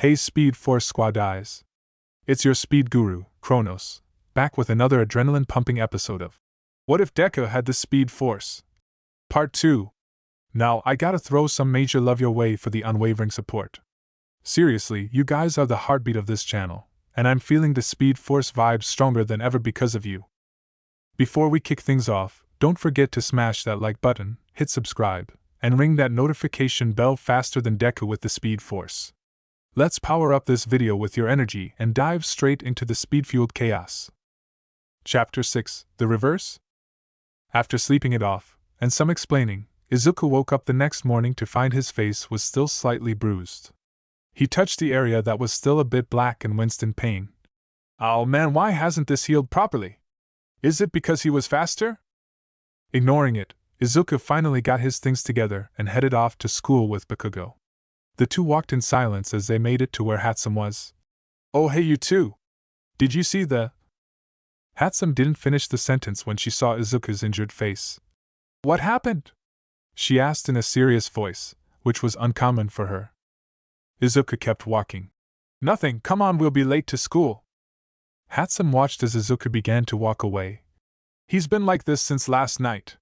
Hey Speed Force Squad eyes. It's your speed guru, Chronos, back with another adrenaline-pumping episode of What If Deku Had the Speed Force? Part 2. Now I gotta throw some major love your way for the unwavering support. Seriously, you guys are the heartbeat of this channel, and I'm feeling the Speed Force vibes stronger than ever because of you. Before we kick things off, don't forget to smash that like button, hit subscribe, and ring that notification bell faster than Deku with the Speed Force. Let's power up this video with your energy and dive straight into the speed-fueled chaos. Chapter 6, The Reverse? After sleeping it off, and some explaining, Izuku woke up the next morning to find his face was still slightly bruised. He touched the area that was still a bit black and winced in pain. Oh man, why hasn't this healed properly? Is it because he was faster? Ignoring it, Izuku finally got his things together and headed off to school with Bakugo. The two walked in silence as they made it to where Hatsume was. Oh hey you two! Did you see the… Hatsume didn't finish the sentence when she saw Izuku's injured face. What happened? She asked in a serious voice, which was uncommon for her. Izuku kept walking. Nothing, come on, we'll be late to school. Hatsume watched as Izuku began to walk away. He's been like this since last night.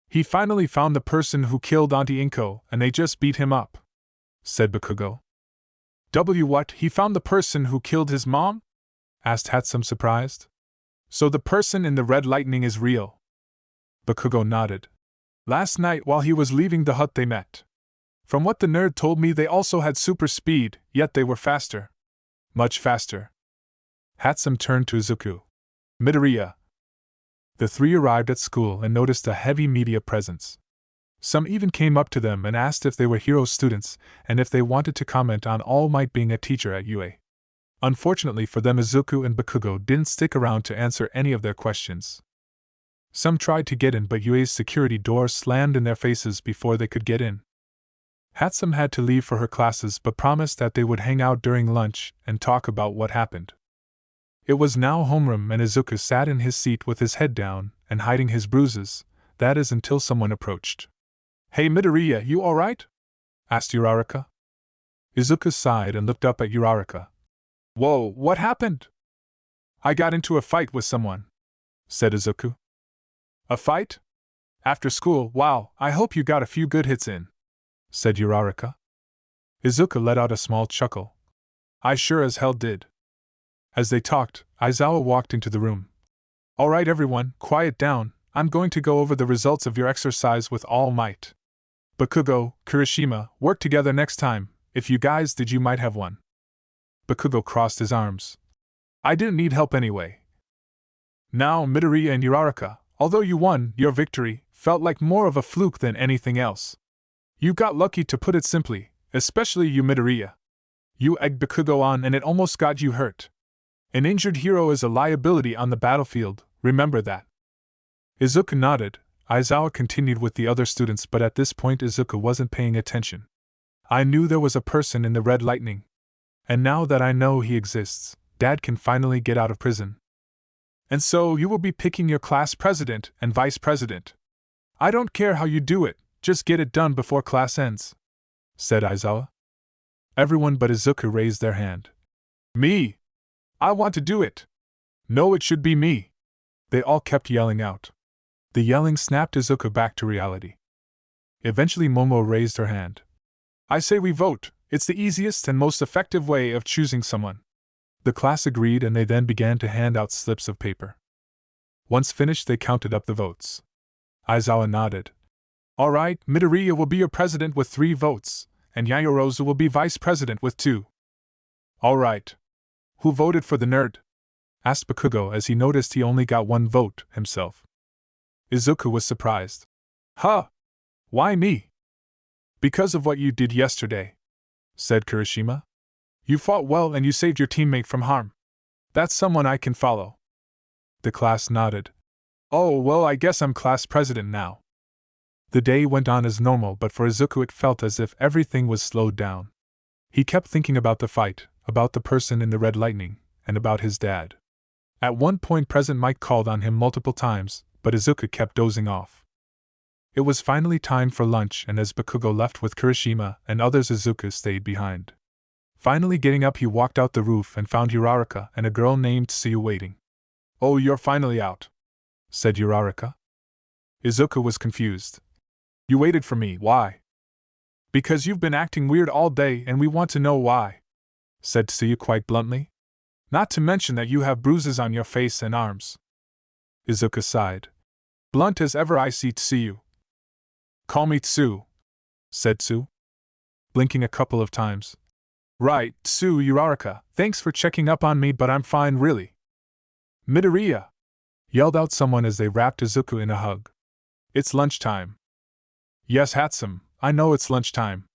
He finally found the person who killed Auntie Inko and they just beat him up, said Bakugo. What, he found the person who killed his mom? Asked Hatsume surprised. So the person in the red lightning is real? Bakugo nodded. Last night while he was leaving the hut they met. From what the nerd told me they also had super speed, yet they were faster. Much faster. Hatsume turned to Izuku. Midoriya. The three arrived at school and noticed a heavy media presence. Some even came up to them and asked if they were Hero students and if they wanted to comment on All Might being a teacher at UA. Unfortunately for them, Izuku and Bakugo didn't stick around to answer any of their questions. Some tried to get in, but UA's security door slammed in their faces before they could get in. Hatsume had to leave for her classes but promised that they would hang out during lunch and talk about what happened. It was now homeroom and Izuku sat in his seat with his head down and hiding his bruises, that is until someone approached. Hey Midoriya, you alright? Asked Uraraka. Izuku sighed and looked up at Uraraka. Whoa, what happened? I got into a fight with someone, said Izuku. A fight? After school, wow, I hope you got a few good hits in, said Uraraka. Izuku let out a small chuckle. I sure as hell did. As they talked, Aizawa walked into the room. Alright everyone, quiet down, I'm going to go over the results of your exercise with All Might. Bakugo, Kirishima, work together next time, if you guys did you might have won. Bakugo crossed his arms. I didn't need help anyway. Now Midoriya and Uraraka, although you won, your victory felt like more of a fluke than anything else. You got lucky to put it simply, especially you Midoriya. You egged Bakugo on and it almost got you hurt. An injured hero is a liability on the battlefield, remember that. Izuku nodded. Aizawa continued with the other students, but at this point Izuku wasn't paying attention. I knew there was a person in the red lightning. And now that I know he exists, Dad can finally get out of prison. And so you will be picking your class president and vice president. I don't care how you do it, just get it done before class ends, said Aizawa. Everyone but Izuku raised their hand. Me! I want to do it! No, it should be me! They all kept yelling out. The yelling snapped Izuku back to reality. Eventually Momo raised her hand. I say we vote, it's the easiest and most effective way of choosing someone. The class agreed and they then began to hand out slips of paper. Once finished they counted up the votes. Aizawa nodded. Alright, Midoriya will be your president with 3 votes, and Yayorozu will be vice president with 2. Alright. Who voted for the nerd? Asked Bakugo as he noticed he only got 1 vote himself. Izuku was surprised. Huh? Why me? Because of what you did yesterday, said Kirishima. You fought well and you saved your teammate from harm. That's someone I can follow. The class nodded. Oh, well, I guess I'm class president now. The day went on as normal, but for Izuku it felt as if everything was slowed down. He kept thinking about the fight, about the person in the red lightning, and about his dad. At one point President Mike called on him multiple times, but Izuku kept dozing off. It was finally time for lunch, and as Bakugo left with Kirishima and others, Izuku stayed behind. Finally getting up, he walked out the roof and found Uraraka and a girl named Tsuyu waiting. "Oh, you're finally out," said Uraraka. Izuku was confused. "You waited for me, why?" "Because you've been acting weird all day and we want to know why," said Tsuyu quite bluntly. "Not to mention that you have bruises on your face and arms." Izuku sighed. "Blunt as ever I see Tsuyu." "Call me Tsu," said Tsu, blinking a couple of times. "Right, Tsu Uraraka, thanks for checking up on me, but I'm fine really." "Midoriya!" yelled out someone as they wrapped Izuku in a hug. "It's lunchtime." "Yes, Hatsume, I know it's lunchtime,"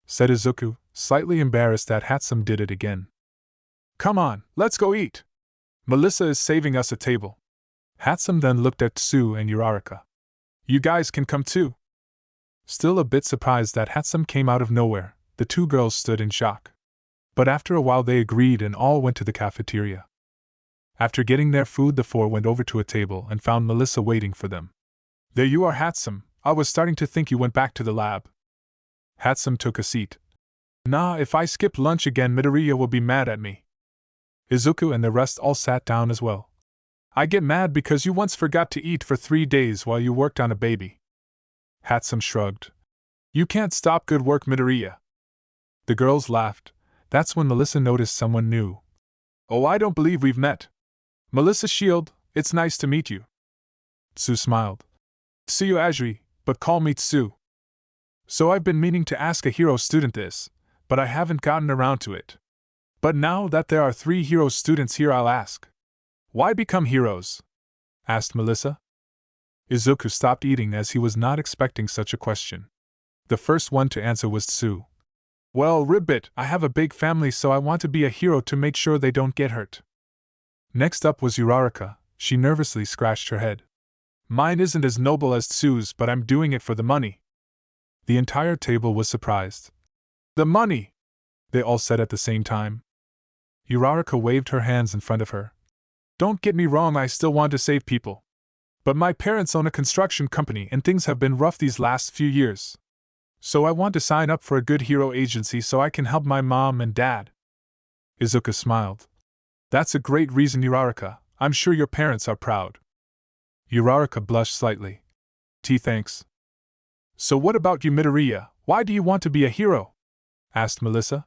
said Izuku, slightly embarrassed that Hatsume did it again. "Come on, let's go eat. Melissa is saving us a table." Hatsume then looked at Tsu and Uraraka. "You guys can come too." Still a bit surprised that Hatsume came out of nowhere, the two girls stood in shock. But after a while they agreed and all went to the cafeteria. After getting their food, the four went over to a table and found Melissa waiting for them. "There you are, Hatsume. I was starting to think you went back to the lab." Hatsume took a seat. "Nah, if I skip lunch again, Midoriya will be mad at me." Izuku and the rest all sat down as well. "I get mad because you once forgot to eat for 3 days while you worked on a baby." Hatsume shrugged. "You can't stop good work, Midoriya." The girls laughed. That's when Melissa noticed someone new. "Oh, I don't believe we've met. Melissa Shield, it's nice to meet you." Tsu smiled. "Tsuyu Ajiri, but call me Tsu." "So I've been meaning to ask a hero student this, but I haven't gotten around to it. But now that there are 3 hero students here, I'll ask. Why become heroes?" asked Melissa. Izuku stopped eating as he was not expecting such a question. The first one to answer was Tsu. "Well, Ribbit, I have a big family, so I want to be a hero to make sure they don't get hurt." Next up was Uraraka. She nervously scratched her head. "Mine isn't as noble as Tsu's, but I'm doing it for the money." The entire table was surprised. "The money!" they all said at the same time. Uraraka waved her hands in front of her. "Don't get me wrong, I still want to save people. But my parents own a construction company and things have been rough these last few years. So I want to sign up for a good hero agency so I can help my mom and dad." Izuku smiled. "That's a great reason, Uraraka. I'm sure your parents are proud." Uraraka blushed slightly. Thanks." "So what about you, Midoriya? Why do you want to be a hero?" asked Melissa.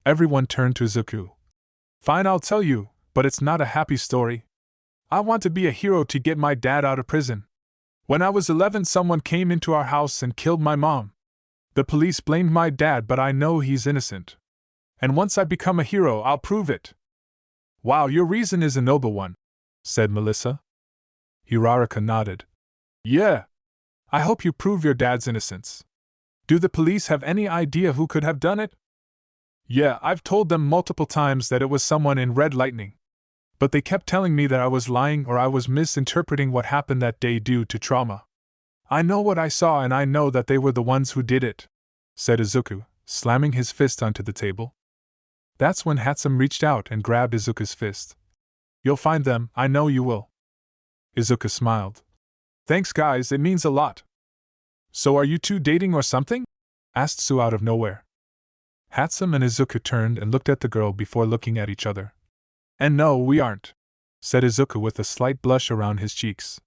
Everyone turned to Izuku. "Fine, I'll tell you, but it's not a happy story. I want to be a hero to get my dad out of prison. When I was 11, someone came into our house and killed my mom. The police blamed my dad, but I know he's innocent. And once I become a hero, I'll prove it." "Wow, your reason is a noble one," said Melissa. Uraraka nodded. "Yeah. I hope you prove your dad's innocence. Do the police have any idea who could have done it?" "Yeah, I've told them multiple times that it was someone in Red Lightning. But they kept telling me that I was lying or I was misinterpreting what happened that day due to trauma. I know what I saw and I know that they were the ones who did it," said Izuku, slamming his fist onto the table. That's when Hatsume reached out and grabbed Izuku's fist. "You'll find them, I know you will." Izuku smiled. "Thanks guys, it means a lot." "So are you two dating or something?" asked Tsu out of nowhere. Hatsume and Izuku turned and looked at the girl before looking at each other. "And no, we aren't," said Izuku with a slight blush around his cheeks.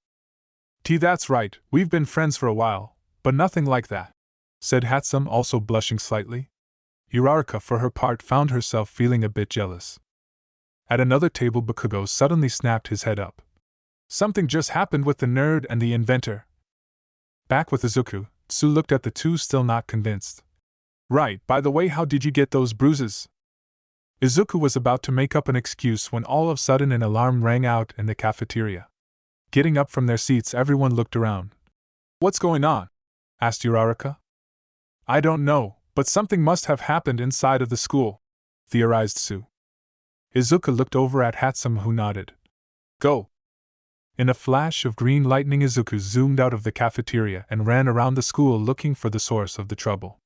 That's right, we've been friends for a while, but nothing like that," said Hatsume, also blushing slightly. Uraraka, for her part, found herself feeling a bit jealous. At another table, Bakugo suddenly snapped his head up. "Something just happened with the nerd and the inventor." Back with Izuku, Tsu looked at the two, still not convinced. "Right, by the way, how did you get those bruises?" Izuku was about to make up an excuse when all of a sudden an alarm rang out in the cafeteria. Getting up from their seats, everyone looked around. "What's going on?" asked Uraraka. "I don't know, but something must have happened inside of the school," theorized Tsu. Izuku looked over at Hatsume, who nodded. "Go." In a flash of green lightning, Izuku zoomed out of the cafeteria and ran around the school looking for the source of the trouble.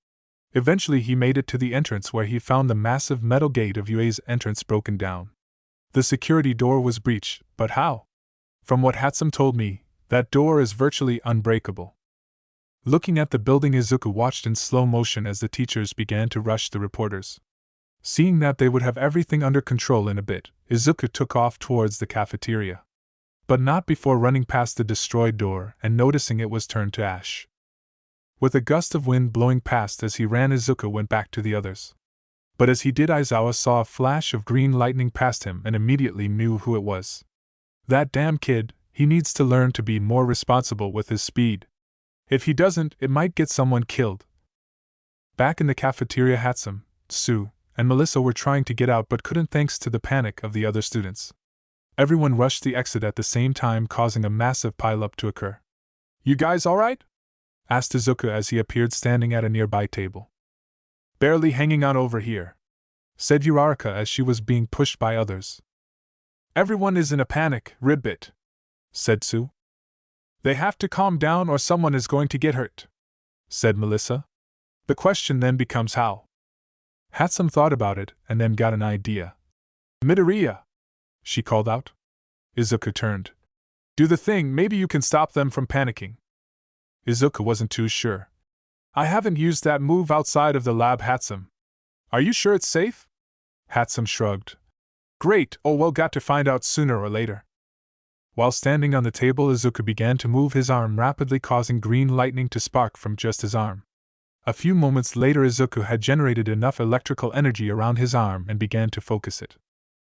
Eventually he made it to the entrance, where he found the massive metal gate of UA's entrance broken down. The security door was breached, but how? From what Hatsume told me, that door is virtually unbreakable. Looking at the building, Izuku watched in slow motion as the teachers began to rush the reporters. Seeing that they would have everything under control in a bit, Izuku took off towards the cafeteria. But not before running past the destroyed door and noticing it was turned to ash. With a gust of wind blowing past as he ran, Izuku went back to the others. But as he did, Aizawa saw a flash of green lightning past him and immediately knew who it was. That damn kid, he needs to learn to be more responsible with his speed. If he doesn't, it might get someone killed. Back in the cafeteria, Hatsume, Sue, and Melissa were trying to get out but couldn't thanks to the panic of the other students. Everyone rushed the exit at the same time, causing a massive pileup to occur. "You guys alright?" asked Izuku as he appeared standing at a nearby table. "Barely hanging on over here," said Uraraka as she was being pushed by others. "Everyone is in a panic, Ribbit," said Sue. "They have to calm down or someone is going to get hurt," said Melissa. "The question then becomes how." Hatsume thought about it and then got an idea. "Midoriya!" she called out. Izuku turned. "Do the thing, maybe you can stop them from panicking." Izuku wasn't too sure. "I haven't used that move outside of the lab, Hatsume." "Are you sure it's safe?" Hatsume shrugged. "Great, oh well, got to find out sooner or later." While standing on the table, Izuku began to move his arm rapidly, causing green lightning to spark from just his arm. A few moments later, Izuku had generated enough electrical energy around his arm and began to focus it.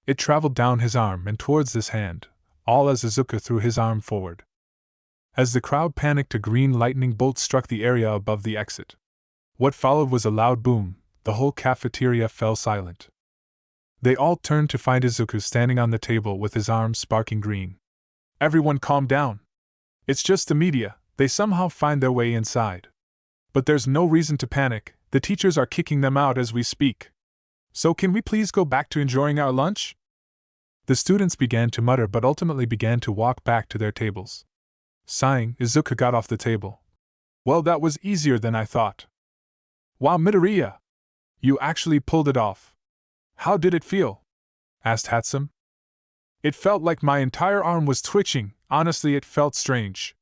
It traveled down his arm and towards his hand, all as Izuku threw his arm forward. As the crowd panicked, a green lightning bolt struck the area above the exit. What followed was a loud boom. The whole cafeteria fell silent. They all turned to find Izuku standing on the table with his arm sparking green. "Everyone calm down. It's just the media, they somehow find their way inside. But there's no reason to panic, the teachers are kicking them out as we speak. So can we please go back to enjoying our lunch?" The students began to mutter but ultimately began to walk back to their tables. Sighing, Izuku got off the table. "Well, that was easier than I thought." "Wow, Midoriya! You actually pulled it off. How did it feel?" asked Hatsume. "It felt like my entire arm was twitching, honestly it felt strange.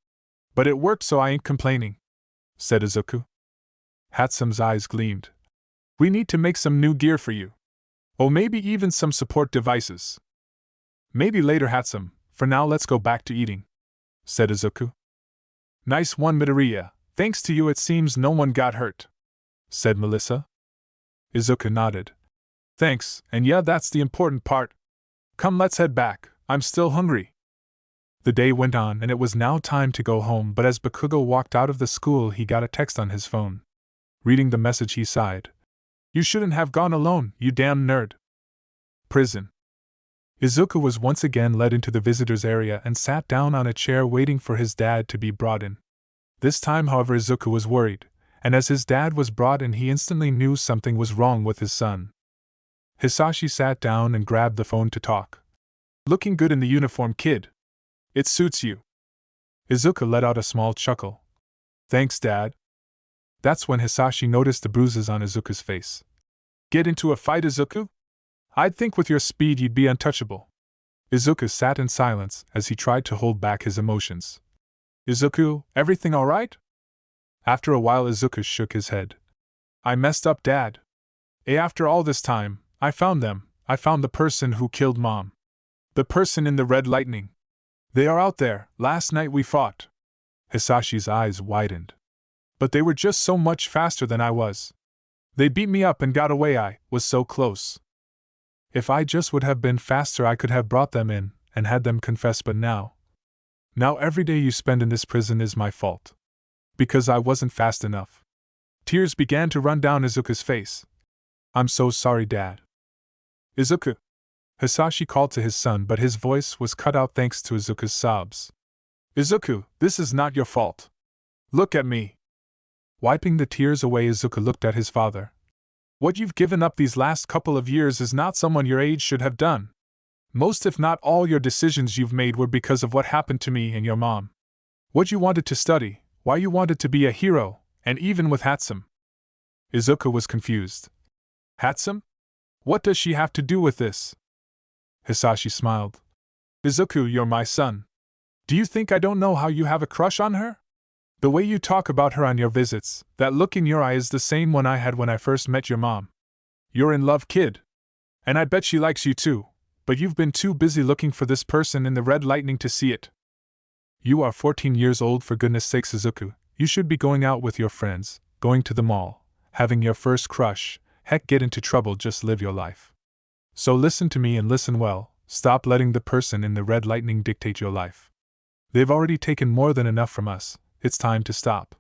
But it worked, so I ain't complaining," said Izuku. Hatsume's eyes gleamed. "We need to make some new gear for you. Oh, maybe even some support devices." "Maybe later, Hatsume, for now let's go back to eating," said Izuku. "Nice one, Midoriya, thanks to you it seems no one got hurt," said Melissa. Izuku nodded. "Thanks, and yeah, that's the important part. Come, let's head back, I'm still hungry." The day went on and it was now time to go home, but as Bakugo walked out of the school he got a text on his phone. Reading the message he sighed. "You shouldn't have gone alone, you damn nerd." Prison. Izuku was once again led into the visitors area and sat down on a chair waiting for his dad to be brought in. This time, however, Izuku was worried, and as his dad was brought in he instantly knew something was wrong with his son. Hisashi sat down and grabbed the phone to talk. "Looking good in the uniform, kid. It suits you." Izuku let out a small chuckle. "Thanks, Dad." That's when Hisashi noticed the bruises on Izuku's face. "Get into a fight, Izuku? I'd think with your speed you'd be untouchable." Izuku sat in silence as he tried to hold back his emotions. "Izuku, everything alright?" After a while Izuku shook his head. "I messed up, Dad. After all this time, I found them. I found the person who killed Mom. The person in the red lightning. They are out there, last night we fought." Hisashi's eyes widened. "But they were just so much faster than I was. They beat me up and got away, I was so close. If I just would have been faster I could have brought them in, and had them confess, but now every day you spend in this prison is my fault. Because I wasn't fast enough." Tears began to run down Izuku's face. "I'm so sorry, Dad." "Izuku!" Hisashi called to his son, but his voice was cut out thanks to Izuku's sobs. "Izuku, this is not your fault. Look at me." Wiping the tears away, Izuku looked at his father. "What you've given up these last couple of years is not someone your age should have done. Most if not all your decisions you've made were because of what happened to me and your mom. What you wanted to study, why you wanted to be a hero, and even with Hatsume." Izuku was confused. "Hatsume? What does she have to do with this?" Hisashi smiled. "Izuku, you're my son. Do you think I don't know how you have a crush on her? The way you talk about her on your visits, that look in your eye is the same one I had when I first met your mom. You're in love, kid. And I bet she likes you too, but you've been too busy looking for this person in the red lightning to see it. You are 14 years old, for goodness sake, Izuku. You should be going out with your friends, going to the mall, having your first crush, heck, get into trouble, just live your life. So listen to me and listen well, stop letting the person in the red lightning dictate your life. They've already taken more than enough from us, it's time to stop.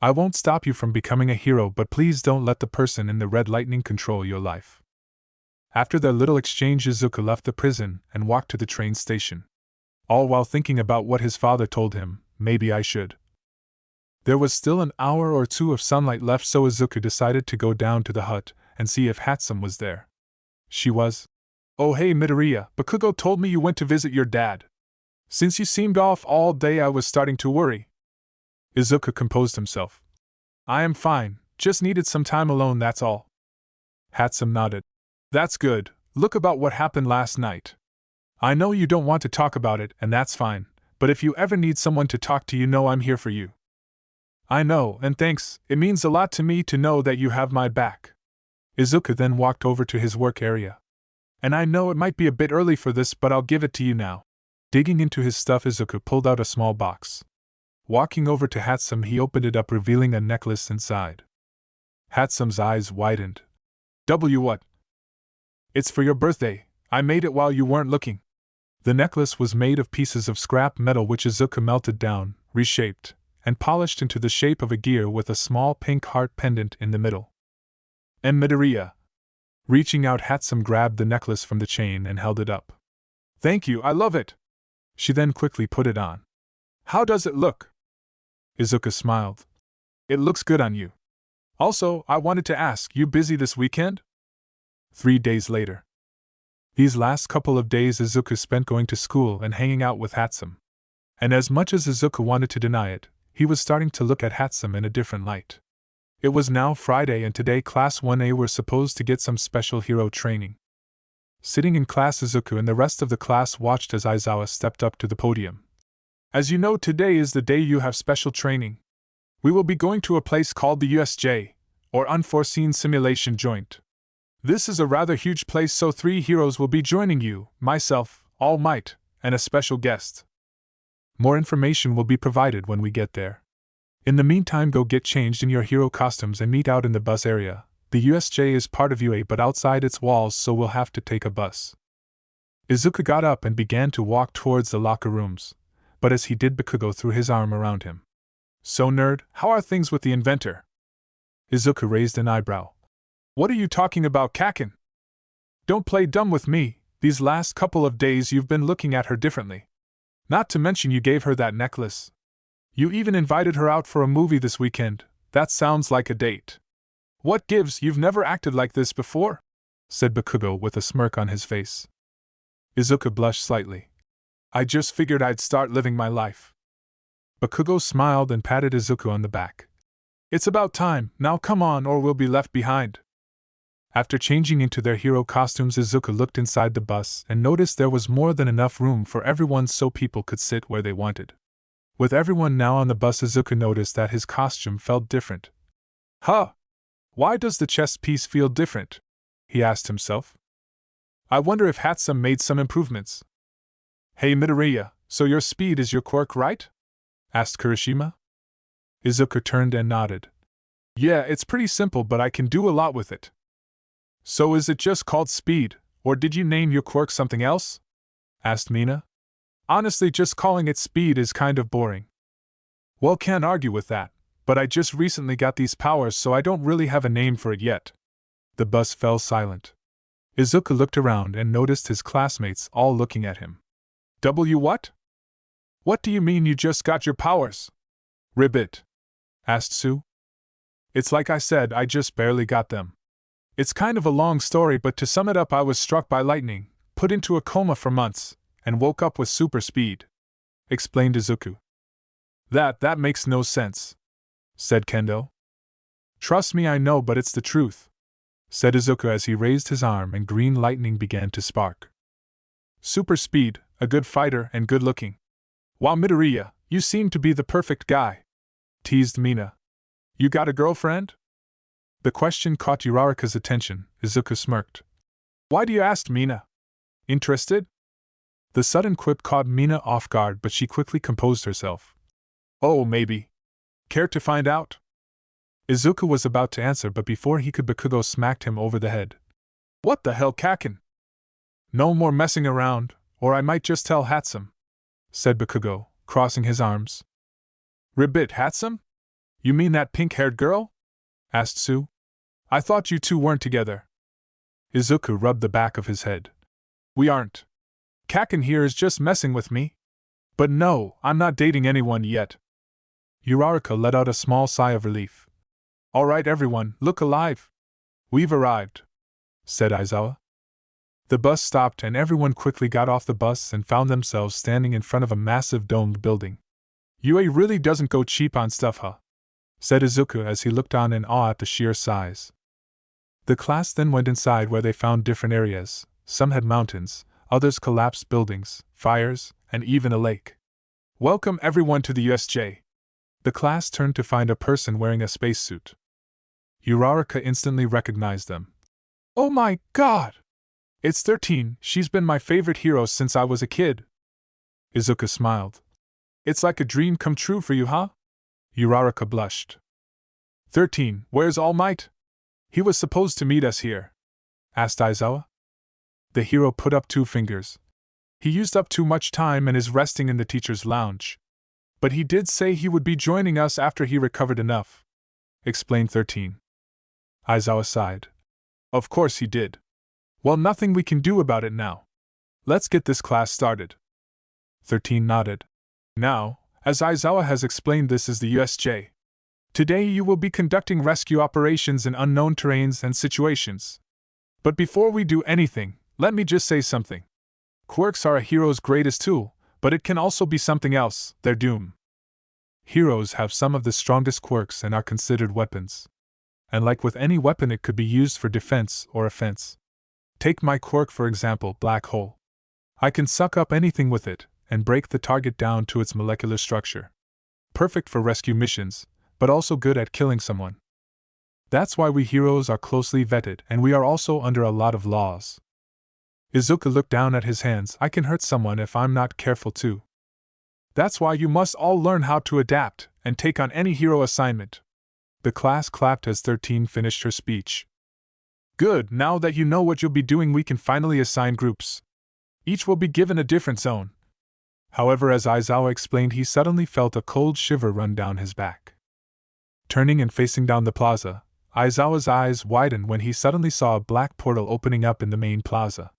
I won't stop you from becoming a hero, but please don't let the person in the red lightning control your life. After their little exchange, Izuku left the prison and walked to the train station. All while thinking about what his father told him, maybe I should. There was still an hour or two of sunlight left, so Izuku decided to go down to the hut and see if Hatsume was there. She was. Oh hey Midoriya, Bakugo told me you went to visit your dad. Since you seemed off all day, I was starting to worry. Izuku composed himself. I am fine, just needed some time alone, that's all. Hatsume nodded. That's good, look about what happened last night. I know you don't want to talk about it, and that's fine, but if you ever need someone to talk to, you know I'm here for you. I know, and thanks, it means a lot to me to know that you have my back. Izuku then walked over to his work area. And I know it might be a bit early for this, but I'll give it to you now. Digging into his stuff, Izuku pulled out a small box. Walking over to Hatsume, he opened it up, revealing a necklace inside. Hatsume's eyes widened. What? It's for your birthday. I made it while you weren't looking. The necklace was made of pieces of scrap metal which Izuku melted down, reshaped, and polished into the shape of a gear with a small pink heart pendant in the middle. And Midoriya. Reaching out, Hatsume grabbed the necklace from the chain and held it up. Thank you, I love it. She then quickly put it on. How does it look? Izuku smiled. It looks good on you. Also, I wanted to ask, you busy this weekend? 3 days later. These last couple of days Izuku spent going to school and hanging out with Hatsume. And as much as Izuku wanted to deny it, he was starting to look at Hatsume in a different light. It was now Friday, and today Class 1A were supposed to get some special hero training. Sitting in class, Izuku and the rest of the class watched as Aizawa stepped up to the podium. As you know, today is the day you have special training. We will be going to a place called the USJ, or Unforeseen Simulation Joint. This is a rather huge place, so 3 heroes will be joining you, myself, All Might, and a special guest. More information will be provided when we get there. In the meantime, go get changed in your hero costumes and meet out in the bus area. The USJ is part of UA but outside its walls, so we'll have to take a bus. Izuku got up and began to walk towards the locker rooms, but as he did, Bakugo threw his arm around him. So nerd, how are things with the inventor? Izuku raised an eyebrow. What are you talking about, Kaken? Don't play dumb with me, these last couple of days you've been looking at her differently. Not to mention you gave her that necklace. You even invited her out for a movie this weekend. That sounds like a date. What gives, you've never acted like this before? Said Bakugo with a smirk on his face. Izuku blushed slightly. I just figured I'd start living my life. Bakugo smiled and patted Izuku on the back. It's about time, now come on or we'll be left behind. After changing into their hero costumes, Izuku looked inside the bus and noticed there was more than enough room for everyone so people could sit where they wanted. With everyone now on the bus, Izuku noticed that his costume felt different. Huh! Why does the chest piece feel different? He asked himself. I wonder if Hatsume made some improvements. Hey Midoriya, so your speed is your quirk, right? Asked Kirishima. Izuku turned and nodded. Yeah, it's pretty simple, but I can do a lot with it. So is it just called speed, or did you name your quirk something else? Asked Mina. Honestly, just calling it speed is kind of boring. Well, can't argue with that, but I just recently got these powers, so I don't really have a name for it yet. The bus fell silent. Izuku looked around and noticed his classmates all looking at him. What? What do you mean you just got your powers? Ribbit? Asked Sue. It's like I said, I just barely got them. It's kind of a long story, but to sum it up, I was struck by lightning, put into a coma for months, and woke up with super speed, explained Izuku. That makes no sense, said Kendo. Trust me, I know, but it's the truth, said Izuku as he raised his arm and green lightning began to spark. Super speed, a good fighter, and good looking. Wow, Midoriya, you seem to be the perfect guy, teased Mina. You got a girlfriend? The question caught Uraraka's attention. Izuku smirked. Why do you ask, Mina? Interested? The sudden quip caught Mina off guard, but she quickly composed herself. Oh, maybe. Care to find out? Izuku was about to answer, but before he could, Bakugo smacked him over the head. What the hell, Kaken? No more messing around, or I might just tell Hatsume, said Bakugo, crossing his arms. Ribbit, Hatsume? You mean that pink-haired girl? Asked Sue. I thought you two weren't together. Izuku rubbed the back of his head. We aren't. Kaken here is just messing with me. But no, I'm not dating anyone yet. Uraraka let out a small sigh of relief. All right, everyone, look alive. We've arrived, said Aizawa. The bus stopped and everyone quickly got off the bus and found themselves standing in front of a massive domed building. UA really doesn't go cheap on stuff, huh? Said Izuku as he looked on in awe at the sheer size. The class then went inside, where they found different areas. Some had mountains, others collapsed buildings, fires, and even a lake. Welcome everyone to the USJ. The class turned to find a person wearing a spacesuit. Uraraka instantly recognized them. Oh my god! It's 13, she's been my favorite hero since I was a kid. Izuku smiled. It's like a dream come true for you, huh? Uraraka blushed. 13, where's All Might? He was supposed to meet us here, asked Aizawa. The hero put up 2 fingers. He used up too much time and is resting in the teacher's lounge. But he did say he would be joining us after he recovered enough, explained 13. Aizawa sighed. Of course he did. Well, nothing we can do about it now. Let's get this class started. 13 nodded. Now, as Aizawa has explained, this is the USJ. Today you will be conducting rescue operations in unknown terrains and situations. But before we do anything, let me just say something. Quirks are a hero's greatest tool, but it can also be something else, their doom. Heroes have some of the strongest quirks and are considered weapons. And like with any weapon, it could be used for defense or offense. Take my quirk for example, Black Hole. I can suck up anything with it, and break the target down to its molecular structure. Perfect for rescue missions, but also good at killing someone. That's why we heroes are closely vetted, and we are also under a lot of laws. Izuku looked down at his hands. I can hurt someone if I'm not careful too. That's why you must all learn how to adapt, and take on any hero assignment. The class clapped as 13 finished her speech. Good, now that you know what you'll be doing, we can finally assign groups. Each will be given a different zone. However, as Aizawa explained, he suddenly felt a cold shiver run down his back. Turning and facing down the plaza, Aizawa's eyes widened when he suddenly saw a black portal opening up in the main plaza.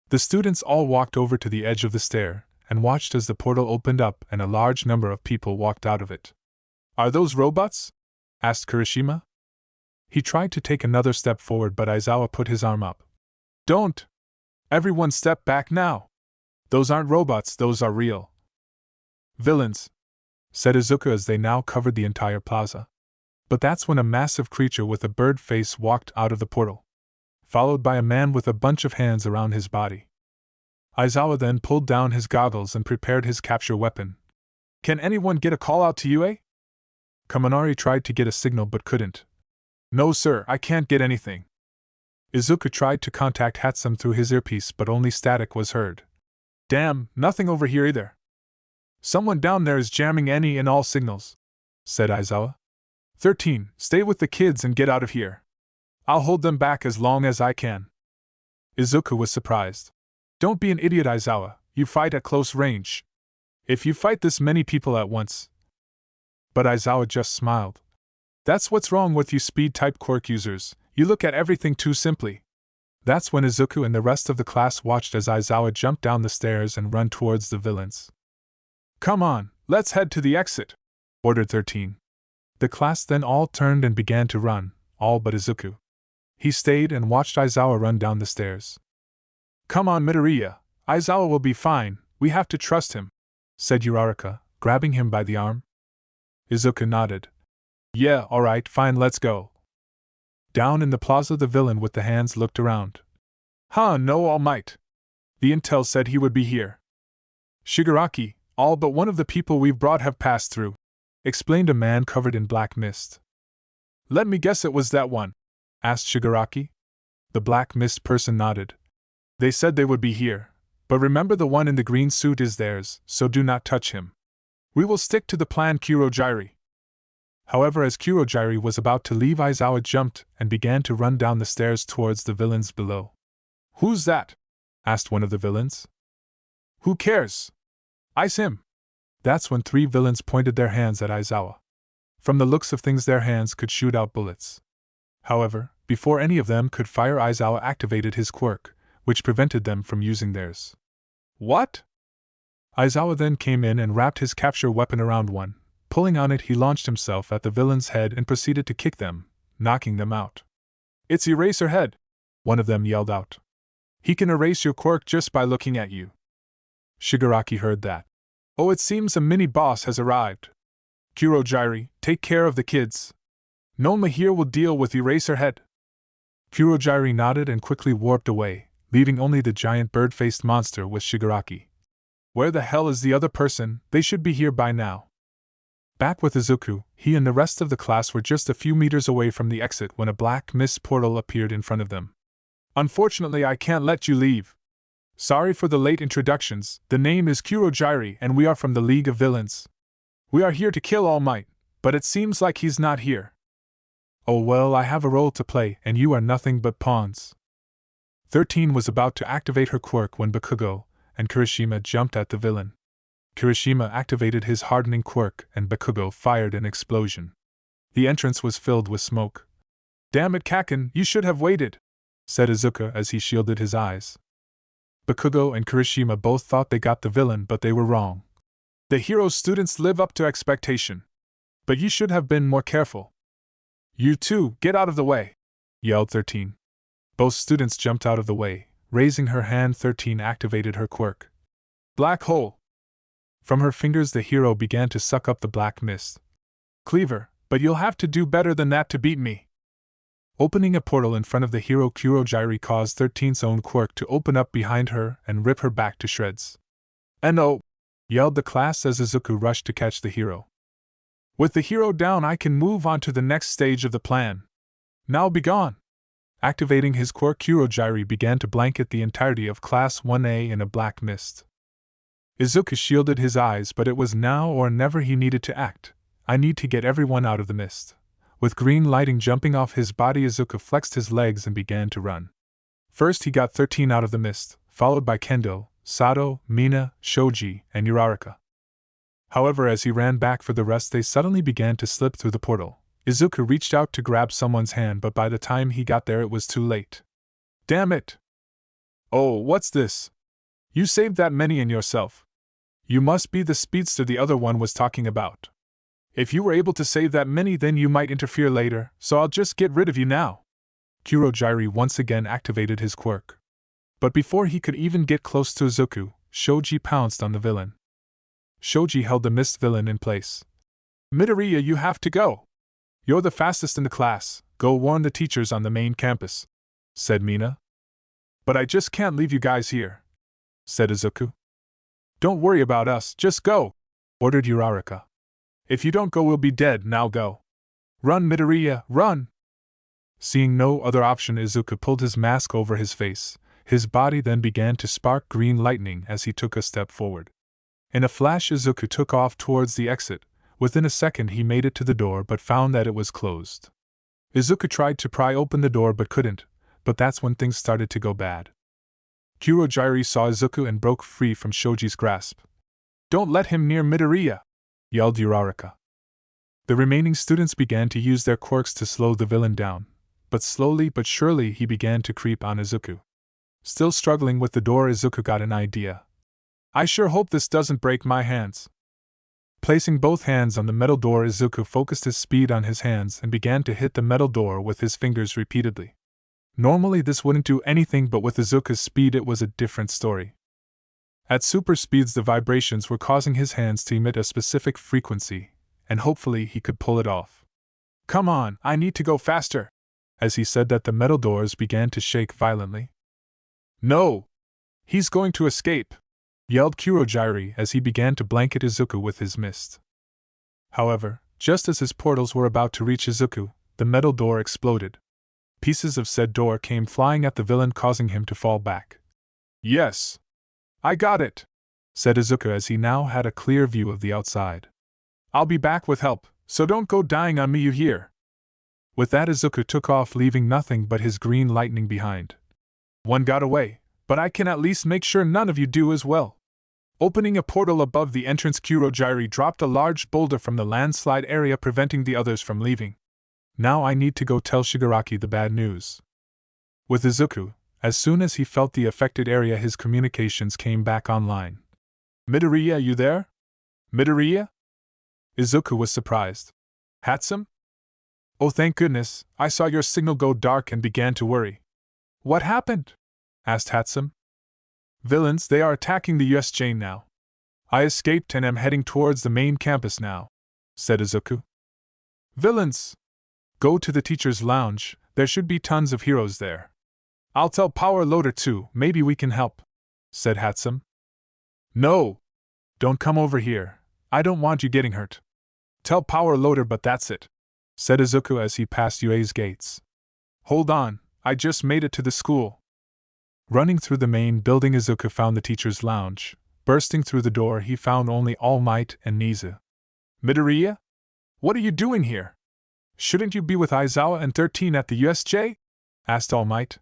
The students all walked over to the edge of the stair, and watched as the portal opened up and a large number of people walked out of it. Are those robots? Asked Kirishima. He tried to take another step forward, but Aizawa put his arm up. Don't! Everyone step back now! Those aren't robots, those are real villains, said Izuku as they now covered the entire plaza. But that's when a massive creature with a bird face walked out of the portal, followed by a man with a bunch of hands around his body. Aizawa then pulled down his goggles and prepared his capture weapon. Can anyone get a call out to UA? Kaminari tried to get a signal but couldn't. No sir, I can't get anything. Izuku tried to contact Hatsume through his earpiece, but only static was heard. Damn, nothing over here either. Someone down there is jamming any and all signals, said Aizawa. 13, stay with the kids and get out of here. I'll hold them back as long as I can. Izuku was surprised. Don't be an idiot, Aizawa, you fight at close range. If you fight this many people at once. But Aizawa just smiled. That's what's wrong with you speed-type quirk users, you look at everything too simply. That's when Izuku and the rest of the class watched as Aizawa jumped down the stairs and run towards the villains. Come on, let's head to the exit, ordered 13. The class then all turned and began to run, all but Izuku. He stayed and watched Aizawa run down the stairs. Come on, Midoriya, Aizawa will be fine, we have to trust him, said Uraraka, grabbing him by the arm. Izuku nodded. Yeah, alright, fine, let's go. Down in the plaza, the villain with the hands looked around. No All Might. The intel said he would be here. Shigaraki, all but one of the people we've brought have passed through, explained a man covered in black mist. Let me guess, it was that one, asked Shigaraki. The black mist person nodded. They said they would be here, but remember the one in the green suit is theirs, so do not touch him. We will stick to the plan, Kurogyri. However, as Kurogyri was about to leave, Aizawa jumped and began to run down the stairs towards the villains below. Who's that? Asked one of the villains. Who cares? Ice him. That's when 3 villains pointed their hands at Aizawa. From the looks of things, their hands could shoot out bullets. However, before any of them could fire, Aizawa activated his quirk, which prevented them from using theirs. What? Aizawa then came in and wrapped his capture weapon around one. Pulling on it, he launched himself at the villain's head and proceeded to kick them, knocking them out. It's Eraserhead! One of them yelled out. He can erase your quirk just by looking at you. Shigaraki heard that. Oh, it seems a mini-boss has arrived. Kurogyri, take care of the kids. Nomu here will deal with Eraserhead. Kurogyri nodded and quickly warped away, leaving only the giant bird-faced monster with Shigaraki. Where the hell is the other person? They should be here by now. Back with Izuku, he and the rest of the class were just a few meters away from the exit when a black mist portal appeared in front of them. Unfortunately, I can't let you leave. Sorry for the late introductions. The name is Kurogyri and we are from the League of Villains. We are here to kill All Might, but it seems like he's not here. Oh well, I have a role to play and you are nothing but pawns. 13 was about to activate her quirk when Bakugo and Kirishima jumped at the villain. Kirishima activated his hardening quirk and Bakugo fired an explosion. The entrance was filled with smoke. Damn it, Kaken, you should have waited, said Izuku as he shielded his eyes. Bakugo and Kirishima both thought they got the villain, but they were wrong. The hero students live up to expectation. But you should have been more careful. You two, get out of the way, yelled 13. Both students jumped out of the way. Raising her hand, 13 activated her quirk. Black hole. From her fingers the hero began to suck up the black mist. Cleaver, but you'll have to do better than that to beat me. Opening a portal in front of the hero, Kurogyri caused 13's own quirk to open up behind her and rip her back to shreds. No! Yelled the class as Izuku rushed to catch the hero. With the hero down, I can move on to the next stage of the plan. Now be gone! Activating his quirk, Kurogyri began to blanket the entirety of Class 1A in a black mist. Izuku shielded his eyes, but it was now or never. He needed to act. I need to get everyone out of the mist. With green lighting jumping off his body, Izuku flexed his legs and began to run. First he got 13 out of the mist, followed by Kendo, Sato, Mina, Shoji, and Uraraka. However, as he ran back for the rest, they suddenly began to slip through the portal. Izuku reached out to grab someone's hand, but by the time he got there it was too late. Damn it! Oh, what's this? You saved that many in yourself. You must be the speedster the other one was talking about. If you were able to save that many, then you might interfere later, so I'll just get rid of you now. Kurogyri once again activated his quirk. But before he could even get close to Izuku, Shoji pounced on the villain. Shoji held the mist villain in place. Midoriya, you have to go. You're the fastest in the class. Go warn the teachers on the main campus, said Mina. But I just can't leave you guys here, said Izuku. Don't worry about us, just go, ordered Uraraka. If you don't go, we'll be dead. Now go. Run, Midoriya, run! Seeing no other option, Izuku pulled his mask over his face. His body then began to spark green lightning as he took a step forward. In a flash, Izuku took off towards the exit. Within a second he made it to the door but found that it was closed. Izuku tried to pry open the door but couldn't, but that's when things started to go bad. Kurogyri saw Izuku and broke free from Shoji's grasp. Don't let him near Midoriya, yelled Uraraka. The remaining students began to use their quirks to slow the villain down, but slowly but surely he began to creep on Izuku. Still struggling with the door, Izuku got an idea. I sure hope this doesn't break my hands. Placing both hands on the metal door, Izuku focused his speed on his hands and began to hit the metal door with his fingers repeatedly. Normally this wouldn't do anything, but with Izuku's speed it was a different story. At super speeds the vibrations were causing his hands to emit a specific frequency, and hopefully he could pull it off. Come on, I need to go faster! As he said that, the metal doors began to shake violently. No! He's going to escape! Yelled Kurogyri as he began to blanket Izuku with his mist. However, just as his portals were about to reach Izuku, the metal door exploded. Pieces of said door came flying at the villain, causing him to fall back. Yes! I got it! Said Izuku as he now had a clear view of the outside. I'll be back with help, so don't go dying on me, you hear? With that, Izuku took off, leaving nothing but his green lightning behind. One got away, but I can at least make sure none of you do as well. Opening a portal above the entrance, Kurogiri dropped a large boulder from the landslide area, preventing the others from leaving. Now I need to go tell Shigaraki the bad news. With Izuku, as soon as he felt the affected area, his communications came back online. Midoriya, you there? Midoriya? Izuku was surprised. Hatsume? Oh, thank goodness, I saw your signal go dark and began to worry. What happened? Asked Hatsume. Villains, they are attacking the USJ now. I escaped and am heading towards the main campus now, said Izuku. Villains! Go to the teacher's lounge, there should be tons of heroes there. I'll tell Power Loader too, maybe we can help, said Hatsume. No! Don't come over here, I don't want you getting hurt. Tell Power Loader, but that's it, said Izuku as he passed UA's gates. Hold on, I just made it to the school. Running through the main building, Izuku found the teacher's lounge. Bursting through the door, he found only All Might and Nizu. Midoriya? What are you doing here? Shouldn't you be with Aizawa and 13 at the USJ? Asked All Might.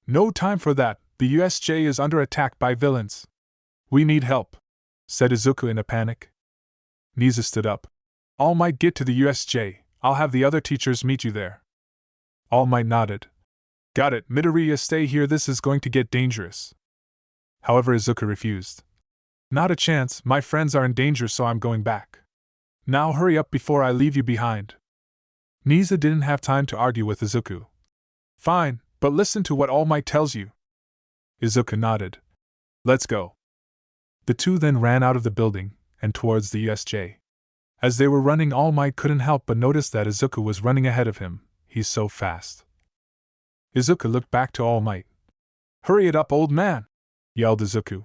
No time for that, the USJ is under attack by villains. We need help, said Izuku in a panic. Nizu stood up. All Might, get to the USJ, I'll have the other teachers meet you there. All Might nodded. Got it, Midoriya, stay here, this is going to get dangerous. However, Izuku refused. Not a chance, my friends are in danger, so I'm going back. Now hurry up before I leave you behind. Nizu didn't have time to argue with Izuku. Fine, but listen to what All Might tells you. Izuku nodded. Let's go. The two then ran out of the building, and towards the USJ. As they were running, All Might couldn't help but notice that Izuku was running ahead of him, he's so fast. Izuku looked back to All Might. Hurry it up, old man! Yelled Izuku.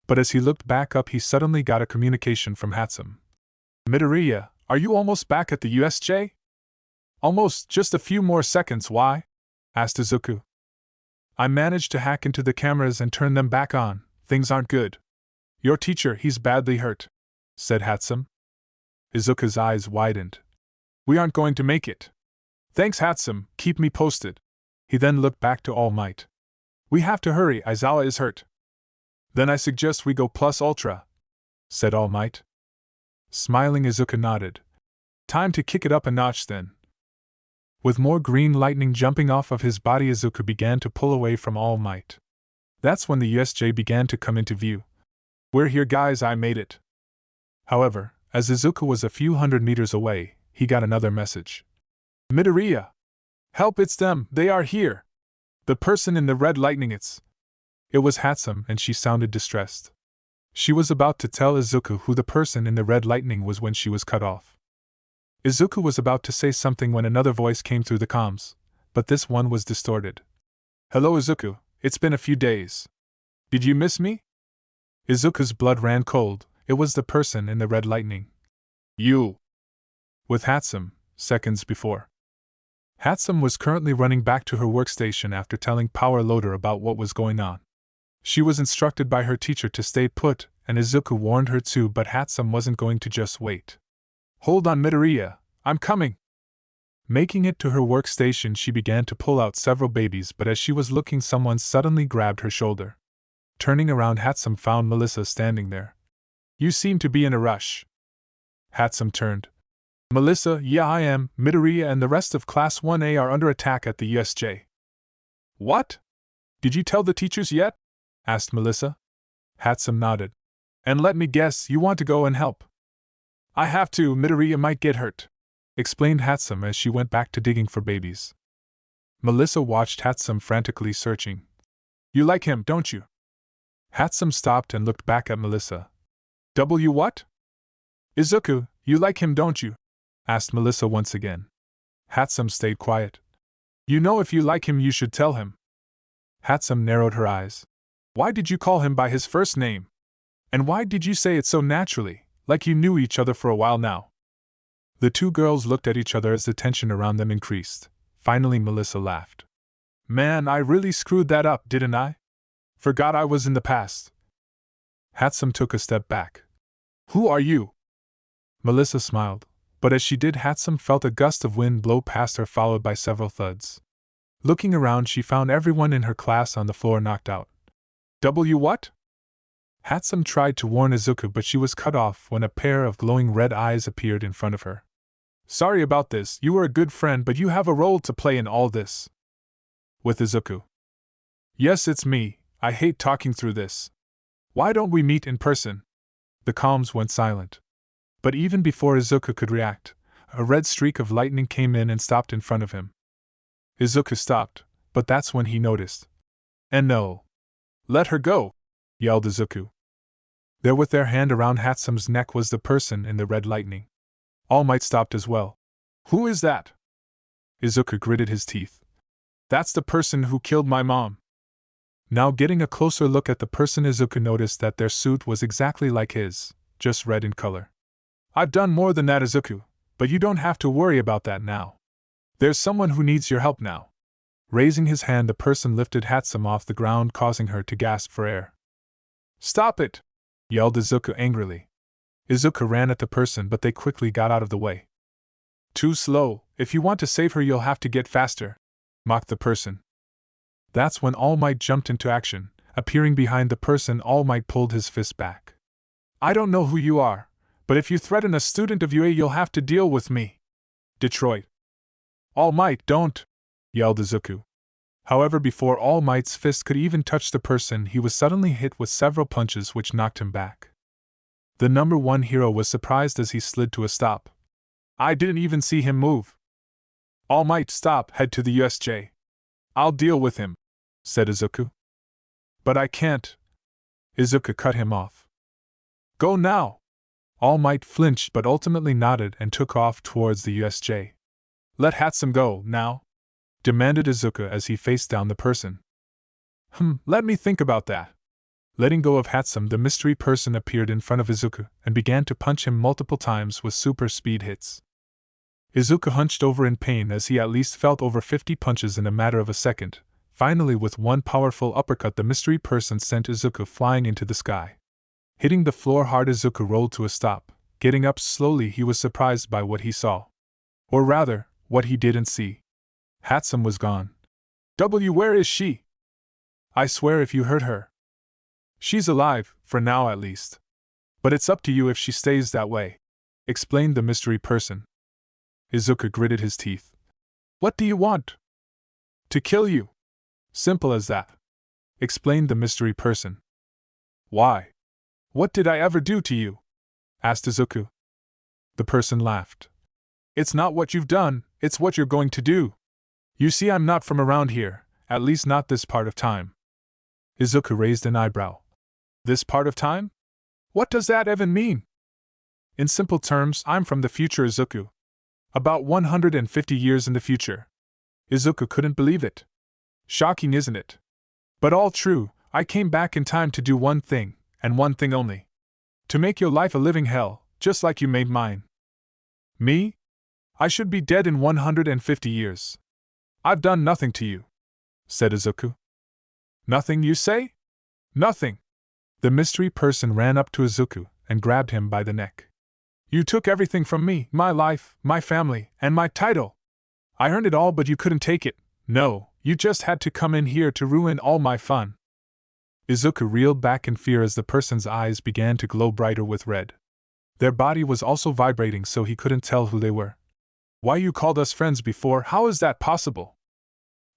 But as he looked back up, he suddenly got a communication from Hatsume. Midoriya, are you almost back at the USJ? Almost, just a few more seconds, why? Asked Izuku. I managed to hack into the cameras and turn them back on, things aren't good. Your teacher, he's badly hurt, said Hatsume. Izuku's eyes widened. We aren't going to make it. Thanks, Hatsume, keep me posted. He then looked back to All Might. We have to hurry, Aizawa is hurt. Then I suggest we go plus ultra, said All Might. Smiling, Izuku nodded. Time to kick it up a notch then. With more green lightning jumping off of his body, Izuku began to pull away from All Might. That's when the USJ began to come into view. We're here, guys, I made it. However, as Izuku was a few hundred meters away, he got another message. Midoriya! Help, it's them, they are here! The person in the red lightning, It was Hatsume, and she sounded distressed. She was about to tell Izuku who the person in the red lightning was when she was cut off. Izuku was about to say something when another voice came through the comms, but this one was distorted. Hello, Izuku, it's been a few days. Did you miss me? Izuku's blood ran cold, it was the person in the red lightning. You! With Hatsume, seconds before. Hatsume was currently running back to her workstation after telling Power Loader about what was going on. She was instructed by her teacher to stay put, and Izuku warned her too, but Hatsume wasn't going to just wait. Hold on, Midoriya, I'm coming! Making it to her workstation, she began to pull out several babies, but as she was looking, someone suddenly grabbed her shoulder. Turning around, Hatsume found Melissa standing there. You seem to be in a rush. Hatsume turned. Melissa, yeah, I am. Midoriya and the rest of Class 1A are under attack at the USJ. What? Did you tell the teachers yet? Asked Melissa. Hatsume nodded. And let me guess, you want to go and help. I have to, Midoriya might get hurt, explained Hatsume as she went back to digging for babies. Melissa watched Hatsume frantically searching. You like him, don't you? Hatsume stopped and looked back at Melissa. What? Izuku, you like him, don't you? Asked Melissa once again. Hatsume stayed quiet. You know, if you like him, you should tell him. Hatsume narrowed her eyes. Why did you call him by his first name? And why did you say it so naturally, like you knew each other for a while now? The two girls looked at each other as the tension around them increased. Finally Melissa laughed. Man, I really screwed that up, didn't I? Forgot I was in the past. Hatsume took a step back. Who are you? Melissa smiled, but as she did Hatsume felt a gust of wind blow past her followed by several thuds. Looking around she found everyone in her class on the floor knocked out. What? Hatsume tried to warn Izuku but she was cut off when a pair of glowing red eyes appeared in front of her. Sorry about this, you were a good friend but you have a role to play in all this. With Izuku. Yes, it's me, I hate talking through this. Why don't we meet in person? The comms went silent. But even before Izuku could react, a red streak of lightning came in and stopped in front of him. Izuku stopped, but that's when he noticed. And no. Let her go, yelled Izuku. There with their hand around Hatsume's neck was the person in the red lightning. All Might stopped as well. Who is that? Izuku gritted his teeth. That's the person who killed my mom. Now getting a closer look at the person Izuku noticed that their suit was exactly like his, just red in color. I've done more than that, Izuku, but you don't have to worry about that now. There's someone who needs your help now. Raising his hand the person lifted Hatsume off the ground causing her to gasp for air. Stop it! Yelled Izuku angrily. Izuku ran at the person but they quickly got out of the way. Too slow, if you want to save her you'll have to get faster, mocked the person. That's when All Might jumped into action. Appearing behind the person, All Might pulled his fist back. I don't know who you are, but if you threaten a student of UA you'll have to deal with me. Detroit. All Might, don't! Yelled Izuku. However, before All Might's fist could even touch the person, he was suddenly hit with several punches which knocked him back. The number one hero was surprised as he slid to a stop. I didn't even see him move. All Might, stop, head to the USJ. I'll deal with him, said Izuku. But I can't. Izuku cut him off. Go now! All Might flinched but ultimately nodded and took off towards the USJ. Let Hatsume go, now, demanded Izuku as he faced down the person. Let me think about that. Letting go of Hatsume, the mystery person appeared in front of Izuku and began to punch him multiple times with super speed hits. Izuku hunched over in pain as he at least felt over 50 punches in a matter of a second. Finally, with one powerful uppercut, the mystery person sent Izuku flying into the sky. Hitting the floor hard, Izuku rolled to a stop. Getting up slowly, he was surprised by what he saw. Or rather, what he didn't see. Hatsume was gone. Where is she? I swear if you hurt her. She's alive, for now at least. But it's up to you if she stays that way, explained the mystery person. Izuku gritted his teeth. What do you want? To kill you. Simple as that, explained the mystery person. Why? What did I ever do to you? Asked Izuku. The person laughed. It's not what you've done, it's what you're going to do. You see, I'm not from around here, at least not this part of time. Izuku raised an eyebrow. This part of time? What does that even mean? In simple terms, I'm from the future, Izuku. About 150 years in the future. Izuku couldn't believe it. Shocking, isn't it? But all true, I came back in time to do one thing, and one thing only. To make your life a living hell, just like you made mine. Me? I should be dead in 150 years. I've done nothing to you, said Izuku. Nothing, you say? Nothing. The mystery person ran up to Izuku and grabbed him by the neck. You took everything from me, my life, my family, and my title. I earned it all, but you couldn't take it. No, you just had to come in here to ruin all my fun. Izuku reeled back in fear as the person's eyes began to glow brighter with red. Their body was also vibrating, so he couldn't tell who they were. Why, you called us friends before, how is that possible?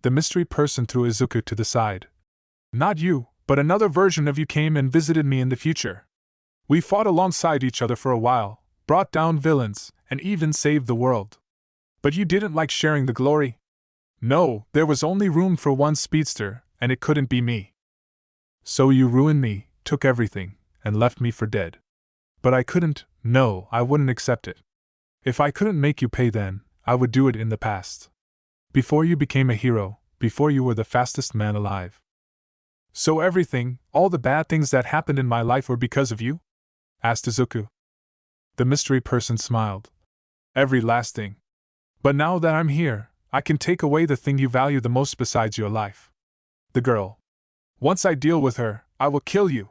The mystery person threw Izuku to the side. Not you, but another version of you came and visited me in the future. We fought alongside each other for a while, brought down villains, and even saved the world. But you didn't like sharing the glory? No, there was only room for one speedster, and it couldn't be me. So you ruined me, took everything, and left me for dead. But I couldn't, no, I wouldn't accept it. If I couldn't make you pay then, I would do it in the past. Before you became a hero, before you were the fastest man alive. So everything, all the bad things that happened in my life were because of you? Asked Izuku. The mystery person smiled. Every last thing. But now that I'm here, I can take away the thing you value the most besides your life. The girl. Once I deal with her, I will kill you.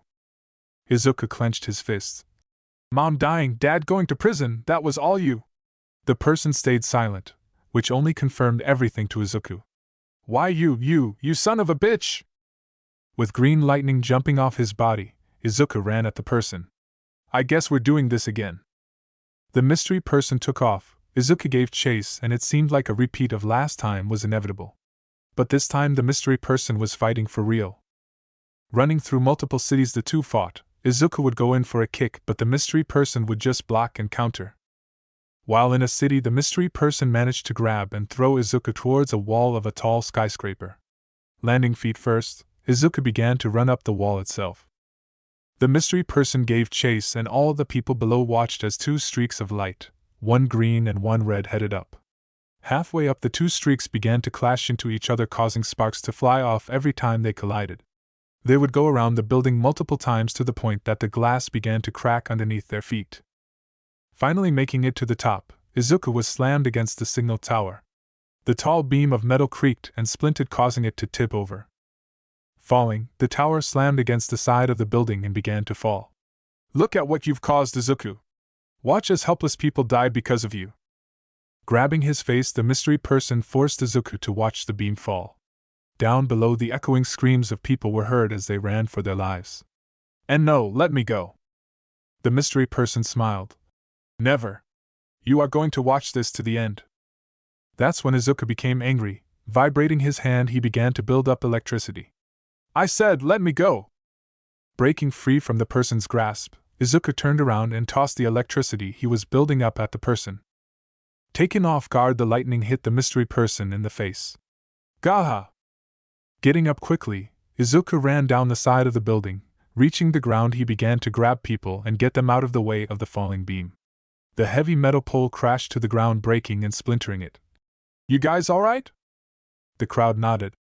Izuku clenched his fists. Mom dying, Dad going to prison, that was all you. The person stayed silent, which only confirmed everything to Izuku. Why you son of a bitch! With green lightning jumping off his body, Izuku ran at the person. I guess we're doing this again. The mystery person took off, Izuku gave chase, and it seemed like a repeat of last time was inevitable. But this time the mystery person was fighting for real. Running through multiple cities the two fought, Izuku would go in for a kick, but the mystery person would just block and counter. While in a city, the mystery person managed to grab and throw Izuku towards a wall of a tall skyscraper. Landing feet first, Izuku began to run up the wall itself. The mystery person gave chase, and all the people below watched as two streaks of light, one green and one red, headed up. Halfway up, the two streaks began to clash into each other, causing sparks to fly off every time they collided. They would go around the building multiple times to the point that the glass began to crack underneath their feet. Finally making it to the top, Izuku was slammed against the signal tower. The tall beam of metal creaked and splintered, causing it to tip over. Falling, the tower slammed against the side of the building and began to fall. Look at what you've caused, Izuku. Watch as helpless people die because of you. Grabbing his face, the mystery person forced Izuku to watch the beam fall. Down below, the echoing screams of people were heard as they ran for their lives. And no, let me go. The mystery person smiled. Never. You are going to watch this to the end. That's when Izuku became angry. Vibrating his hand, he began to build up electricity. I said, let me go. Breaking free from the person's grasp, Izuku turned around and tossed the electricity he was building up at the person. Taken off guard, the lightning hit the mystery person in the face. Gaha! Getting up quickly, Izuku ran down the side of the building. Reaching the ground, he began to grab people and get them out of the way of the falling beam. The heavy metal pole crashed to the ground, breaking and splintering it. You guys alright? The crowd nodded.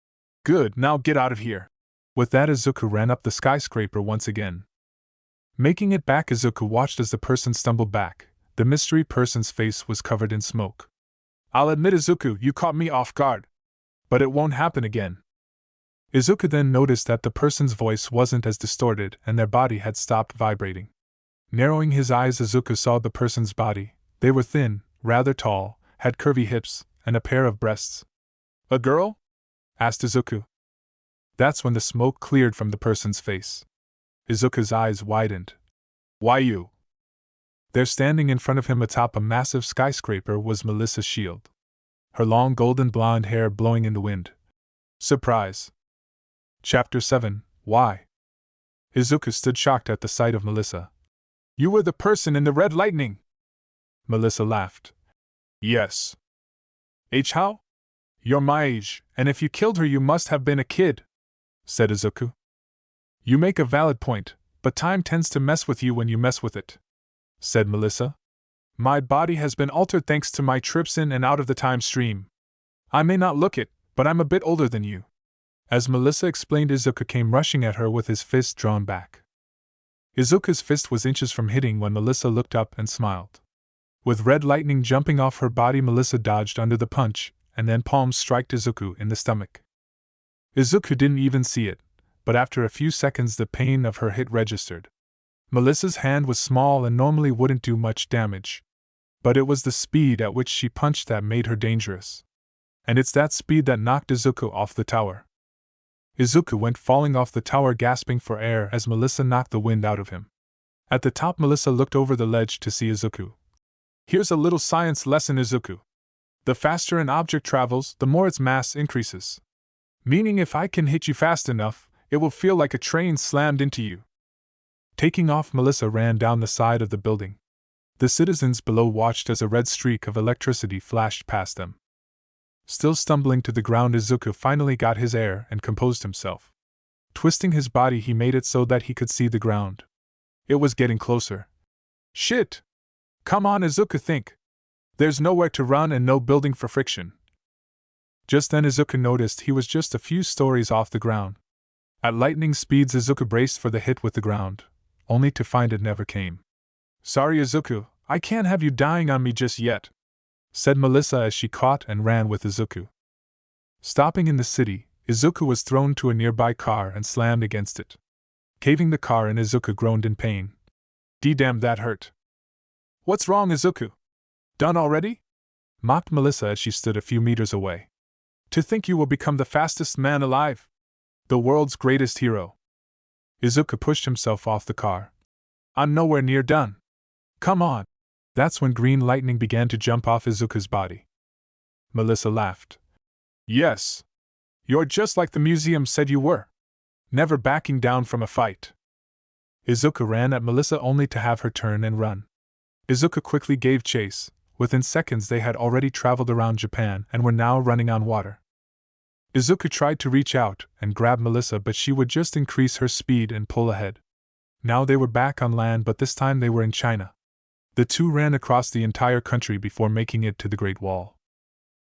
Good, now get out of here. With that, Izuku ran up the skyscraper once again. Making it back, Izuku watched as the person stumbled back. The mystery person's face was covered in smoke. I'll admit, Izuku, you caught me off guard. But it won't happen again. Izuku then noticed that the person's voice wasn't as distorted and their body had stopped vibrating. Narrowing his eyes, Izuku saw the person's body. They were thin, rather tall, had curvy hips, and a pair of breasts. A girl? Asked Izuku. That's when the smoke cleared from the person's face. Izuku's eyes widened. Why you? There, standing in front of him atop a massive skyscraper, was Melissa Shield. Her long golden blonde hair blowing in the wind. Surprise. Chapter 7, Why? Izuku stood shocked at the sight of Melissa. You were the person in the red lightning! Melissa laughed. Yes. How? You're my age, and if you killed her you must have been a kid, said Izuku. You make a valid point, but time tends to mess with you when you mess with it, said Melissa. My body has been altered thanks to my trips in and out of the time stream. I may not look it, but I'm a bit older than you. As Melissa explained, Izuku came rushing at her with his fist drawn back. Izuku's fist was inches from hitting when Melissa looked up and smiled. With red lightning jumping off her body, Melissa dodged under the punch, and then palms struck Izuku in the stomach. Izuku didn't even see it, but after a few seconds the pain of her hit registered. Melissa's hand was small and normally wouldn't do much damage. But it was the speed at which she punched that made her dangerous. And it's that speed that knocked Izuku off the tower. Izuku went falling off the tower, gasping for air as Melissa knocked the wind out of him. At the top, Melissa looked over the ledge to see Izuku. Here's a little science lesson, Izuku. The faster an object travels, the more its mass increases. Meaning if I can hit you fast enough, it will feel like a train slammed into you. Taking off, Melissa ran down the side of the building. The citizens below watched as a red streak of electricity flashed past them. Still stumbling to the ground, Izuku finally got his air and composed himself. Twisting his body, he made it so that he could see the ground. It was getting closer. Shit! Come on, Izuku, think. There's nowhere to run and no building for friction. Just then Izuku noticed he was just a few stories off the ground. At lightning speeds, Izuku braced for the hit with the ground, only to find it never came. Sorry, Izuku, I can't have you dying on me just yet, said Melissa as she caught and ran with Izuku. Stopping in the city, Izuku was thrown to a nearby car and slammed against it. Caving the car and Izuku groaned in pain. "D-damn, that hurt." "What's wrong, Izuku? Done already?" mocked Melissa as she stood a few meters away. "To think you will become the fastest man alive! The world's greatest hero." Izuku pushed himself off the car. "I'm nowhere near done. Come on." That's when green lightning began to jump off Izuku's body. Melissa laughed. "Yes. You're just like the museum said you were. Never backing down from a fight." Izuku ran at Melissa only to have her turn and run. Izuku quickly gave chase. Within seconds they had already traveled around Japan and were now running on water. Izuku tried to reach out and grab Melissa, but she would just increase her speed and pull ahead. Now they were back on land, but this time they were in China. The two ran across the entire country before making it to the Great Wall.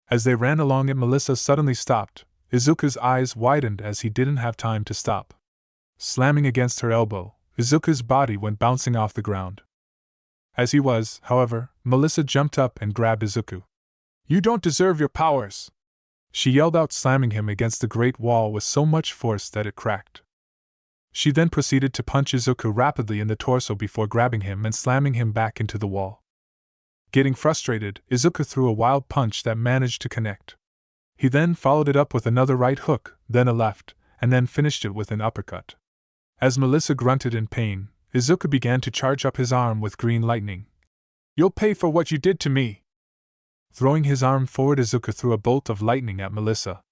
As they ran along it, Melissa suddenly stopped. Izuku's eyes widened as he didn't have time to stop. Slamming against her elbow, Izuku's body went bouncing off the ground. As he was, however, Melissa jumped up and grabbed Izuku. "You don't deserve your powers!" she yelled out, slamming him against the Great Wall with so much force that it cracked. She then proceeded to punch Izuku rapidly in the torso before grabbing him and slamming him back into the wall. Getting frustrated, Izuku threw a wild punch that managed to connect. He then followed it up with another right hook, then a left, and then finished it with an uppercut. As Melissa grunted in pain, Izuku began to charge up his arm with green lightning. "You'll pay for what you did to me!" Throwing his arm forward, Izuku threw a bolt of lightning at Melissa.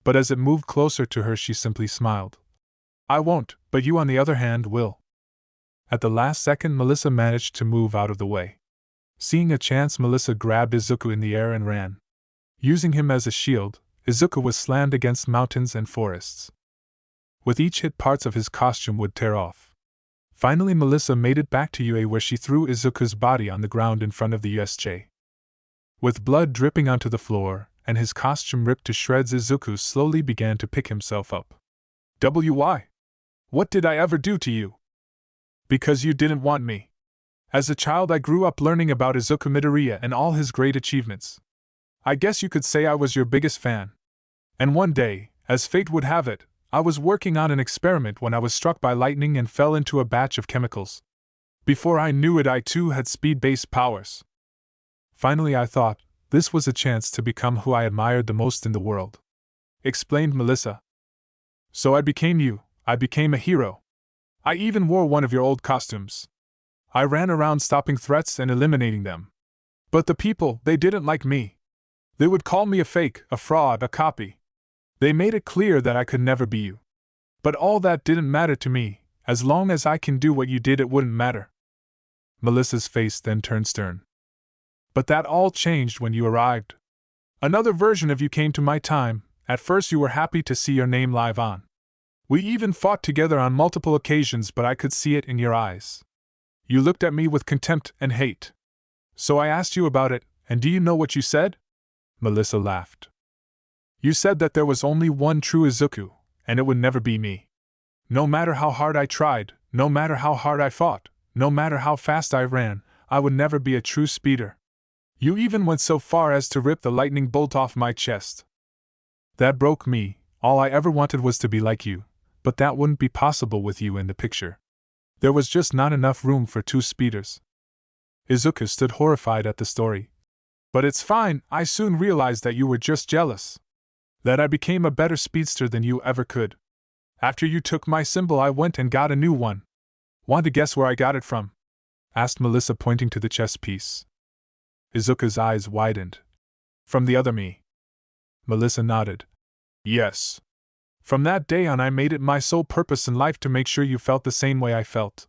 But as it moved closer to her, she simply smiled. "I won't, but you on the other hand will." At the last second, Melissa managed to move out of the way. Seeing a chance, Melissa grabbed Izuku in the air and ran. Using him as a shield, Izuku was slammed against mountains and forests. With each hit, parts of his costume would tear off. Finally, Melissa made it back to UA, where she threw Izuku's body on the ground in front of the USJ. With blood dripping onto the floor, and his costume ripped to shreds, Izuku slowly began to pick himself up. "Why? What did I ever do to you?" "Because you didn't want me. As a child I grew up learning about Izuku Midoriya and all his great achievements. I guess you could say I was your biggest fan. And one day, as fate would have it, I was working on an experiment when I was struck by lightning and fell into a batch of chemicals. Before I knew it, I too had speed-based powers. Finally I thought, this was a chance to become who I admired the most in the world," explained Melissa. "So I became you. I became a hero. I even wore one of your old costumes. I ran around stopping threats and eliminating them. But the people, they didn't like me. They would call me a fake, a fraud, a copy. They made it clear that I could never be you. But all that didn't matter to me. As long as I can do what you did, it wouldn't matter." Melissa's face then turned stern. "But that all changed when you arrived. Another version of you came to my time. At first you were happy to see your name live on. We even fought together on multiple occasions, but I could see it in your eyes. You looked at me with contempt and hate. So I asked you about it, and do you know what you said?" Melissa laughed. "You said that there was only one true Izuku, and it would never be me. No matter how hard I tried, no matter how hard I fought, no matter how fast I ran, I would never be a true speeder. You even went so far as to rip the lightning bolt off my chest. That broke me. All I ever wanted was to be like you, but that wouldn't be possible with you in the picture. There was just not enough room for two speeders." Izuku stood horrified at the story. "But it's fine, I soon realized that you were just jealous. That I became a better speedster than you ever could. After you took my symbol, I went and got a new one. Want to guess where I got it from?" asked Melissa, pointing to the chess piece. Izuku's eyes widened. "From the other me." Melissa nodded. "Yes. From that day on, I made it my sole purpose in life to make sure you felt the same way I felt.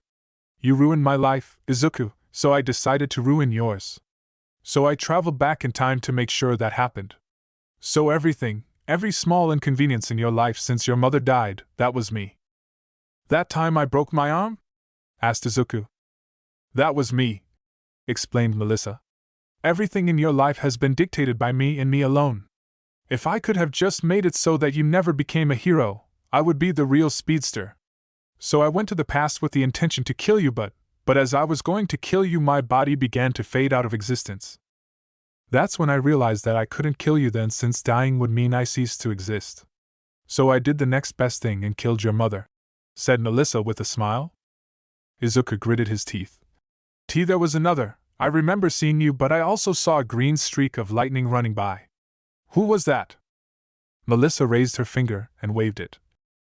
You ruined my life, Izuku, so I decided to ruin yours. So I traveled back in time to make sure that happened. So everything, every small inconvenience in your life since your mother died, that was me." "That time I broke my arm?" asked Izuku. "That was me," explained Melissa. "Everything in your life has been dictated by me and me alone. If I could have just made it so that you never became a hero, I would be the real speedster. So I went to the past with the intention to kill you, but as I was going to kill you, my body began to fade out of existence. That's when I realized that I couldn't kill you then, since dying would mean I ceased to exist. So I did the next best thing and killed your mother," said Melissa with a smile. Izuku gritted his teeth. There was another. I remember seeing you, but I also saw a green streak of lightning running by." "Who was that?" Melissa raised her finger and waved it.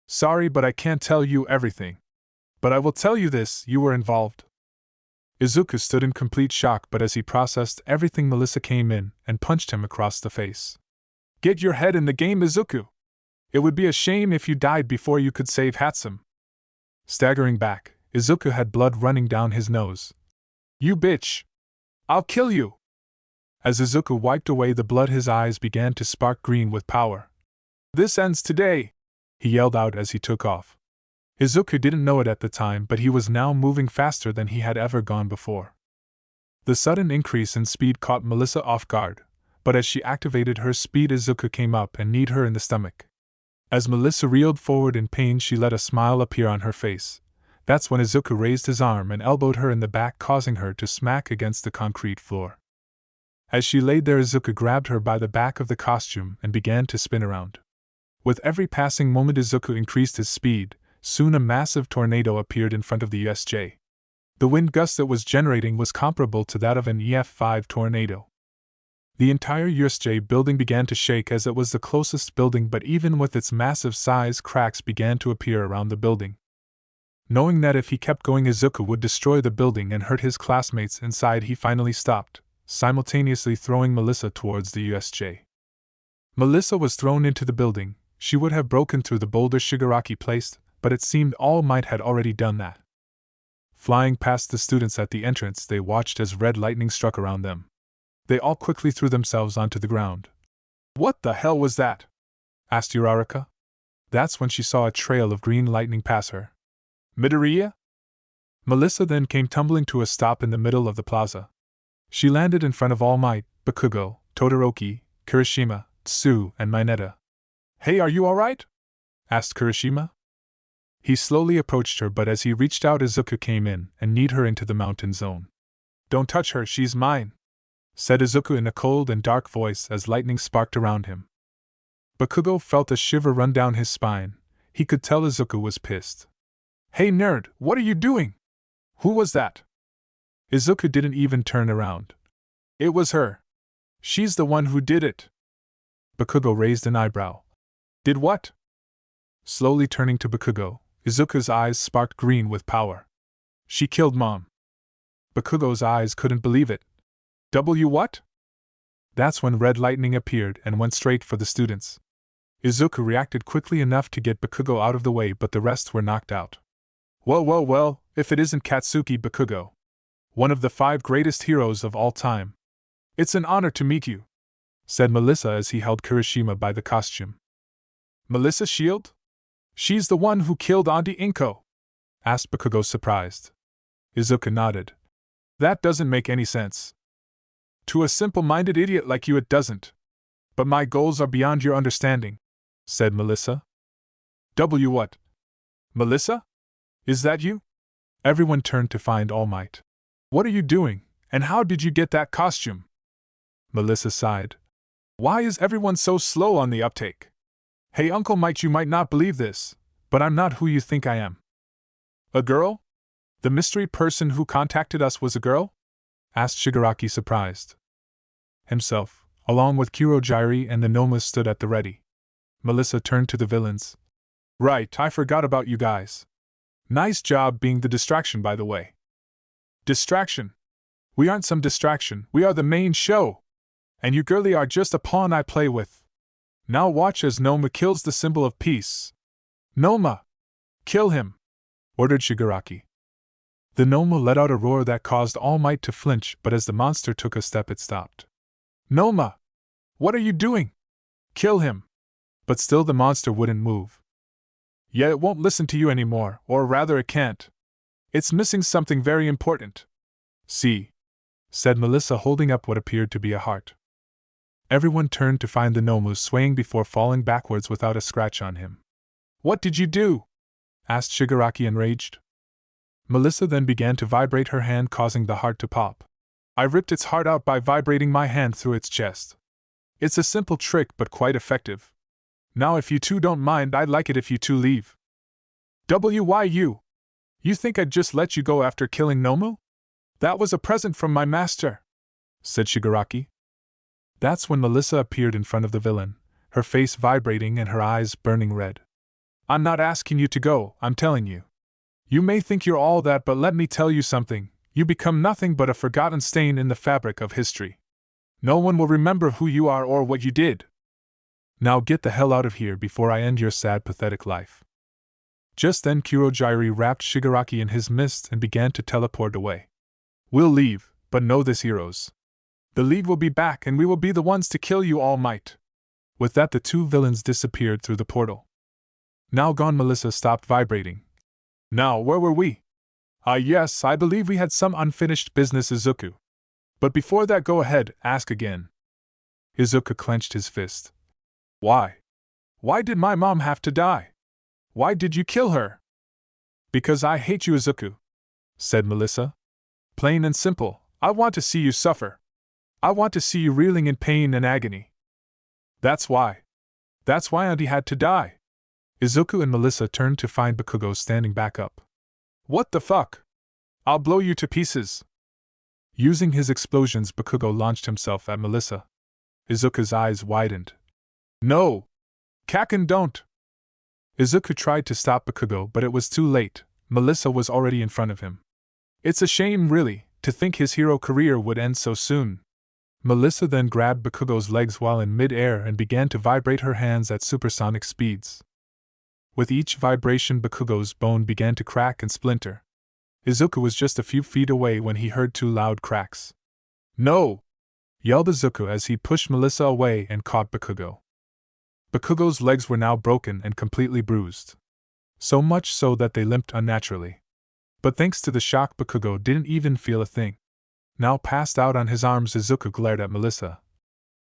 "Sorry, but I can't tell you everything. But I will tell you this, you were involved." Izuku stood in complete shock, but as he processed everything, Melissa came in and punched him across the face. "Get your head in the game, Izuku! It would be a shame if you died before you could save Hatsume." Staggering back, Izuku had blood running down his nose. "You bitch! I'll kill you!" As Izuku wiped away the blood, his eyes began to spark green with power. "This ends today!" he yelled out as he took off. Izuku didn't know it at the time, but he was now moving faster than he had ever gone before. The sudden increase in speed caught Melissa off guard, but as she activated her speed, Izuku came up and kneed her in the stomach. As Melissa reeled forward in pain, she let a smile appear on her face. That's when Izuku raised his arm and elbowed her in the back, causing her to smack against the concrete floor. As she laid there, Izuku grabbed her by the back of the costume and began to spin around. With every passing moment, Izuku increased his speed. Soon a massive tornado appeared in front of the USJ. The wind gust it was generating was comparable to that of an EF5 tornado. The entire USJ building began to shake as it was the closest building, but even with its massive size, cracks began to appear around the building. Knowing that if he kept going, Izuku would destroy the building and hurt his classmates inside, he finally stopped, simultaneously throwing Melissa towards the USJ. Melissa was thrown into the building. She would have broken through the boulder Shigaraki placed, but it seemed All Might had already done that. Flying past the students at the entrance, they watched as red lightning struck around them. They all quickly threw themselves onto the ground. "What the hell was that?" asked Uraraka. That's when she saw a trail of green lightning pass her. "Midoriya?" Melissa then came tumbling to a stop in the middle of the plaza. She landed in front of All Might, Bakugo, Todoroki, Kirishima, Tsu, and Mineta. "Hey, are you alright?" asked Kirishima. He slowly approached her, but as he reached out, Izuku came in and kneed her into the mountain zone. "Don't touch her, she's mine," said Izuku in a cold and dark voice as lightning sparked around him. Bakugo felt a shiver run down his spine. He could tell Izuku was pissed. "Hey nerd, what are you doing? Who was that?" Izuku didn't even turn around. "It was her. She's the one who did it." Bakugo raised an eyebrow. "Did what?" Slowly turning to Bakugo, Izuku's eyes sparked green with power. "She killed Mom." Bakugo's eyes couldn't believe it. What?" That's when red lightning appeared and went straight for the students. Izuku reacted quickly enough to get Bakugo out of the way, but the rest were knocked out. Well, if it isn't Katsuki Bakugo, one of the 5 greatest heroes of all time. "It's an honor to meet you," said Melissa as he held Kirishima by the costume. "Melissa Shield? She's the one who killed Auntie Inko?" asked Bakugo, surprised. Izuku nodded. "That doesn't make any sense. To a simple-minded idiot like you it doesn't. But my goals are beyond your understanding," said Melissa. What? Melissa? Is that you?" Everyone turned to find All Might. "What are you doing, and how did you get that costume?" Melissa sighed. "Why is everyone so slow on the uptake? Hey Uncle Might, you might not believe this, but I'm not who you think I am." "A girl? The mystery person who contacted us was a girl?" asked Shigaraki, surprised. Himself, along with Kurojiri and the Nomu, stood at the ready. Melissa turned to the villains. "Right, I forgot about you guys. Nice job being the distraction, by the way." "Distraction? We aren't some distraction, we are the main show! And you girlie are just a pawn I play with. Now watch as Nomu kills the symbol of peace." "Noma! Kill him!" ordered Shigaraki. The Nomu let out a roar that caused All Might to flinch, but as the monster took a step, it stopped. "Noma! What are you doing? Kill him!" But still the monster wouldn't move. "Yeah, it won't listen to you anymore, or rather it can't. It's missing something very important." "See," said Melissa, holding up what appeared to be a heart. Everyone turned to find the Nomu swaying before falling backwards without a scratch on him. "What did you do?" asked Shigaraki, enraged. Melissa then began to vibrate her hand, causing the heart to pop. I ripped its heart out by vibrating my hand through its chest. It's a simple trick but quite effective. Now if you two don't mind, I'd like it if you two leave. WYU? You think I'd just let you go after killing Nomu? That was a present from my master, said Shigaraki. That's when Melissa appeared in front of the villain, her face vibrating and her eyes burning red. I'm not asking you to go, I'm telling you. You may think you're all that, but let me tell you something. You become nothing but a forgotten stain in the fabric of history. No one will remember who you are or what you did. Now get the hell out of here before I end your sad, pathetic life. Just then Kurogiri wrapped Shigaraki in his mist and began to teleport away. We'll leave, but know this, heroes. The League will be back and we will be the ones to kill you, All Might. With that, the two villains disappeared through the portal. Now gone, Melissa stopped vibrating. Now, where were we? Yes, I believe we had some unfinished business, Izuku. But before that, go ahead, ask again. Izuku clenched his fist. Why? Why did my mom have to die? Why did you kill her? Because I hate you, Izuku, said Melissa. Plain and simple, I want to see you suffer. I want to see you reeling in pain and agony. That's why. That's why Auntie had to die. Izuku and Melissa turned to find Bakugo standing back up. What the fuck? I'll blow you to pieces. Using his explosions, Bakugo launched himself at Melissa. Izuku's eyes widened. No! Kaken, don't! Izuku tried to stop Bakugo, but it was too late. Melissa was already in front of him. It's a shame, really, to think his hero career would end so soon. Melissa then grabbed Bakugo's legs while in mid-air and began to vibrate her hands at supersonic speeds. With each vibration, Bakugo's bone began to crack and splinter. Izuku was just a few feet away when he heard two loud cracks. No! Yelled Izuku as he pushed Melissa away and caught Bakugo. Bakugo's legs were now broken and completely bruised. So much so that they limped unnaturally. But thanks to the shock, Bakugo didn't even feel a thing. Now passed out on his arms, Izuku glared at Melissa.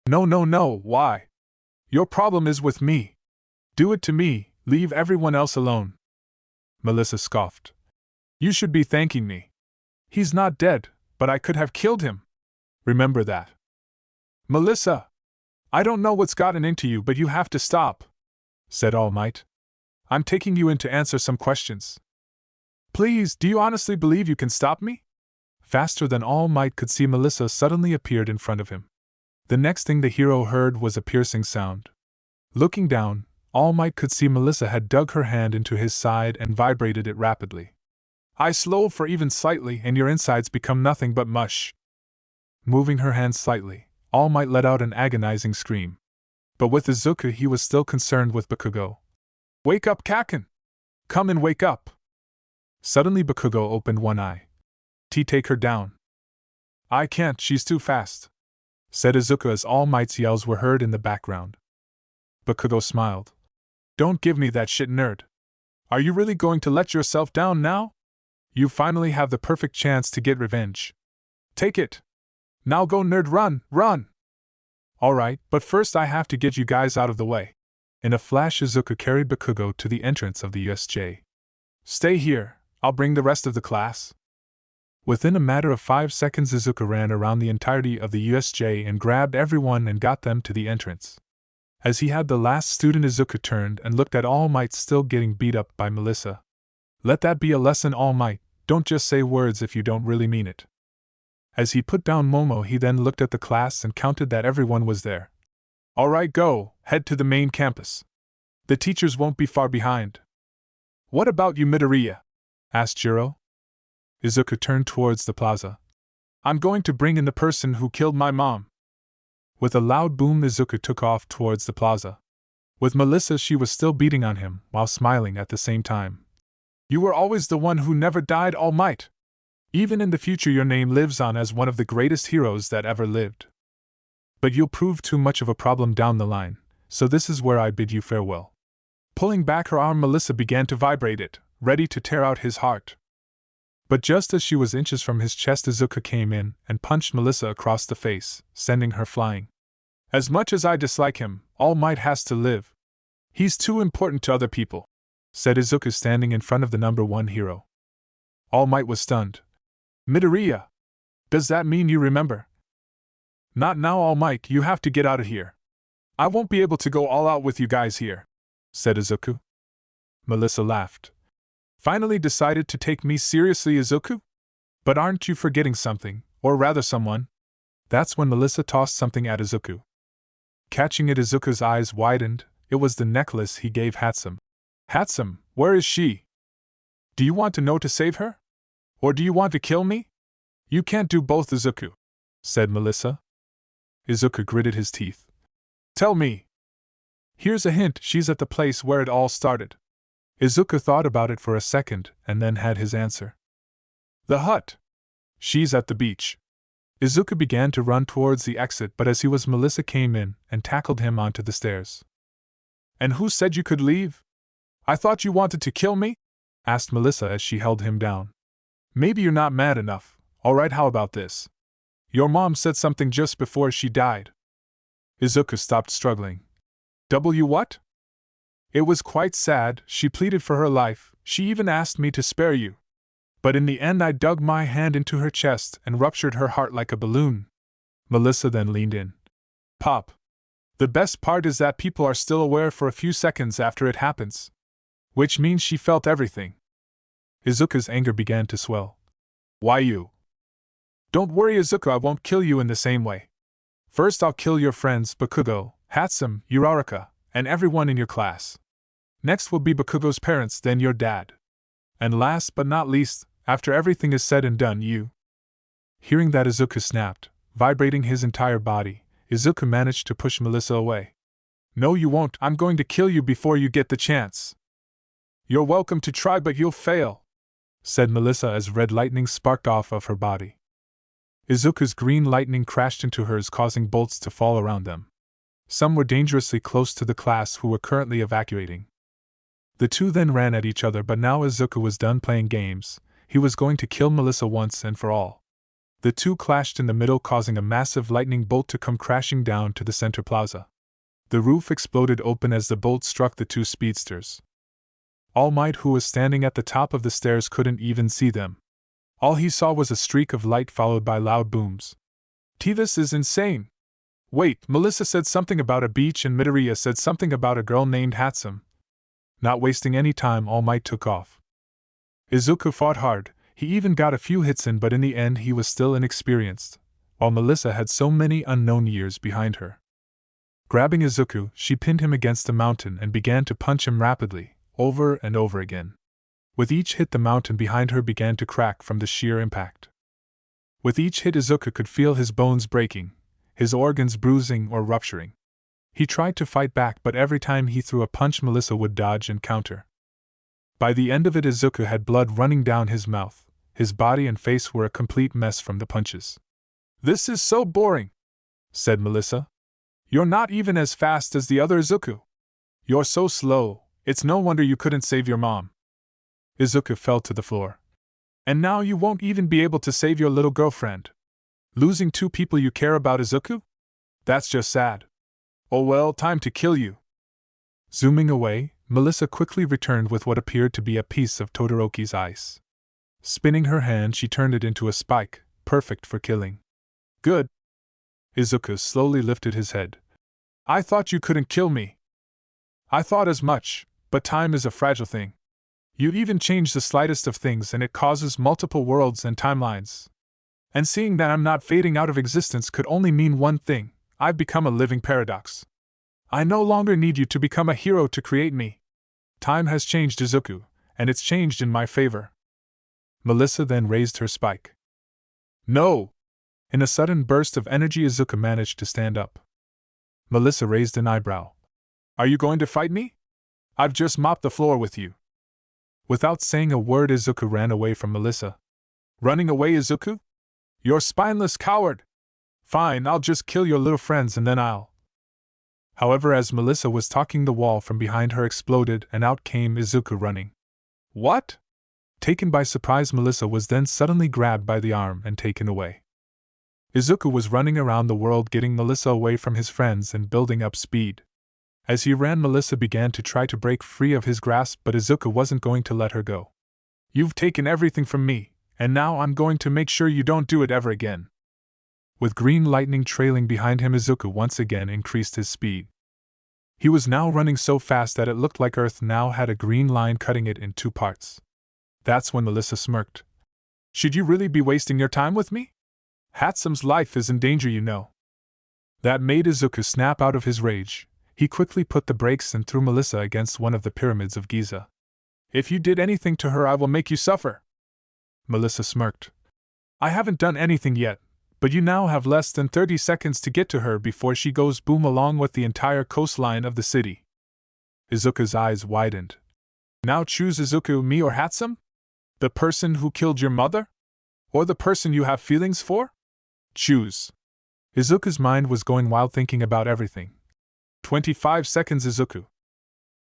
No, why? Your problem is with me. Do it to me. Leave everyone else alone. Melissa scoffed. You should be thanking me. He's not dead, but I could have killed him. Remember that. Melissa! I don't know what's gotten into you, but you have to stop, said All Might. I'm taking you in to answer some questions. Please, do you honestly believe you can stop me? Faster than All Might could see, Melissa suddenly appeared in front of him. The next thing the hero heard was a piercing sound. Looking down, All Might could see Melissa had dug her hand into his side and vibrated it rapidly. I slow for even slightly and your insides become nothing but mush. Moving her hand slightly, All Might let out an agonizing scream. But with Izuku, he was still concerned with Bakugo. Wake up, Kaken! Come and wake up! Suddenly Bakugo opened one eye. Take her down. I can't, she's too fast, said Izuku as All Might's yells were heard in the background. Bakugo smiled. Don't give me that shit, nerd. Are you really going to let yourself down now? You finally have the perfect chance to get revenge. Take it. Now go, nerd, run! Alright, but first I have to get you guys out of the way. In a flash, Izuku carried Bakugo to the entrance of the USJ. Stay here, I'll bring the rest of the class. Within a matter of 5 seconds, Izuku ran around the entirety of the USJ and grabbed everyone and got them to the entrance. As he had the last student, Izuku turned and looked at All Might, still getting beat up by Melissa. Let that be a lesson, All Might, don't just say words if you don't really mean it. As he put down Momo, he then looked at the class and counted that everyone was there. Alright, go, head to the main campus. The teachers won't be far behind. What about you, Midoriya? Asked Jiro. Izuku turned towards the plaza. I'm going to bring in the person who killed my mom. With a loud boom, Izuku took off towards the plaza. With Melissa, she was still beating on him, while smiling at the same time. You were always the one who never died, All Might. Even in the future, your name lives on as one of the greatest heroes that ever lived. But you'll prove too much of a problem down the line, so this is where I bid you farewell. Pulling back her arm, Melissa began to vibrate it, ready to tear out his heart. But just as she was inches from his chest, Izuku came in and punched Melissa across the face, sending her flying. As much as I dislike him, All Might has to live. He's too important to other people, said Izuku, standing in front of the #1 hero. All Might was stunned. Midoriya! Does that mean you remember? Not now, All Might, you have to get out of here. I won't be able to go all out with you guys here, said Izuku. Melissa laughed. Finally decided to take me seriously, Izuku? But aren't you forgetting something, or rather someone? That's when Melissa tossed something at Izuku. Catching it, Izuku's eyes widened. It was the necklace he gave Hatsume. Hatsume, where is she? Do you want to know to save her? Or do you want to kill me? You can't do both, Izuku, said Melissa. Izuku gritted his teeth. Tell me. Here's a hint, she's at the place where it all started. Izuku thought about it for a second and then had his answer. The hut. She's at the beach. Izuku began to run towards the exit, but as he was, Melissa came in and tackled him onto the stairs. And who said you could leave? I thought you wanted to kill me? Asked Melissa as she held him down. Maybe you're not mad enough. Alright, how about this? Your mom said something just before she died. Izuku stopped struggling. What? It was quite sad, she pleaded for her life, she even asked me to spare you. But in the end I dug my hand into her chest and ruptured her heart like a balloon. Melissa then leaned in. Pop. The best part is that people are still aware for a few seconds after it happens. Which means she felt everything. Izuku's anger began to swell. Why you? Don't worry, Izuku, I won't kill you in the same way. First I'll kill your friends Bakugo, Hatsume, Uraraka, and everyone in your class. Next will be Bakugo's parents, then your dad. And last but not least, after everything is said and done, you. Hearing that, Izuku snapped, vibrating his entire body. Izuku managed to push Melissa away. No, you won't, I'm going to kill you before you get the chance. You're welcome to try, but you'll fail, said Melissa as red lightning sparked off of her body. Izuku's green lightning crashed into hers, causing bolts to fall around them. Some were dangerously close to the class who were currently evacuating. The two then ran at each other, but now Izuku was done playing games. He was going to kill Melissa once and for all. The two clashed in the middle, causing a massive lightning bolt to come crashing down to the center plaza. The roof exploded open as the bolt struck the two speedsters. All Might, who was standing at the top of the stairs, couldn't even see them. All he saw was a streak of light followed by loud booms. This is insane. Wait, Melissa said something about a beach and Midoriya said something about a girl named Hatsume. Not wasting any time, All Might took off. Izuku fought hard, he even got a few hits in, but in the end he was still inexperienced, while Melissa had so many unknown years behind her. Grabbing Izuku, she pinned him against a mountain and began to punch him rapidly, over and over again. With each hit, the mountain behind her began to crack from the sheer impact. With each hit, Izuku could feel his bones breaking, his organs bruising or rupturing. He tried to fight back, but every time he threw a punch, Melissa would dodge and counter. By the end of it, Izuku had blood running down his mouth. His body and face were a complete mess from the punches. This is so boring, said Melissa. You're not even as fast as the other Izuku. You're so slow, it's no wonder you couldn't save your mom. Izuku fell to the floor. And now you won't even be able to save your little girlfriend. Losing two people you care about, Izuku? That's just sad. Oh well, time to kill you. Zooming away, Melissa quickly returned with what appeared to be a piece of Todoroki's ice. Spinning her hand, she turned it into a spike, perfect for killing. Good. Izuku slowly lifted his head. I thought you couldn't kill me. I thought as much, but time is a fragile thing. You even change the slightest of things and it causes multiple worlds and timelines. And seeing that I'm not fading out of existence could only mean one thing: I've become a living paradox. I no longer need you to become a hero to create me. Time has changed, Izuku, and it's changed in my favor. Melissa then raised her spike. No! In a sudden burst of energy, Izuku managed to stand up. Melissa raised an eyebrow. Are you going to fight me? I've just mopped the floor with you. Without saying a word, Izuku ran away from Melissa. Running away, Izuku? You're spineless coward! Fine, I'll just kill your little friends and then I'll. However, as Melissa was talking, the wall from behind her exploded and out came Izuku running. What? Taken by surprise, Melissa was then suddenly grabbed by the arm and taken away. Izuku was running around the world, getting Melissa away from his friends and building up speed. As he ran, Melissa began to try to break free of his grasp, but Izuku wasn't going to let her go. You've taken everything from me, And now I'm going to make sure you don't do it ever again. With green lightning trailing behind him, Izuku once again increased his speed. He was now running so fast that it looked like Earth now had a green line cutting it in two parts. That's when Melissa smirked. Should you really be wasting your time with me? Hatsume's life is in danger, you know. That made Izuku snap out of his rage. He quickly put the brakes and threw Melissa against one of the pyramids of Giza. If you did anything to her, I will make you suffer. Melissa smirked. I haven't done anything yet, but you now have less than 30 seconds to get to her before she goes boom along with the entire coastline of the city. Izuku's eyes widened. Now choose, Izuku, me or Hatsume? The person who killed your mother? Or the person you have feelings for? Choose. Izuku's mind was going wild thinking about everything. 25 seconds, Izuku.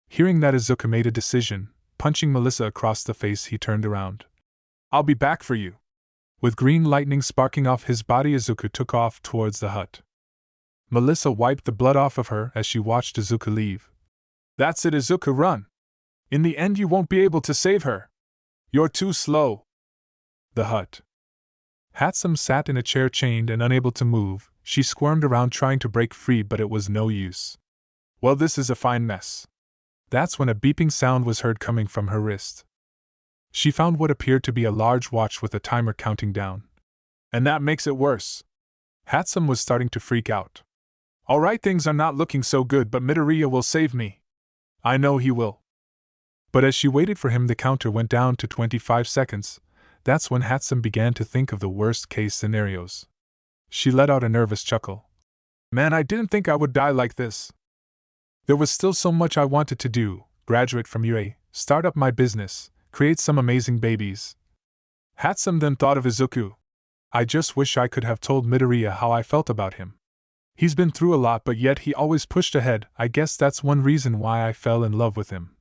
Hearing that, Izuku made a decision. Punching Melissa across the face, he turned around. I'll be back for you. With green lightning sparking off his body, Izuku took off towards the hut. Melissa wiped the blood off of her as she watched Izuku leave. That's it, Izuku, run. In the end, you won't be able to save her. You're too slow. The hut. Hatsume sat in a chair chained and unable to move. She squirmed around trying to break free, but it was no use. Well, this is a fine mess. That's when a beeping sound was heard coming from her wrist. She found what appeared to be a large watch with a timer counting down. And that makes it worse. Hatsume was starting to freak out. Alright, things are not looking so good, but Midoriya will save me. I know he will. But as she waited for him, the counter went down to 25 seconds. That's when Hatsume began to think of the worst-case scenarios. She let out a nervous chuckle. Man, I didn't think I would die like this. There was still so much I wanted to do: graduate from UA, start up my business, create some amazing babies. Hatsume then thought of Izuku. I just wish I could have told Midoriya how I felt about him. He's been through a lot, but yet he always pushed ahead. I guess that's one reason why I fell in love with him.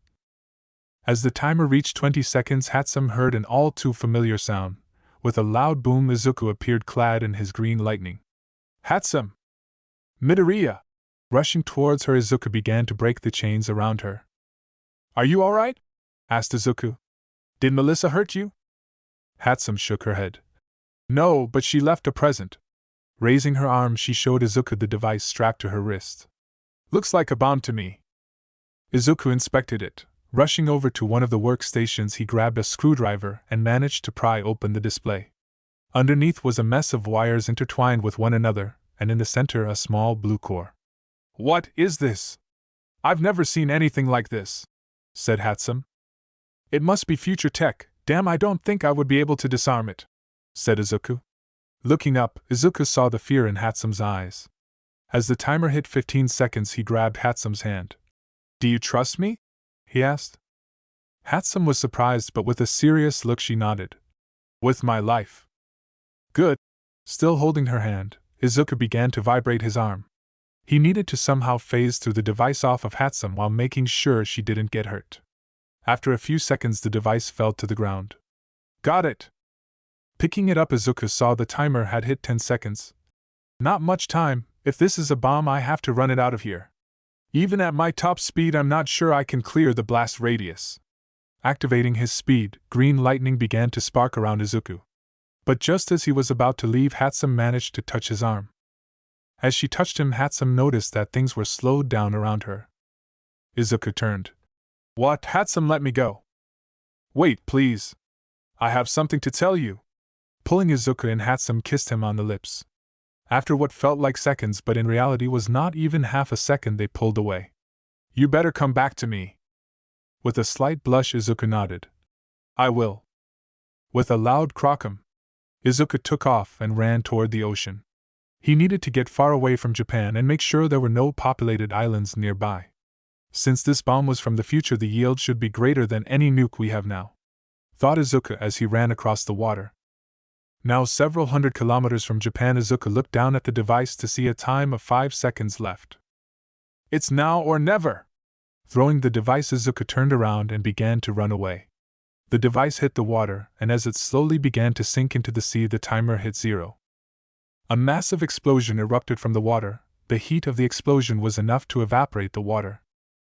As the timer reached 20 seconds, Hatsume heard an all-too-familiar sound. With a loud boom, Izuku appeared clad in his green lightning. Hatsume! Midoriya! Rushing towards her, Izuku began to break the chains around her. Are you alright? Asked Izuku. Did Melissa hurt you? Hatsume shook her head. No, but she left a present. Raising her arm, she showed Izuku the device strapped to her wrist. Looks like a bomb to me. Izuku inspected it. Rushing over to one of the workstations, he grabbed a screwdriver and managed to pry open the display. Underneath was a mess of wires intertwined with one another, and in the center a small blue core. What is this? I've never seen anything like this, said Hatsume. It must be future tech. Damn, I don't think I would be able to disarm it, said Izuku. Looking up, Izuku saw the fear in Hatsume's eyes. As the timer hit 15 seconds, he grabbed Hatsume's hand. Do you trust me? He asked. Hatsume was surprised, but with a serious look she nodded. With my life. Good. Still holding her hand, Izuku began to vibrate his arm. He needed to somehow phase through the device off of Hatsume while making sure she didn't get hurt. After a few seconds, the device fell to the ground. Got it! Picking it up, Izuku saw the timer had hit 10 seconds. Not much time. If this is a bomb, I have to run it out of here. Even at my top speed, I'm not sure I can clear the blast radius. Activating his speed, green lightning began to spark around Izuku. But just as he was about to leave, Hatsume managed to touch his arm. As she touched him, Hatsume noticed that things were slowed down around her. Izuku turned. What? Hatsume, let me go. Wait, please. I have something to tell you. Pulling Izuku in, Hatsume kissed him on the lips. After what felt like seconds but in reality was not even half a second, they pulled away. You better come back to me. With a slight blush, Izuku nodded. I will. With a loud crockum, Izuku took off and ran toward the ocean. He needed to get far away from Japan and make sure there were no populated islands nearby. Since this bomb was from the future, the yield should be greater than any nuke we have now, thought Izuku as he ran across the water. Now several hundred kilometers from Japan, Izuku looked down at the device to see a time of 5 seconds left. It's now or never! Throwing the device, Izuku turned around and began to run away. The device hit the water, and as it slowly began to sink into the sea, the timer hit 0. A massive explosion erupted from the water. The heat of the explosion was enough to evaporate the water.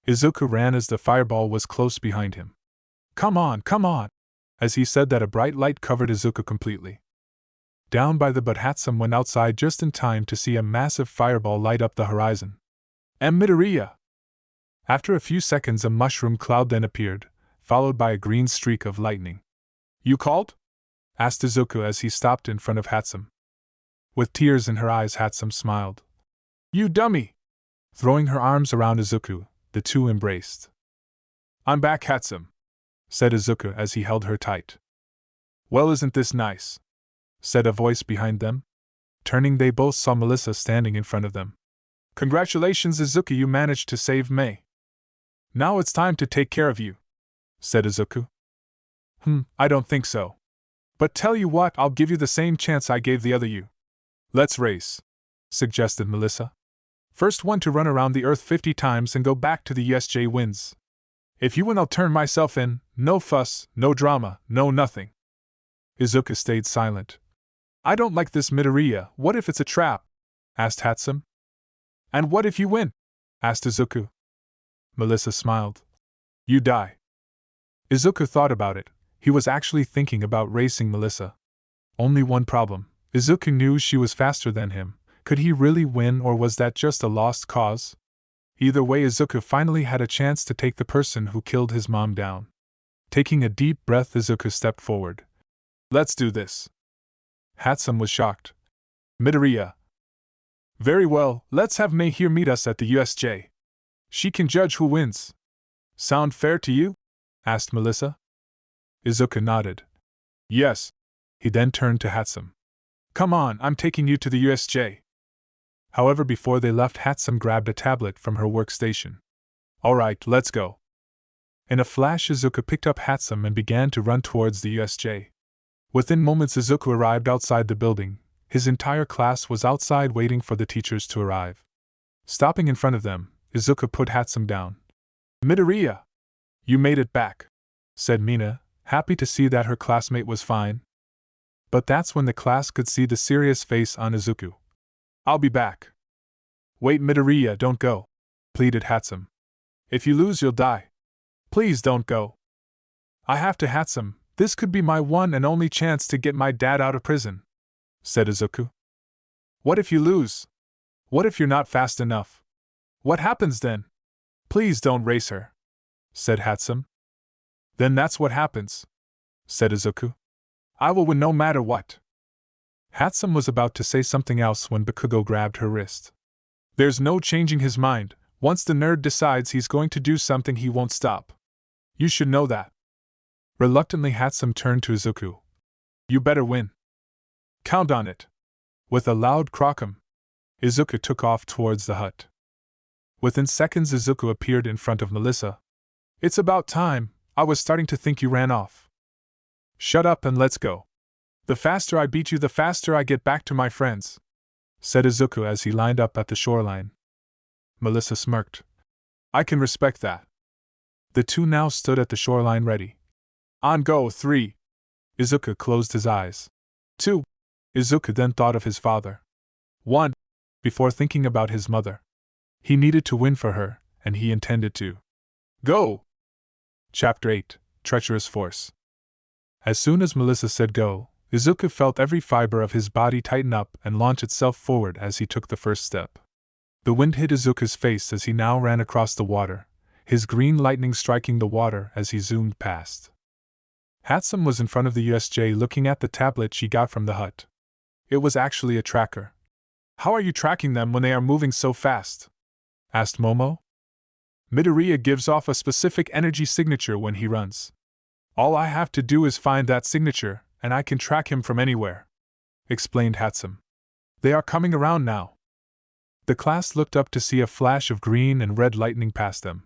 Izuku ran as the fireball was close behind him. Come on, come on! As he said that, a bright light covered Izuku completely. Down by the butt, Hatsume went outside just in time to see a massive fireball light up the horizon. Midoriya! After a few seconds, a mushroom cloud then appeared, followed by a green streak of lightning. You called? Asked Izuku as he stopped in front of Hatsume. With tears in her eyes, Hatsume smiled. You dummy! Throwing her arms around Izuku, the two embraced. I'm back, Hatsume, said Izuku as he held her tight. Well, isn't this nice? Said a voice behind them. Turning, they both saw Melissa standing in front of them. Congratulations, Izuku, you managed to save Mei. Now it's time to take care of you, said Izuku. I don't think so. But tell you what, I'll give you the same chance I gave the other you. Let's race, suggested Melissa. First one to run around the Earth 50 times and go back to the USJ wins. If you win, I'll turn myself in, no fuss, no drama, no nothing. Izuku stayed silent. I don't like this, Midoriya. What if it's a trap? Asked Hatsume. And what if you win? Asked Izuku. Melissa smiled. You die. Izuku thought about it. He was actually thinking about racing Melissa. Only one problem. Izuku knew she was faster than him. Could he really win, or was that just a lost cause? Either way, Izuku finally had a chance to take the person who killed his mom down. Taking a deep breath, Izuku stepped forward. Let's do this. Hatsume was shocked. Midoriya. Very well, let's have Mei here meet us at the USJ. She can judge who wins. Sound fair to you? Asked Melissa. Izuku nodded. Yes. He then turned to Hatsume. Come on, I'm taking you to the USJ. However, before they left, Hatsume grabbed a tablet from her workstation. Alright, let's go. In a flash, Izuku picked up Hatsume and began to run towards the USJ. Within moments, Izuku arrived outside the building. His entire class was outside waiting for the teachers to arrive. Stopping in front of them, Izuku put Hatsume down. Midoriya! You made it back, said Mina, happy to see that her classmate was fine. But that's when the class could see the serious face on Izuku. I'll be back. Wait, Midoriya, don't go, pleaded Hatsume. If you lose, you'll die. Please don't go. I have to, Hatsume. This could be my one and only chance to get my dad out of prison, said Izuku. What if you lose? What if you're not fast enough? What happens then? Please don't race her, said Hatsume. Then that's what happens, said Izuku. I will win no matter what. Hatsume was about to say something else when Bakugo grabbed her wrist. There's no changing his mind. Once the nerd decides he's going to do something, he won't stop. You should know that. Reluctantly, Hatsume turned to Izuku. You better win. Count on it. With a loud crockum, Izuku took off towards the hut. Within seconds, Izuku appeared in front of Melissa. It's about time. I was starting to think you ran off. Shut up and let's go. The faster I beat you, the faster I get back to my friends, said Izuku as he lined up at the shoreline. Melissa smirked. I can respect that. The two now stood at the shoreline ready. On go, 3. Izuku closed his eyes. 2. Izuku then thought of his father. 1. Before thinking about his mother. He needed to win for her, and he intended to. Go! Chapter 8, Treacherous Force. As soon as Melissa said go, Izuku felt every fiber of his body tighten up and launch itself forward as he took the first step. The wind hit Izuku's face as he now ran across the water, his green lightning striking the water as he zoomed past. Hatsume was in front of the USJ looking at the tablet she got from the hut. It was actually a tracker. How are you tracking them when they are moving so fast? Asked Momo. Midoriya gives off a specific energy signature when he runs. All I have to do is find that signature, and I can track him from anywhere, explained Hatsume. They are coming around now. The class looked up to see a flash of green and red lightning past them.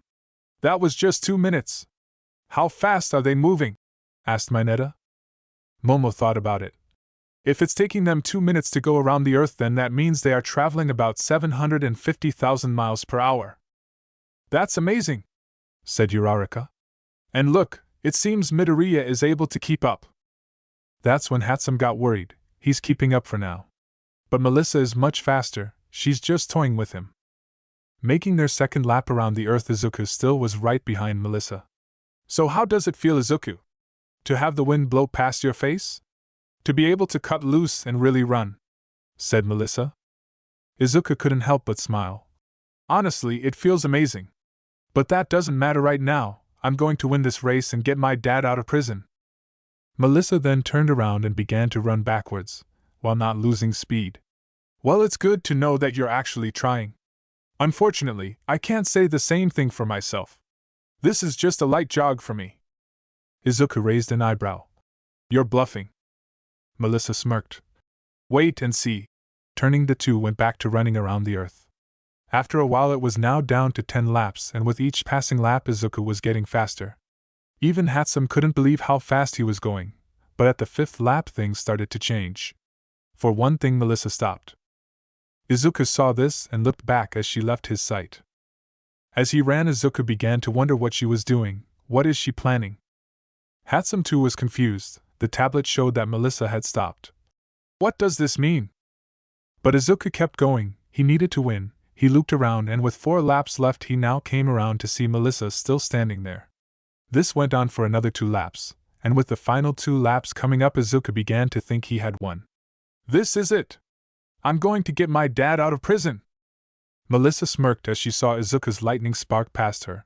That was just 2 minutes. How fast are they moving? Asked Mineta. Momo thought about it. If it's taking them 2 minutes to go around the Earth, then that means they are traveling about 750,000 miles per hour. That's amazing, said Uraraka. And look, it seems Midoriya is able to keep up. That's when Hatsume got worried. He's keeping up for now. But Melissa is much faster, she's just toying with him. Making their second lap around the Earth, Izuku still was right behind Melissa. So how does it feel, Izuku? To have the wind blow past your face? To be able to cut loose and really run, said Melissa. Izuku couldn't help but smile. Honestly, it feels amazing. But that doesn't matter right now. I'm going to win this race and get my dad out of prison. Melissa then turned around and began to run backwards, while not losing speed. Well, it's good to know that you're actually trying. Unfortunately, I can't say the same thing for myself. This is just a light jog for me. Izuku raised an eyebrow. You're bluffing. Melissa smirked. Wait and see. Turning, the two went back to running around the earth. After a while, it was now down to 10 laps, and with each passing lap Izuku was getting faster. Even Hatsume couldn't believe how fast he was going, but at the 5th lap things started to change. For one thing, Melissa stopped. Izuku saw this and looked back as she left his sight. As he ran, Izuku began to wonder what she was doing. What is she planning? Hatsume too was confused. The tablet showed that Melissa had stopped. What does this mean? But Izuku kept going. He needed to win. He looped around, and with 4 laps left he now came around to see Melissa still standing there. This went on for another 2 laps, and with the final 2 laps coming up, Izuku began to think he had won. This is it! I'm going to get my dad out of prison! Melissa smirked as she saw Izuku's lightning spark past her.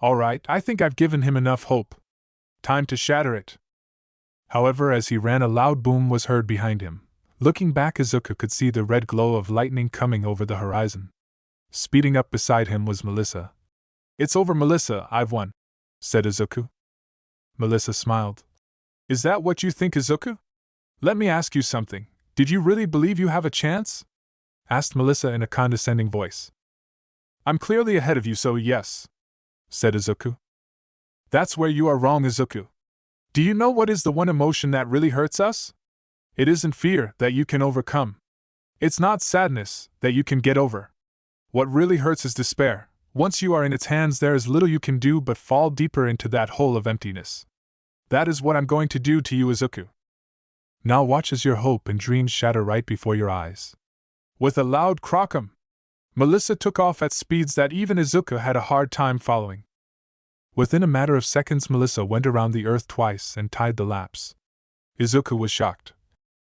Alright, I think I've given him enough hope. Time to shatter it. However, as he ran, a loud boom was heard behind him. Looking back, Izuku could see the red glow of lightning coming over the horizon. Speeding up beside him was Melissa. It's over, Melissa, I've won, said Izuku. Melissa smiled. Is that what you think, Izuku? Let me ask you something. Did you really believe you have a chance? Asked Melissa in a condescending voice. I'm clearly ahead of you, so yes, said Izuku. That's where you are wrong, Izuku. Do you know what is the one emotion that really hurts us? It isn't fear that you can overcome. It's not sadness that you can get over. What really hurts is despair. Once you are in its hands, there is little you can do but fall deeper into that hole of emptiness. That is what I'm going to do to you, Izuku. Now watch as your hope and dreams shatter right before your eyes. With a loud crockum, Melissa took off at speeds that even Izuku had a hard time following. Within a matter of seconds, Melissa went around the earth twice and tied the laps. Izuku was shocked.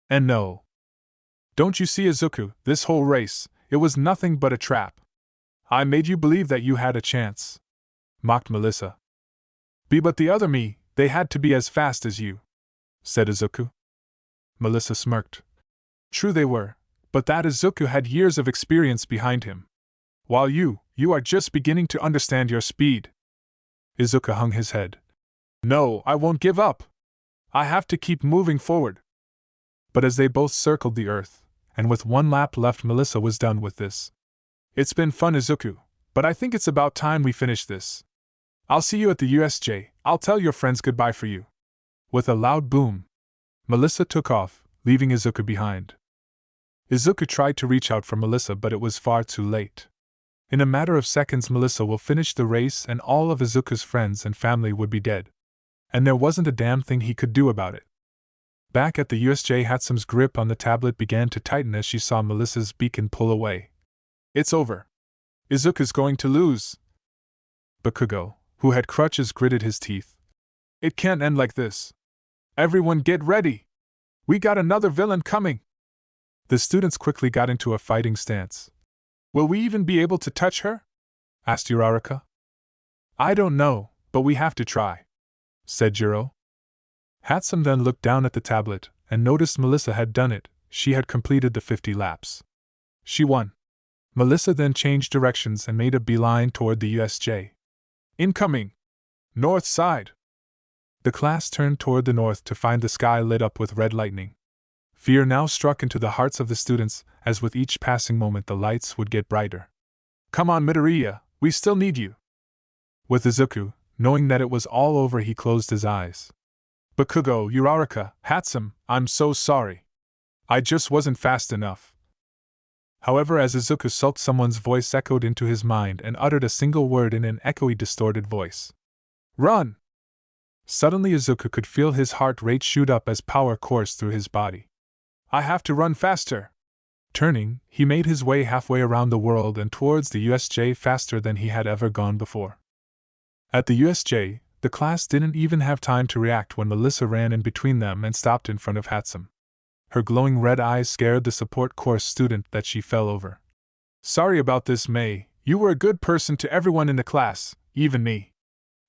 And no. Don't you see, Izuku, this whole race, it was nothing but a trap. I made you believe that you had a chance, mocked Melissa. But the other me, they had to be as fast as you, said Izuku. Melissa smirked. True they were, but that Izuku had years of experience behind him. While you are just beginning to understand your speed. Izuku hung his head. No, I won't give up. I have to keep moving forward. But as they both circled the earth, and with 1 lap left, Melissa was done with this. It's been fun, Izuku, but I think it's about time we finish this. I'll see you at the USJ. I'll tell your friends goodbye for you. With a loud boom, Melissa took off, leaving Izuku behind. Izuku tried to reach out for Melissa, but it was far too late. In a matter of seconds, Melissa will finish the race and all of Izuku's friends and family would be dead. And there wasn't a damn thing he could do about it. Back at the USJ, Hatsume's grip on the tablet began to tighten as she saw Melissa's beacon pull away. It's over. Izuku's going to lose. Bakugo, who had crutches, gritted his teeth. It can't end like this. Everyone get ready. We got another villain coming. The students quickly got into a fighting stance. Will we even be able to touch her? Asked Uraraka. I don't know, but we have to try, said Jiro. Hatsume then looked down at the tablet and noticed Melissa had done it. She had completed the 50 laps. She won. Melissa then changed directions and made a beeline toward the USJ. Incoming! North side! The class turned toward the north to find the sky lit up with red lightning. Fear now struck into the hearts of the students, as with each passing moment the lights would get brighter. Come on, Midoriya, we still need you. With Izuku, knowing that it was all over, he closed his eyes. Bakugo, Uraraka, Hatsume, I'm so sorry. I just wasn't fast enough. However, as Izuku sulked, someone's voice echoed into his mind and uttered a single word in an echoey, distorted voice. Run! Suddenly Izuku could feel his heart rate shoot up as power coursed through his body. I have to run faster! Turning, he made his way halfway around the world and towards the USJ faster than he had ever gone before. At the USJ, The class didn't even have time to react when Melissa ran in between them and stopped in front of Hatsume. Her glowing red eyes scared the support course student that she fell over. Sorry about this, May. You were a good person to everyone in the class, even me.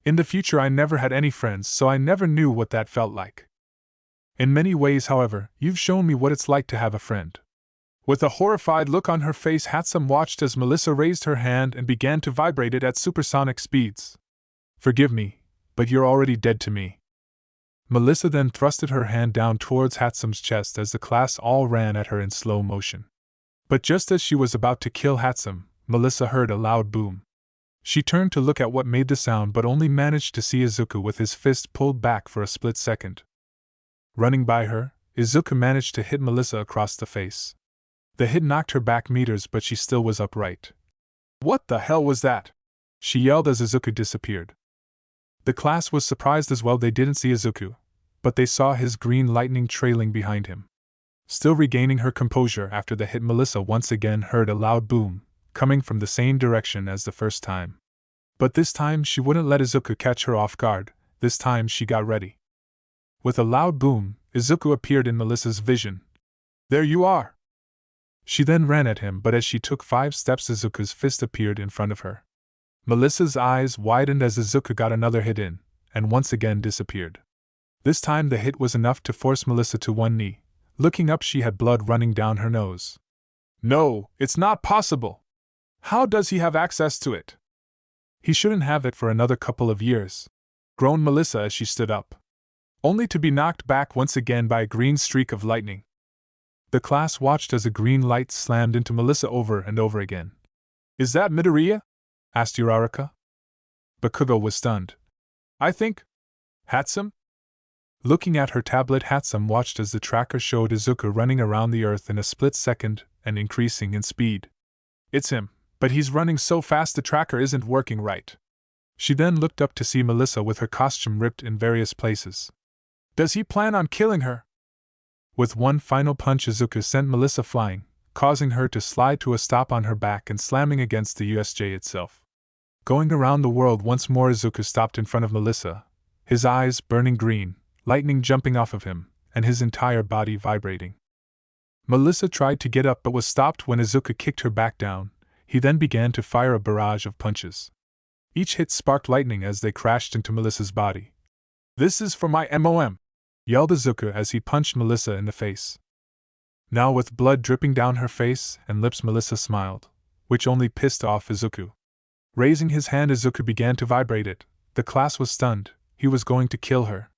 In the future I never had any friends, so I never knew what that felt like. In many ways, however, you've shown me what it's like to have a friend. With a horrified look on her face, Hatsume watched as Melissa raised her hand and began to vibrate it at supersonic speeds. Forgive me, but you're already dead to me. Melissa then thrusted her hand down towards Hatsume's chest as the class all ran at her in slow motion. But just as she was about to kill Hatsume, Melissa heard a loud boom. She turned to look at what made the sound but only managed to see Izuku with his fist pulled back for a split second. Running by her, Izuku managed to hit Melissa across the face. The hit knocked her back meters, but she still was upright. What the hell was that? She yelled as Izuku disappeared. The class was surprised as well. They didn't see Izuku, but they saw his green lightning trailing behind him. Still regaining her composure after the hit, Melissa once again heard a loud boom, coming from the same direction as the first time. But this time she wouldn't let Izuku catch her off guard. This time she got ready. With a loud boom, Izuku appeared in Melissa's vision. There you are! She then ran at him, but as she took 5 steps, Izuku's fist appeared in front of her. Melissa's eyes widened as Izuku got another hit in, and once again disappeared. This time the hit was enough to force Melissa to one knee. Looking up, she had blood running down her nose. No, it's not possible! How does he have access to it? He shouldn't have it for another couple of years, groaned Melissa as she stood up, only to be knocked back once again by a green streak of lightning. The class watched as a green light slammed into Melissa over and over again. Is that Midoriya? Asked Uraraka. Bakugo was stunned. I think. Hatsume? Looking at her tablet, Hatsume watched as the tracker showed Izuku running around the earth in a split second and increasing in speed. It's him, but he's running so fast the tracker isn't working right. She then looked up to see Melissa with her costume ripped in various places. Does he plan on killing her? With one final punch, Izuku sent Melissa flying, causing her to slide to a stop on her back and slamming against the USJ itself. Going around the world once more, Izuku stopped in front of Melissa, his eyes burning green, lightning jumping off of him, and his entire body vibrating. Melissa tried to get up but was stopped when Izuku kicked her back down. He then began to fire a barrage of punches. Each hit sparked lightning as they crashed into Melissa's body. This is for my MOM! Yelled Izuku as he punched Melissa in the face. Now with blood dripping down her face and lips, Melissa smiled, which only pissed off Izuku. Raising his hand, Izuku began to vibrate it. The class was stunned. He was going to kill her.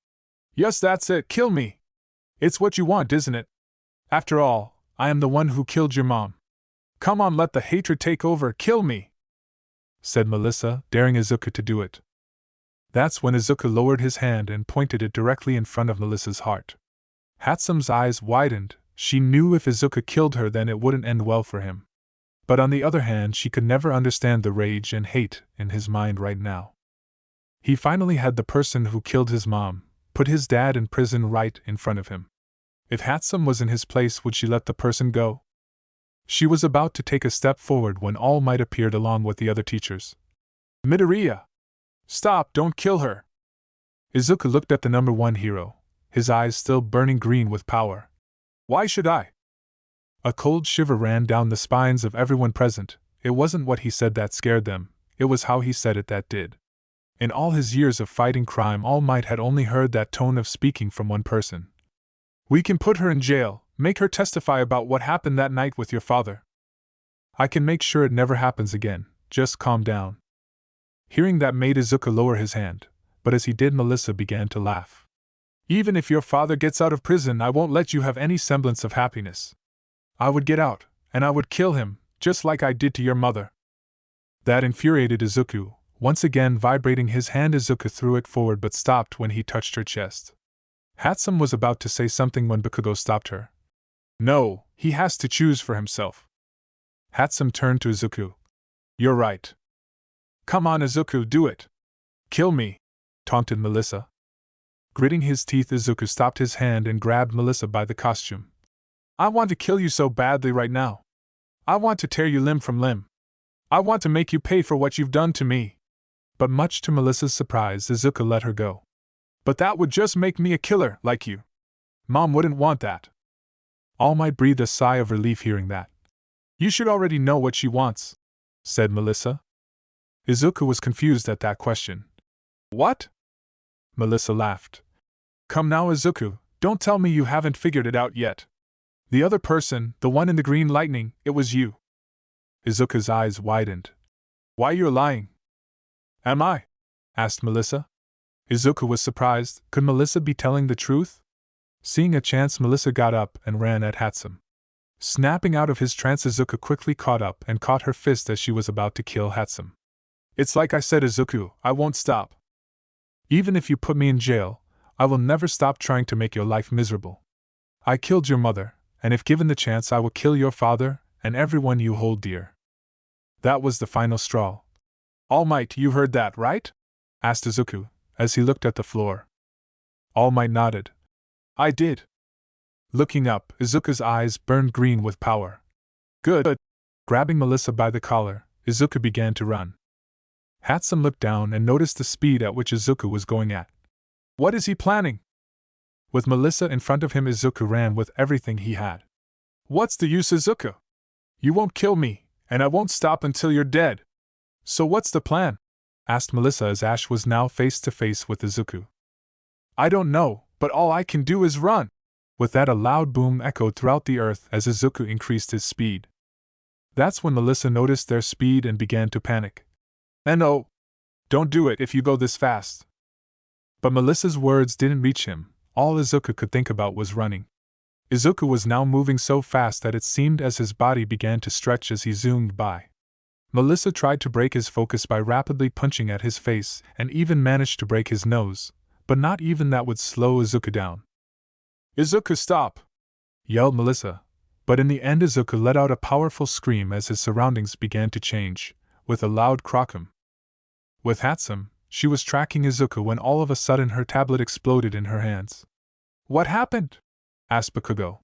Yes, that's it, kill me! It's what you want, isn't it? After all, I am the one who killed your mom. Come on, let the hatred take over, kill me! Said Melissa, daring Izuku to do it. That's when Izuku lowered his hand and pointed it directly in front of Melissa's heart. Hatsume's eyes widened. She knew if Izuku killed her, then it wouldn't end well for him. But on the other hand, she could never understand the rage and hate in his mind right now. He finally had the person who killed his mom put his dad in prison right in front of him. If Hatsume was in his place, would she let the person go? She was about to take a step forward when All Might appeared along with the other teachers. Midoriya! Stop, don't kill her! Izuku looked at the number 1 hero, his eyes still burning green with power. Why should I? A cold shiver ran down the spines of everyone present. It wasn't what he said that scared them, it was how he said it that did. In all his years of fighting crime, All Might had only heard that tone of speaking from one person. We can put her in jail, make her testify about what happened that night with your father. I can make sure it never happens again, just calm down. Hearing that made Izuku lower his hand, but as he did, Melissa began to laugh. Even if your father gets out of prison, I won't let you have any semblance of happiness. I would get out, and I would kill him, just like I did to your mother. That infuriated Izuku. Once again vibrating his hand, Izuku threw it forward but stopped when he touched her chest. Hatsume was about to say something when Bakugo stopped her. No, he has to choose for himself. Hatsume turned to Izuku. You're right. Come on, Izuku, do it. Kill me, taunted Melissa. Gritting his teeth, Izuku stopped his hand and grabbed Melissa by the costume. I want to kill you so badly right now. I want to tear you limb from limb. I want to make you pay for what you've done to me. But much to Melissa's surprise, Izuku let her go. But that would just make me a killer, like you. Mom wouldn't want that. All Might breathed a sigh of relief hearing that. You should already know what she wants, said Melissa. Izuku was confused at that question. What? Melissa laughed. Come now, Izuku, don't tell me you haven't figured it out yet. The other person, the one in the green lightning, it was you. Izuku's eyes widened. Why, you're lying. Am I? Asked Melissa. Izuku was surprised. Could Melissa be telling the truth? Seeing a chance, Melissa got up and ran at Hatsume. Snapping out of his trance, Izuku quickly caught up and caught her fist as she was about to kill Hatsume. It's like I said, Izuku, I won't stop. Even if you put me in jail, I will never stop trying to make your life miserable. I killed your mother, and if given the chance I will kill your father and everyone you hold dear. That was the final straw. All Might, you heard that, right? Asked Izuku, as he looked at the floor. All Might nodded. I did. Looking up, Izuku's eyes burned green with power. Good. Grabbing Melissa by the collar, Izuku began to run. Hatsume looked down and noticed the speed at which Izuku was going at. What is he planning? With Melissa in front of him, Izuku ran with everything he had. What's the use, Izuku? You won't kill me, and I won't stop until you're dead. So what's the plan? Asked Melissa as Ash was now face to face with Izuku. I don't know, but all I can do is run. With that, a loud boom echoed throughout the earth as Izuku increased his speed. That's when Melissa noticed their speed and began to panic. And oh, don't do it if you go this fast. But Melissa's words didn't reach him. All Izuku could think about was running. Izuku was now moving so fast that it seemed as his body began to stretch as he zoomed by. Melissa tried to break his focus by rapidly punching at his face and even managed to break his nose, but not even that would slow Izuku down. Izuku, stop! Yelled Melissa, but in the end Izuku let out a powerful scream as his surroundings began to change, with a loud crockum. With Hatsume, she was tracking Izuku when all of a sudden her tablet exploded in her hands. What happened? Asked Bakugo.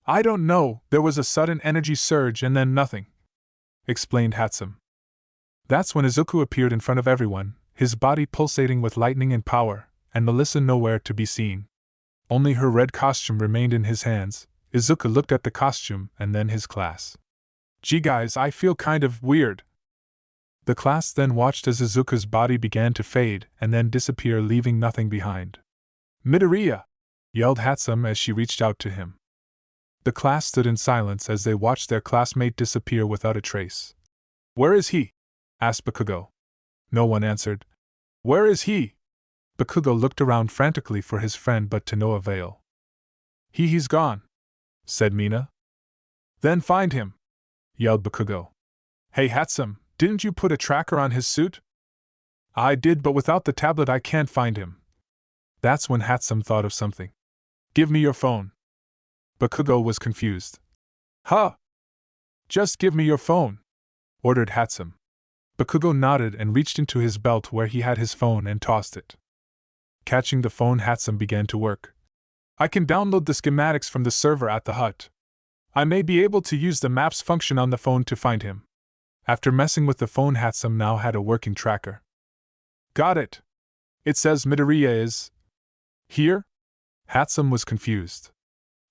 I don't know, there was a sudden energy surge and then nothing, explained Hatsume. That's when Izuku appeared in front of everyone, his body pulsating with lightning and power, and Melissa nowhere to be seen. Only her red costume remained in his hands. Izuku looked at the costume and then his class. Gee guys, I feel kind of weird. The class then watched as Izuku's body began to fade and then disappear, leaving nothing behind. Midoriya! Yelled Hatsume as she reached out to him. The class stood in silence as they watched their classmate disappear without a trace. Where is he? Asked Bakugo. No one answered. Where is he? Bakugo looked around frantically for his friend but to no avail. He's gone, said Mina. Then find him, yelled Bakugo. Hey Hatsume, didn't you put a tracker on his suit? I did, but without the tablet I can't find him. That's when Hatsume thought of something. Give me your phone. Bakugo was confused. Huh? Just give me your phone, ordered Hatsume. Bakugo nodded and reached into his belt where he had his phone and tossed it. Catching the phone, Hatsume began to work. I can download the schematics from the server at the hut. I may be able to use the maps function on the phone to find him. After messing with the phone, Hatsume now had a working tracker. Got it. It says Midoriya is here? Hatsume was confused.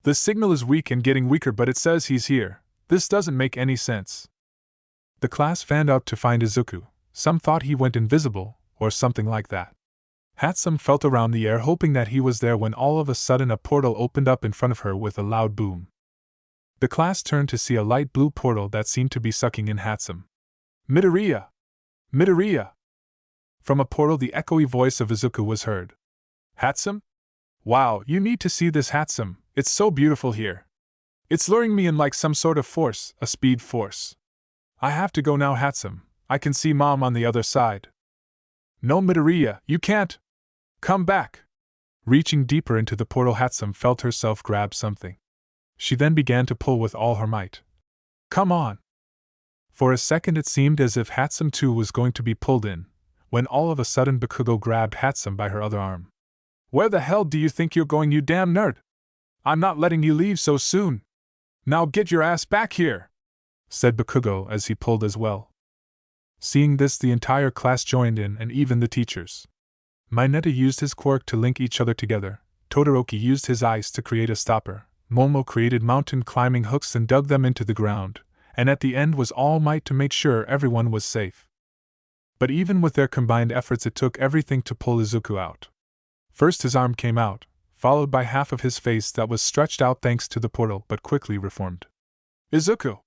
The signal is weak and getting weaker, but it says he's here. This doesn't make any sense. The class fanned out to find Izuku. Some thought he went invisible, or something like that. Hatsume felt around the air hoping that he was there when all of a sudden a portal opened up in front of her with a loud boom. The class turned to see a light blue portal that seemed to be sucking in Hatsume. Midoriya! Midoriya! From a portal the echoey voice of Izuku was heard. Hatsume? Wow, you need to see this, Hatsume, it's so beautiful here. It's luring me in like some sort of force, a speed force. I have to go now, Hatsume, I can see Mom on the other side. No, Midoriya, you can't! Come back! Reaching deeper into the portal, Hatsume felt herself grab something. She then began to pull with all her might. Come on! For a second it seemed as if Hatsume too was going to be pulled in, when all of a sudden Bakugo grabbed Hatsume by her other arm. Where the hell do you think you're going, you damn nerd? I'm not letting you leave so soon. Now get your ass back here, said Bakugo as he pulled as well. Seeing this, the entire class joined in, and even the teachers. Mineta used his quirk to link each other together, Todoroki used his ice to create a stopper, Momo created mountain climbing hooks and dug them into the ground, and at the end was All Might to make sure everyone was safe. But even with their combined efforts, it took everything to pull Izuku out. First his arm came out, followed by half of his face that was stretched out thanks to the portal but quickly reformed. "Izuku!"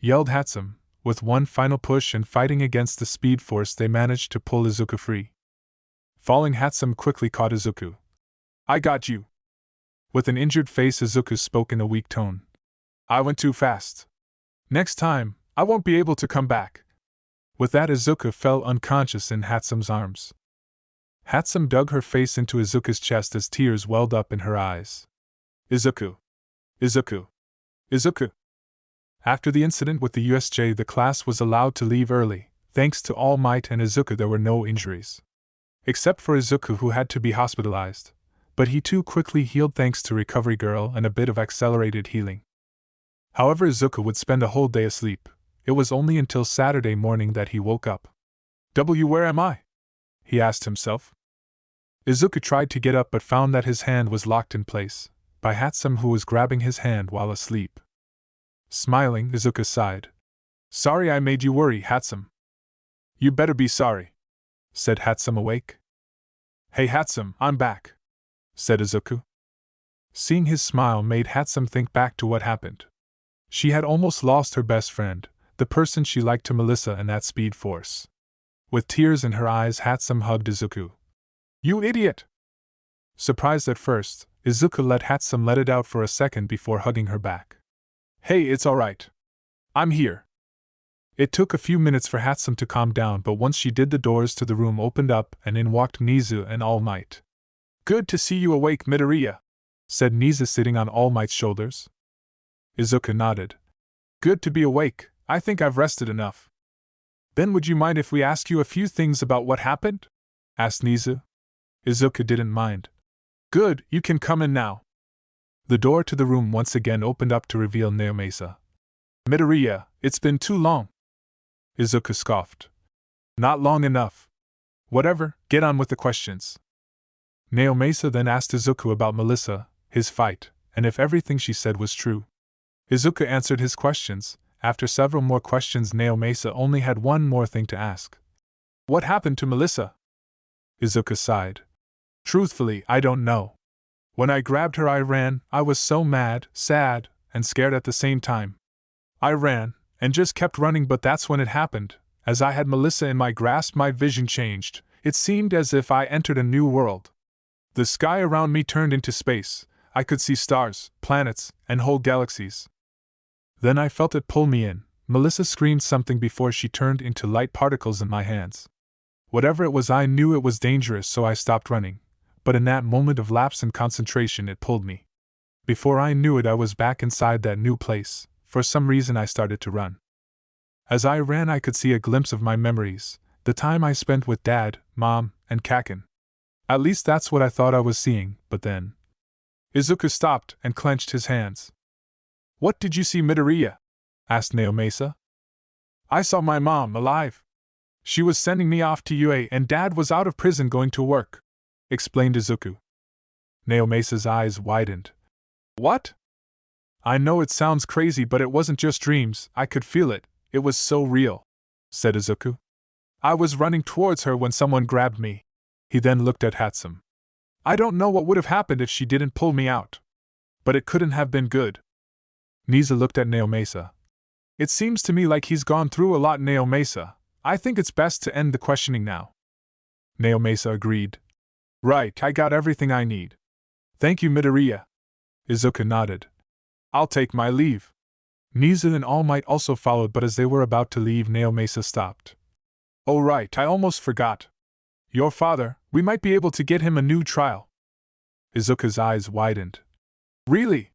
yelled Hatsume. With one final push and fighting against the speed force, they managed to pull Izuku free. Falling, Hatsume quickly caught Izuku. "I got you." With an injured face, Izuku spoke in a weak tone. "I went too fast. Next time, I won't be able to come back." With that, Izuku fell unconscious in Hatsume's arms. Hatsume dug her face into Izuku's chest as tears welled up in her eyes. "Izuku! Izuku! Izuku!" After the incident with the USJ, the class was allowed to leave early. Thanks to All Might and Izuku, there were no injuries. Except for Izuku, who had to be hospitalized. But he too quickly healed thanks to Recovery Girl and a bit of accelerated healing. However, Izuku would spend a whole day asleep. It was only until Saturday morning that he woke up. Where am I?" he asked himself. Izuku tried to get up but found that his hand was locked in place by Hatsume, who was grabbing his hand while asleep. Smiling, Izuku sighed. "Sorry I made you worry, Hatsume." "You better be sorry," said Hatsume, awake. "Hey Hatsume, I'm back," said Izuku. Seeing his smile made Hatsume think back to what happened. She had almost lost her best friend, the person she liked, to Melissa and that speed force. With tears in her eyes, Hatsume hugged Izuku. "You idiot!" Surprised at first, Izuku let Hatsume let it out for a second before hugging her back. "Hey, it's alright. I'm here." It took a few minutes for Hatsume to calm down, but once she did, the doors to the room opened up and in walked Nizu and All Might. "Good to see you awake, Midoriya," said Nizu, sitting on All Might's shoulders. Izuku nodded. "Good to be awake. I think I've rested enough." "Then would you mind if we ask you a few things about what happened?" asked Nizu. Izuku didn't mind. "Good, you can come in now." The door to the room once again opened up to reveal Naomasa. "Midoriya, it's been too long." Izuku scoffed. "Not long enough. Whatever, get on with the questions." Naomasa then asked Izuku about Melissa, his fight, and if everything she said was true. Izuku answered his questions. After several more questions, Naomasa only had one more thing to ask. "What happened to Melissa?" Izuku sighed. "Truthfully, I don't know. When I grabbed her, I ran. I was so mad, sad, and scared at the same time. I ran, and just kept running, but that's when it happened. As I had Melissa in my grasp, my vision changed. It seemed as if I entered a new world. The sky around me turned into space. I could see stars, planets, and whole galaxies. Then I felt it pull me in." Melissa screamed something before she turned into light particles in my hands. Whatever it was, I knew it was dangerous, so I stopped running. But in that moment of lapse in concentration, it pulled me. Before I knew it, I was back inside that new place. For some reason, I started to run. As I ran, I could see a glimpse of my memories, the time I spent with Dad, Mom, and Kaken. At least that's what I thought I was seeing, but then... Izuku stopped and clenched his hands. "What did you see, Midoriya?" asked Naomasa. "I saw my mom alive. She was sending me off to UA, and Dad was out of prison going to work," explained Izuku. Naomasa's eyes widened. "What?" "I know it sounds crazy, but it wasn't just dreams. I could feel it. It was so real," said Izuku. "I was running towards her when someone grabbed me." He then looked at Hatsume. "I don't know what would have happened if she didn't pull me out. But it couldn't have been good." Nizu looked at Naomasa. "It seems to me like he's gone through a lot, Naomasa. I think it's best to end the questioning now." Naomasa agreed. "Right, I got everything I need. Thank you, Midoriya." Izuku nodded. "I'll take my leave." Nizu and All Might also followed, but as they were about to leave, Naomasa stopped. "Oh right, I almost forgot. Your father, we might be able to get him a new trial." Izuku's eyes widened. "Really?"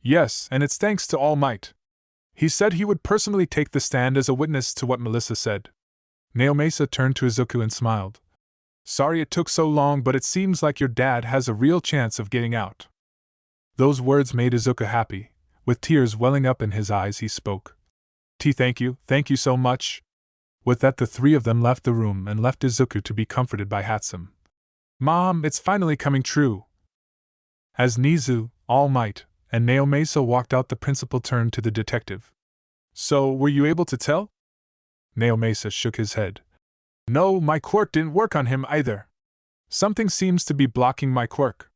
"Yes, and it's thanks to All Might. He said he would personally take the stand as a witness to what Melissa said." Naomasa turned to Izuku and smiled. "Sorry it took so long, but it seems like your dad has a real chance of getting out." Those words made Izuku happy. With tears welling up in his eyes, he spoke. Thank you so much." With that, the three of them left the room and left Izuku to be comforted by Hatsume. Mom, it's finally coming true. As Nizu, All Might, and Naomasa walked out, the principal turned to the detective. So, were you able to tell? Naomasa shook his head. No, my quirk didn't work on him either. Something seems to be blocking my quirk.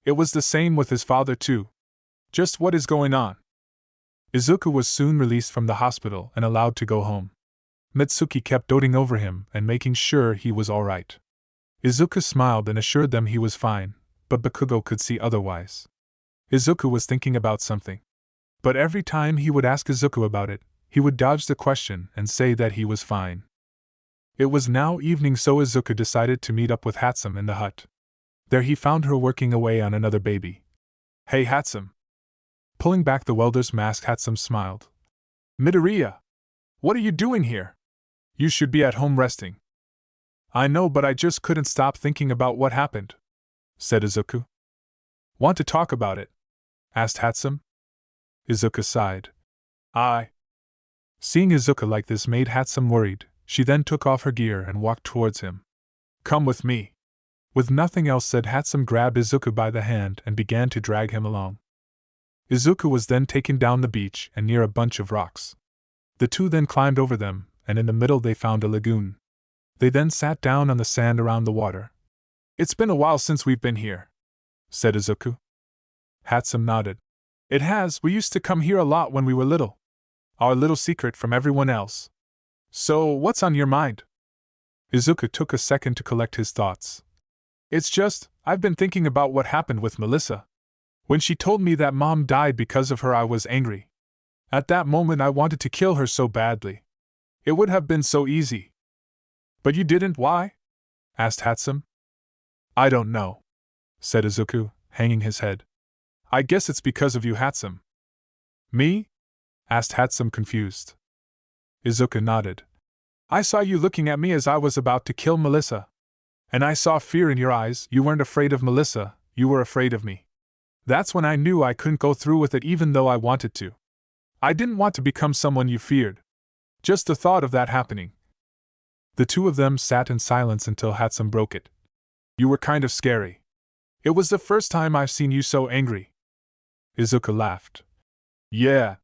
It was the same with his father too. Just what is going on? Izuku was soon released from the hospital and allowed to go home. Mitsuki kept doting over him and making sure he was all right. Izuku smiled and assured them he was fine, but Bakugo could see otherwise. Izuku was thinking about something. But every time he would ask Izuku about it, he would dodge the question and say that he was fine. It was now evening, so Izuku decided to meet up with Hatsume in the hut. There he found her working away on another baby. Hey Hatsume. Pulling back the welder's mask, Hatsume smiled. Midoriya! What are you doing here? You should be at home resting. I know, but I just couldn't stop thinking about what happened, said Izuku. Want to talk about it? Asked Hatsume. Izuku sighed. Seeing Izuku like this made Hatsume worried. She then took off her gear and walked towards him. Come with me. With nothing else said, Hatsume grabbed Izuku by the hand and began to drag him along. Izuku was then taken down the beach and near a bunch of rocks. The two then climbed over them, and in the middle they found a lagoon. They then sat down on the sand around the water. It's been a while since we've been here, said Izuku. Hatsume nodded. It has. We used to come here a lot when we were little. Our little secret from everyone else. So, what's on your mind? Izuku took a second to collect his thoughts. It's just, I've been thinking about what happened with Melissa. When she told me that Mom died because of her, I was angry. At that moment I wanted to kill her so badly. It would have been so easy. But you didn't, why? Asked Hatsume. I don't know, said Izuku, hanging his head. I guess it's because of you, Hatsume. Me? Asked Hatsume, confused. Izuku nodded. I saw you looking at me as I was about to kill Melissa. And I saw fear in your eyes. You weren't afraid of Melissa, you were afraid of me. That's when I knew I couldn't go through with it even though I wanted to. I didn't want to become someone you feared. Just the thought of that happening. The two of them sat in silence until Hatsume broke it. You were kind of scary. It was the first time I've seen you so angry. Izuku laughed. Yeah.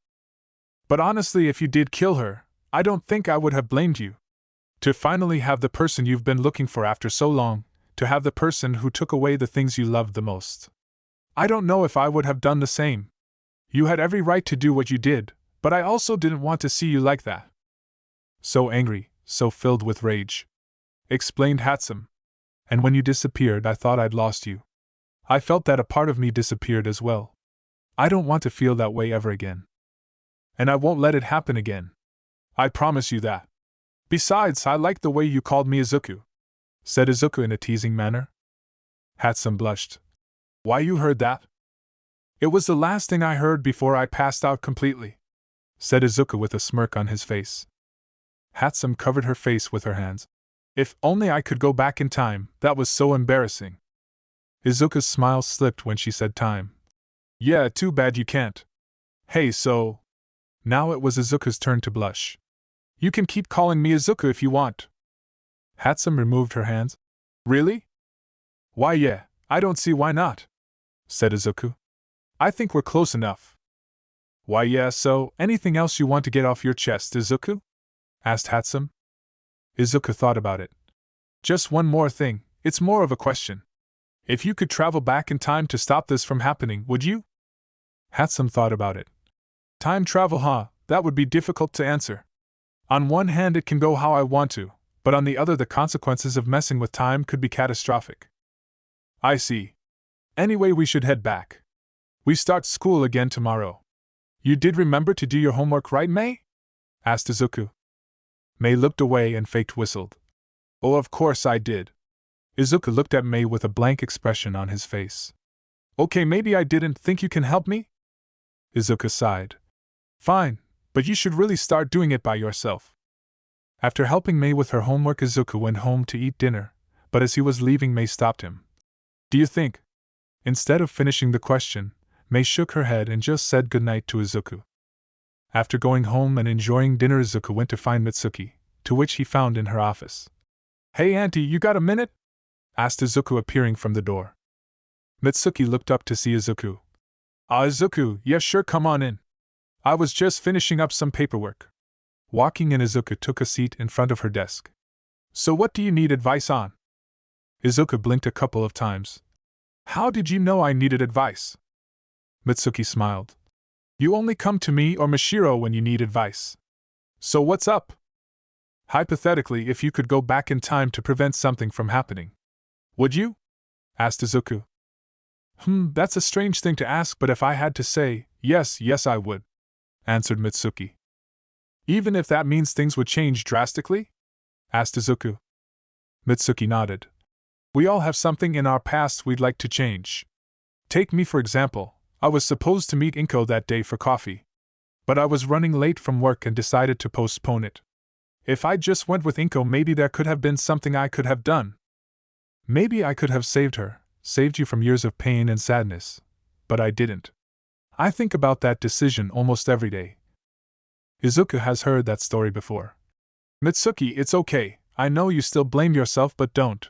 But honestly, if you did kill her, I don't think I would have blamed you. To finally have the person you've been looking for after so long, to have the person who took away the things you loved the most. I don't know if I would have done the same. You had every right to do what you did, but I also didn't want to see you like that. So angry, so filled with rage, explained Hatsume. And when you disappeared, I thought I'd lost you. I felt that a part of me disappeared as well. I don't want to feel that way ever again. And I won't let it happen again. I promise you that. Besides, I liked the way you called me Izuku, said Izuku in a teasing manner. Hatsume blushed. Why, you heard that? It was the last thing I heard before I passed out completely, said Izuku with a smirk on his face. Hatsume covered her face with her hands. If only I could go back in time, that was so embarrassing. Izuku's smile slipped when she said time. Yeah, too bad you can't. Hey, so... Now it was Izuku's turn to blush. You can keep calling me Izuku if you want. Hatsume removed her hands. Really? Why, yeah, I don't see why not, said Izuku. I think we're close enough. Why, yeah, so, anything else you want to get off your chest, Izuku? Asked Hatsume. Izuku thought about it. Just one more thing, it's more of a question. If you could travel back in time to stop this from happening, would you? Hatsume thought about it. Time travel, huh? That would be difficult to answer. On one hand, it can go how I want to, but on the other, the consequences of messing with time could be catastrophic. I see. Anyway, we should head back. We start school again tomorrow. You did remember to do your homework, right, Mei? Asked Izuku. Mei looked away and faked whistled. Oh, of course I did. Izuku looked at Mei with a blank expression on his face. Okay, maybe I didn't. Think you can help me? Izuku sighed. Fine, but you should really start doing it by yourself. After helping Mei with her homework, Izuku went home to eat dinner, but as he was leaving, Mei stopped him. Do you think? Instead of finishing the question, Mei shook her head and just said goodnight to Izuku. After going home and enjoying dinner, Izuku went to find Mitsuki, to which he found in her office. "Hey auntie, you got a minute?" asked Izuku appearing from the door. Mitsuki looked up to see Izuku. Izuku, yeah sure, come on in. I was just finishing up some paperwork." Walking in, Izuku took a seat in front of her desk. "So what do you need advice on?" Izuku blinked a couple of times. "How did you know I needed advice?" Mitsuki smiled. "You only come to me or Mashiro when you need advice. So what's up?" "Hypothetically, if you could go back in time to prevent something from happening, would you?" asked Izuku. That's a strange thing to ask, but if I had to say, yes, I would," answered Mitsuki. "Even if that means things would change drastically?" asked Izuku. Mitsuki nodded. "We all have something in our past we'd like to change. Take me for example. I was supposed to meet Inko that day for coffee. But I was running late from work and decided to postpone it. If I just went with Inko, maybe there could have been something I could have done. Maybe I could have saved her, saved you from years of pain and sadness. But I didn't. I think about that decision almost every day." Izuku has heard that story before. "Mitsuki, it's okay. I know you still blame yourself, but don't.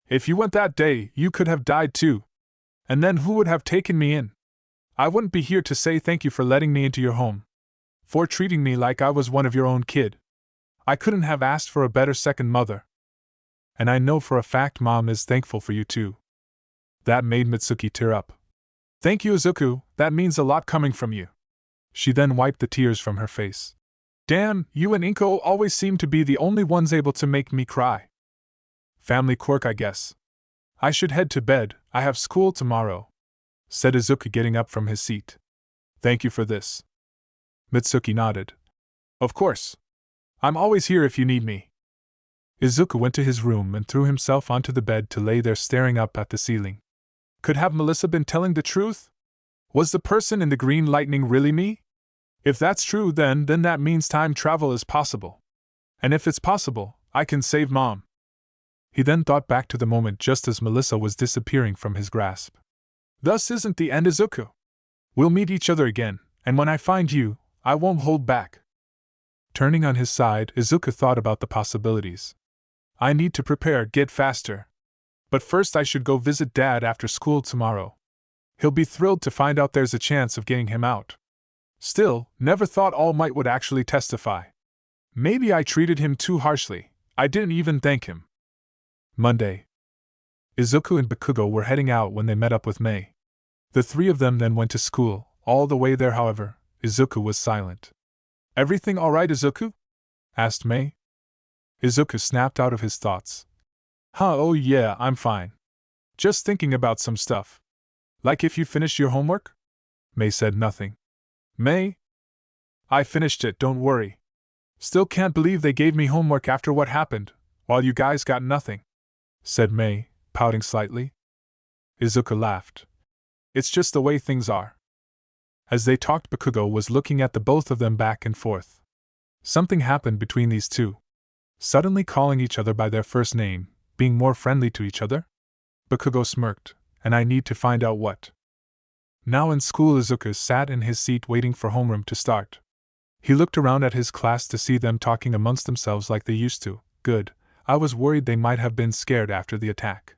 If you went that day, you could have died too. And then who would have taken me in? I wouldn't be here to say thank you for letting me into your home. For treating me like I was one of your own kid. I couldn't have asked for a better second mother. And I know for a fact Mom is thankful for you too." That made Mitsuki tear up. "Thank you, Izuku, that means a lot coming from you." She then wiped the tears from her face. "Damn, you and Inko always seem to be the only ones able to make me cry. Family quirk, I guess. I should head to bed, I have school tomorrow," said Izuku, getting up from his seat. "Thank you for this." Mitsuki nodded. "Of course. I'm always here if you need me." Izuku went to his room and threw himself onto the bed to lay there staring up at the ceiling. Could have Melissa been telling the truth? Was the person in the green lightning really me? If that's true, then that means time travel is possible. And if it's possible, I can save Mom. He then thought back to the moment just as Melissa was disappearing from his grasp. Thus isn't the end, Izuku. We'll meet each other again, and when I find you, I won't hold back. Turning on his side, Izuku thought about the possibilities. I need to prepare, get faster. But first I should go visit Dad after school tomorrow. He'll be thrilled to find out there's a chance of getting him out. Still, never thought All Might would actually testify. Maybe I treated him too harshly. I didn't even thank him. Monday. Izuku and Bakugo were heading out when they met up with Mei. The three of them then went to school. All the way there, however, Izuku was silent. Everything all right, Izuku? asked Mei. Izuku snapped out of his thoughts. Oh yeah, I'm fine. Just thinking about some stuff. Like if you finished your homework? Mei said nothing. Mei? I finished it, don't worry. Still can't believe they gave me homework after what happened, while you guys got nothing, said Mei, pouting slightly. Izuku laughed. It's just the way things are. As they talked, Bakugo was looking at the both of them back and forth. Something happened between these two. Suddenly calling each other by their first name, being more friendly to each other? Bakugo smirked, and I need to find out what. Now in school, Izuku sat in his seat waiting for homeroom to start. He looked around at his class to see them talking amongst themselves like they used to. Good, I was worried they might have been scared after the attack.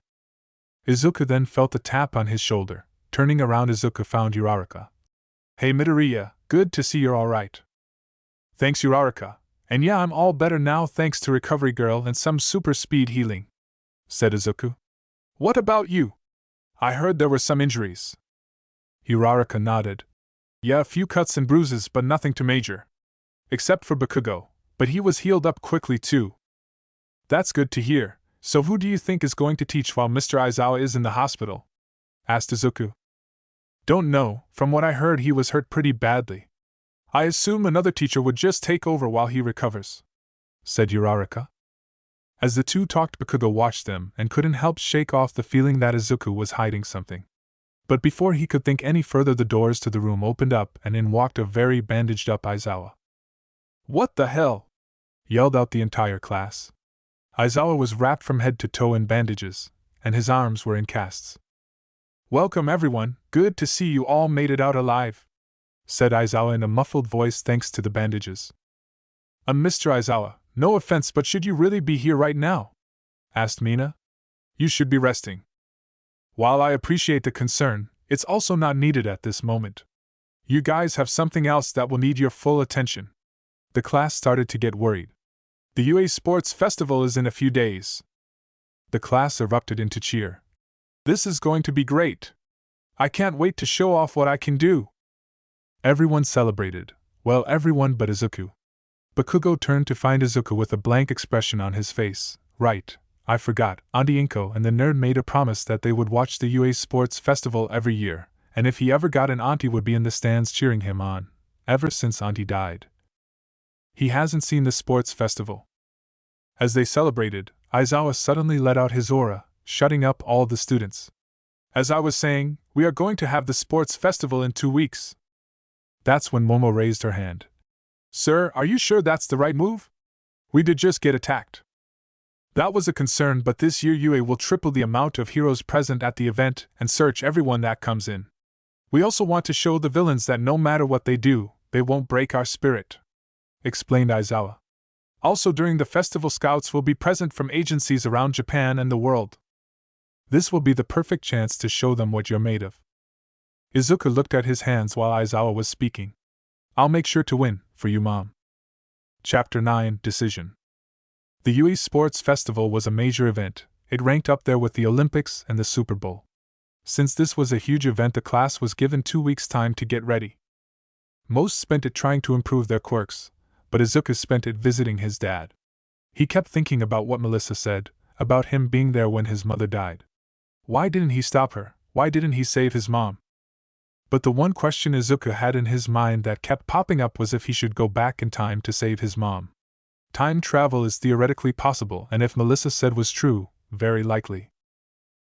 Izuku then felt a tap on his shoulder. Turning around, Izuku found Uraraka. Hey Midoriya, good to see you're alright. Thanks Uraraka, and yeah, I'm all better now thanks to Recovery Girl and some super speed healing, said Izuku. What about you? I heard there were some injuries. Uraraka nodded. Yeah, a few cuts and bruises, but nothing too major. Except for Bakugo, but he was healed up quickly too. That's good to hear. So who do you think is going to teach while Mr. Aizawa is in the hospital? Asked Izuku. Don't know, from what I heard he was hurt pretty badly. I assume another teacher would just take over while he recovers, said Uraraka. As the two talked, Bakugo watched them and couldn't help shake off the feeling that Izuku was hiding something. But before he could think any further, the doors to the room opened up and in walked a very bandaged up Aizawa. What the hell? Yelled out the entire class. Aizawa was wrapped from head to toe in bandages, and his arms were in casts. Welcome everyone, good to see you all made it out alive, said Aizawa in a muffled voice thanks to the bandages. Mr. Aizawa, No offense, but should you really be here right now? Asked Mina. You should be resting. While I appreciate the concern, it's also not needed at this moment. You guys have something else that will need your full attention. The class started to get worried. The UA Sports Festival is in a few days. The class erupted into cheer. This is going to be great. I can't wait to show off what I can do. Everyone celebrated. Well, everyone but Izuku. Bakugo turned to find Izuku with a blank expression on his face. Right, I forgot. Auntie Inko and the nerd made a promise that they would watch the UA Sports Festival every year, and if he ever got an auntie would be in the stands cheering him on, ever since auntie died. He hasn't seen the sports festival. As they celebrated, Aizawa suddenly let out his aura, shutting up all the students. As I was saying, we are going to have the sports festival in 2 weeks. That's when Momo raised her hand. Sir, are you sure that's the right move? We did just get attacked. That was a concern, but this year UA will triple the amount of heroes present at the event and search everyone that comes in. We also want to show the villains that no matter what they do, they won't break our spirit, explained Aizawa. Also during the festival, scouts will be present from agencies around Japan and the world. This will be the perfect chance to show them what you're made of. Izuku looked at his hands while Aizawa was speaking. I'll make sure to win, for you, Mom. Chapter 9 Decision. The UA Sports Festival was a major event. It ranked up there with the Olympics and the Super Bowl. Since this was a huge event, the class was given 2 weeks' time to get ready. Most spent it trying to improve their quirks, but Izuku spent it visiting his dad. He kept thinking about what Melissa said, about him being there when his mother died. Why didn't he stop her? Why didn't he save his mom? But the one question Izuku had in his mind that kept popping up was if he should go back in time to save his mom. Time travel is theoretically possible, and if Melissa said was true, very likely.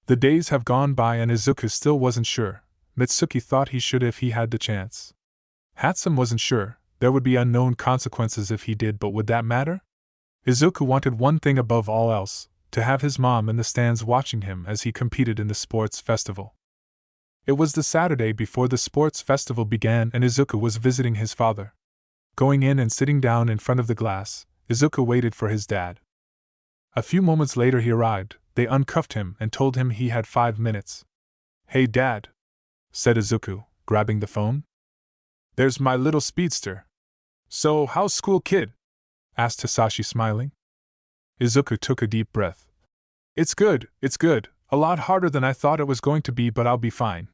The days have gone by and Izuku still wasn't sure. Mitsuki thought he should if he had the chance. Hatsume wasn't sure. There would be unknown consequences if he did, but would that matter? Izuku wanted one thing above all else, to have his mom in the stands watching him as he competed in the sports festival. It was the Saturday before the sports festival began and Izuku was visiting his father. Going in and sitting down in front of the glass, Izuku waited for his dad. A few moments later he arrived. They uncuffed him and told him he had 5 minutes. Hey Dad, said Izuku, grabbing the phone. There's my little speedster. So, how's school, kid? Asked Hisashi, smiling. Izuku took a deep breath. It's good, a lot harder than I thought it was going to be, but I'll be fine.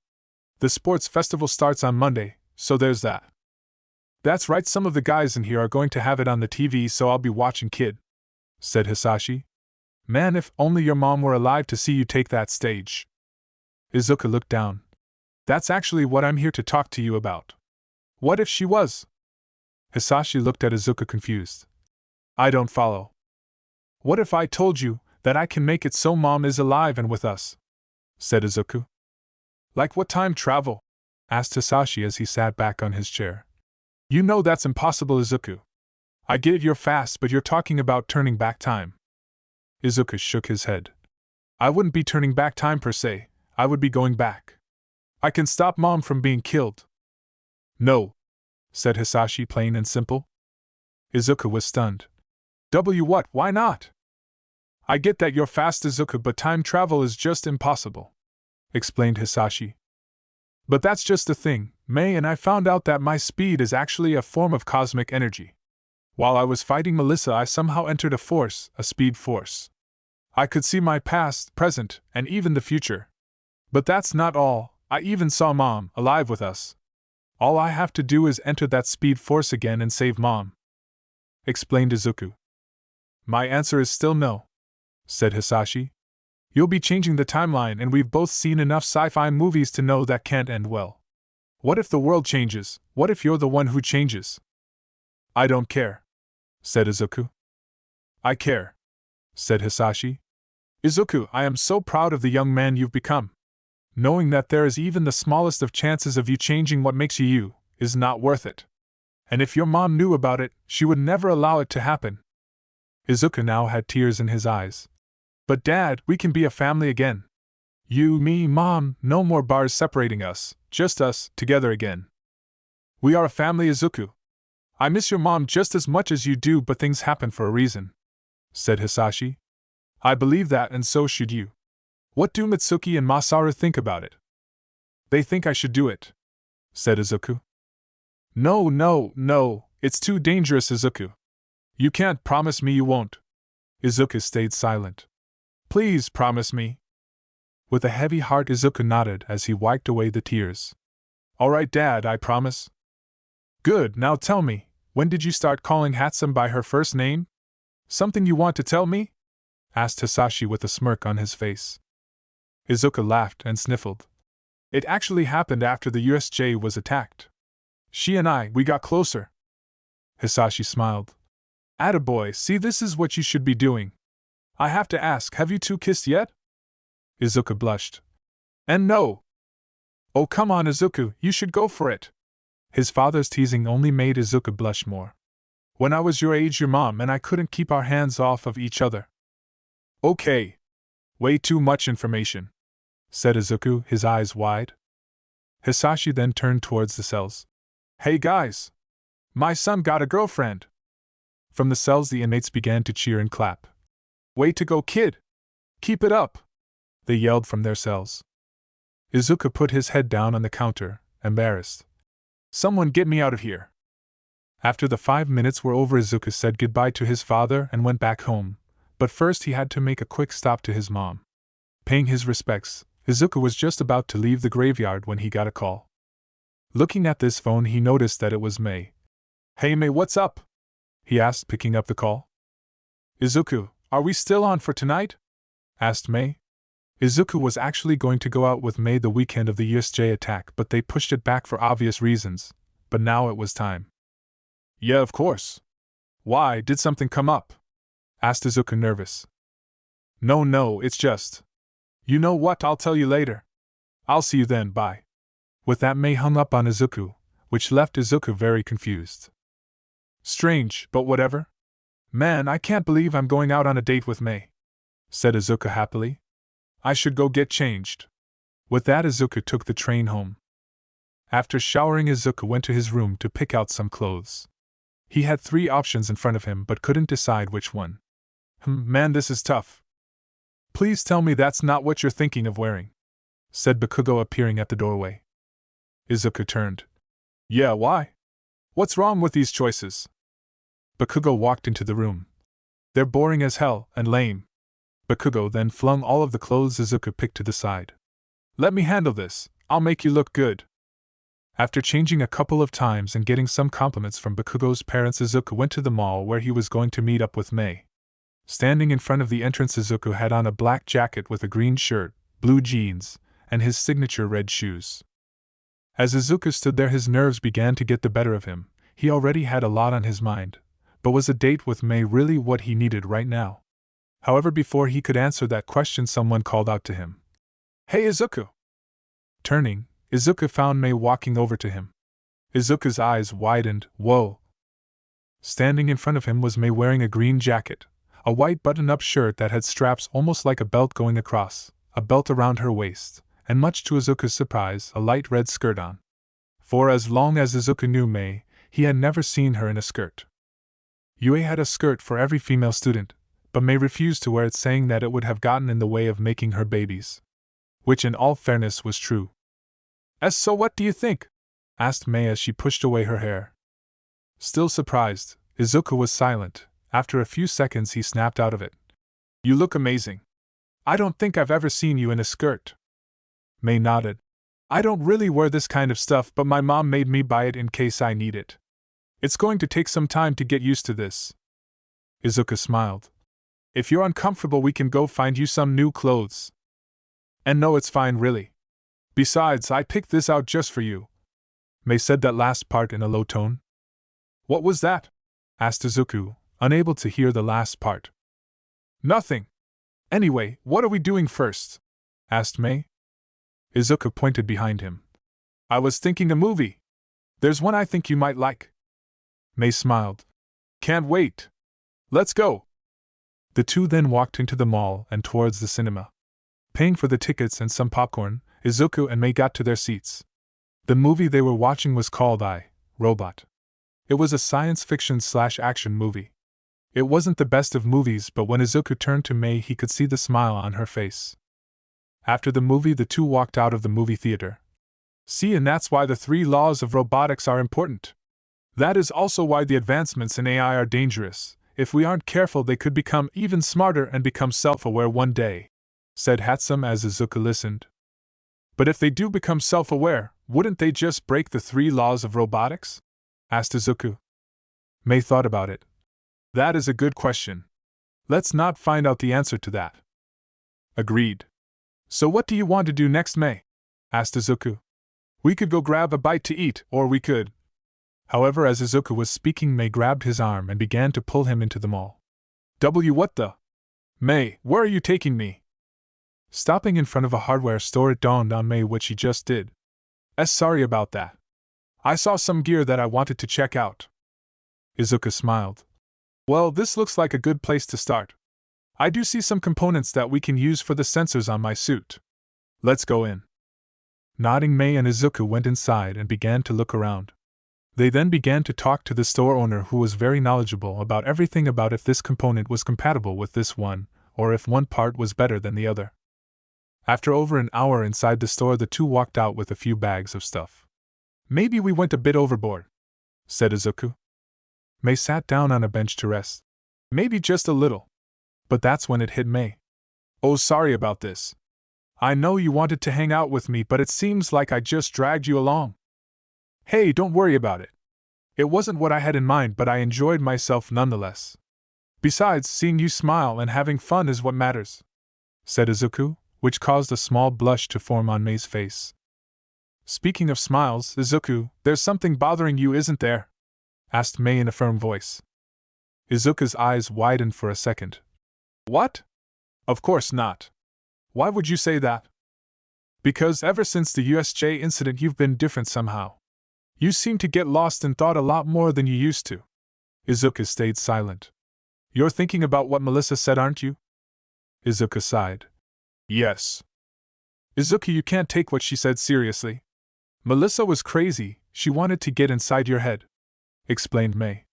The sports festival starts on Monday, so there's that. That's right, some of the guys in here are going to have it on the TV, so I'll be watching, kid, said Hisashi. Man, if only your mom were alive to see you take that stage. Izuku looked down. That's actually what I'm here to talk to you about. What if she was? Hisashi looked at Izuku confused. I don't follow. What if I told you that I can make it so Mom is alive and with us? Said Izuku. Like what, time travel? Asked Hisashi as he sat back on his chair. You know that's impossible, Izuku. I get it, you're fast, but you're talking about turning back time. Izuku shook his head. I wouldn't be turning back time per se, I would be going back. I can stop Mom from being killed. No, said Hisashi, plain and simple. Izuku was stunned. What? Why not? I get that you're fast, Izuku, but time travel is just impossible, explained Hisashi. But that's just the thing, May, and I found out that my speed is actually a form of cosmic energy. While I was fighting Melissa, I somehow entered a speed force. I could see my past, present, and even the future. But that's not all, I even saw Mom, alive with us. All I have to do is enter that speed force again and save Mom, explained Izuku. My answer is still no, said Hisashi. You'll be changing the timeline, and we've both seen enough sci-fi movies to know that can't end well. What if the world changes? What if you're the one who changes? I don't care, said Izuku. I care, said Hisashi. Izuku, I am so proud of the young man you've become. Knowing that there is even the smallest of chances of you changing what makes you you, is not worth it. And if your mom knew about it, she would never allow it to happen. Izuku now had tears in his eyes. But Dad, we can be a family again. You, me, Mom, no more bars separating us, just us, together again. We are a family, Izuku. I miss your mom just as much as you do, but things happen for a reason, said Hisashi. I believe that, and so should you. What do Mitsuki and Masaru think about it? They think I should do it, said Izuku. No, it's too dangerous, Izuku. You can't promise me you won't. Izuku stayed silent. Please promise me. With a heavy heart, Izuku nodded as he wiped away the tears. All right, Dad, I promise. Good, now tell me, when did you start calling Hatsume by her first name? Something you want to tell me? Asked Hisashi with a smirk on his face. Izuku laughed and sniffled. It actually happened after the USJ was attacked. She and we got closer. Hisashi smiled. Attaboy, see, this is what you should be doing. I have to ask, have you two kissed yet? Izuku blushed. And no. Oh, come on, Izuku, you should go for it. His father's teasing only made Izuku blush more. When I was your age, your mom and I couldn't keep our hands off of each other. Okay. Way too much information, said Izuku, his eyes wide. Hisashi then turned towards the cells. Hey guys! My son got a girlfriend! From the cells the inmates began to cheer and clap. Way to go, kid! Keep it up! They yelled from their cells. Izuku put his head down on the counter, embarrassed. Someone get me out of here! After the 5 minutes were over, Izuku said goodbye to his father and went back home, but first he had to make a quick stop to his mom. Paying his respects, Izuku was just about to leave the graveyard when he got a call. Looking at this phone, he noticed that it was Mei. Hey Mei, what's up? He asked, picking up the call. Izuku, are we still on for tonight? Asked Mei. Izuku was actually going to go out with Mei the weekend of the USJ attack, but they pushed it back for obvious reasons, but now it was time. Yeah, of course. Why, did something come up? Asked Izuku, nervous. No, it's just. You know what, I'll tell you later. I'll see you then, bye. With that, Mei hung up on Izuku, which left Izuku very confused. Strange, but whatever. Man, I can't believe I'm going out on a date with Mei, said Izuku happily. I should go get changed. With that, Izuku took the train home. After showering, Izuku went to his room to pick out some clothes. He had 3 options in front of him but couldn't decide which one. Man, this is tough. Please tell me that's not what you're thinking of wearing, said Bakugo, appearing at the doorway. Izuku turned. Yeah, why? What's wrong with these choices? Bakugo walked into the room. They're boring as hell and lame. Bakugo then flung all of the clothes Izuku picked to the side. Let me handle this, I'll make you look good. After changing a couple of times and getting some compliments from Bakugo's parents, Izuku went to the mall where he was going to meet up with Mei. Standing in front of the entrance, Izuku had on a black jacket with a green shirt, blue jeans, and his signature red shoes. As Izuku stood there, his nerves began to get the better of him. He already had a lot on his mind, but was a date with Mei really what he needed right now? However, before he could answer that question, someone called out to him. Hey Izuku! Turning, Izuku found Mei walking over to him. Izuku's eyes widened. Whoa! Standing in front of him was Mei, wearing a green jacket, a white button-up shirt that had straps almost like a belt going across, a belt around her waist, and much to Izuku's surprise, a light red skirt on. For as long as Izuku knew Mei, he had never seen her in a skirt. Yue had a skirt for every female student, but Mei refused to wear it, saying that it would have gotten in the way of making her babies. Which in all fairness was true. So what do you think? Asked Mei as she pushed away her hair. Still surprised, Izuku was silent. After a few seconds he snapped out of it. You look amazing. I don't think I've ever seen you in a skirt. Mei nodded. I don't really wear this kind of stuff, but my mom made me buy it in case I need it. It's going to take some time to get used to this. Izuku smiled. If you're uncomfortable, we can go find you some new clothes. And no, it's fine, really. Besides, I picked this out just for you. Mei said that last part in a low tone. What was that? Asked Izuku, unable to hear the last part. Nothing. Anyway, what are we doing first? Asked Mei. Izuku pointed behind him. I was thinking a movie. There's one I think you might like. Mei smiled. Can't wait. Let's go. The two then walked into the mall and towards the cinema. Paying for the tickets and some popcorn, Izuku and Mei got to their seats. The movie they were watching was called I, Robot. It was a science fiction/action movie. It wasn't the best of movies, but when Izuku turned to Mei, he could see the smile on her face. After the movie, the two walked out of the movie theater. See, and that's why the 3 laws of robotics are important. That is also why the advancements in AI are dangerous. If we aren't careful, they could become even smarter and become self-aware one day, said Hatsume as Izuku listened. But if they do become self-aware, wouldn't they just break the 3 laws of robotics? Asked Izuku. Mei thought about it. That is a good question. Let's not find out the answer to that. Agreed. So what do you want to do next, Mei? Asked Izuku. We could go grab a bite to eat, or we could. However, as Izuku was speaking, Mei grabbed his arm and began to pull him into the mall. What the? Mei, where are you taking me? Stopping in front of a hardware store, it dawned on Mei what she just did. Sorry about that. I saw some gear that I wanted to check out. Izuku smiled. Well, this looks like a good place to start. I do see some components that we can use for the sensors on my suit. Let's go in. Nodding, Mei and Izuku went inside and began to look around. They then began to talk to the store owner, who was very knowledgeable about everything about if this component was compatible with this one, or if one part was better than the other. After over an hour inside the store, the two walked out with a few bags of stuff. Maybe we went a bit overboard, said Izuku. Mei sat down on a bench to rest. Maybe just a little. But that's when it hit Mei. Oh, sorry about this. I know you wanted to hang out with me, but it seems like I just dragged you along. Hey, don't worry about it. It wasn't what I had in mind, but I enjoyed myself nonetheless. Besides, seeing you smile and having fun is what matters, said Izuku, which caused a small blush to form on Mei's face. Speaking of smiles, Izuku, there's something bothering you, isn't there? Asked Mei in a firm voice. Izuku's eyes widened for a second. What? Of course not. Why would you say that? Because ever since the USJ incident, you've been different somehow. You seem to get lost in thought a lot more than you used to. Izuku stayed silent. You're thinking about what Melissa said, aren't you? Izuku sighed. Yes. Izuku, you can't take what she said seriously. Melissa was crazy, she wanted to get inside your head, explained Mei.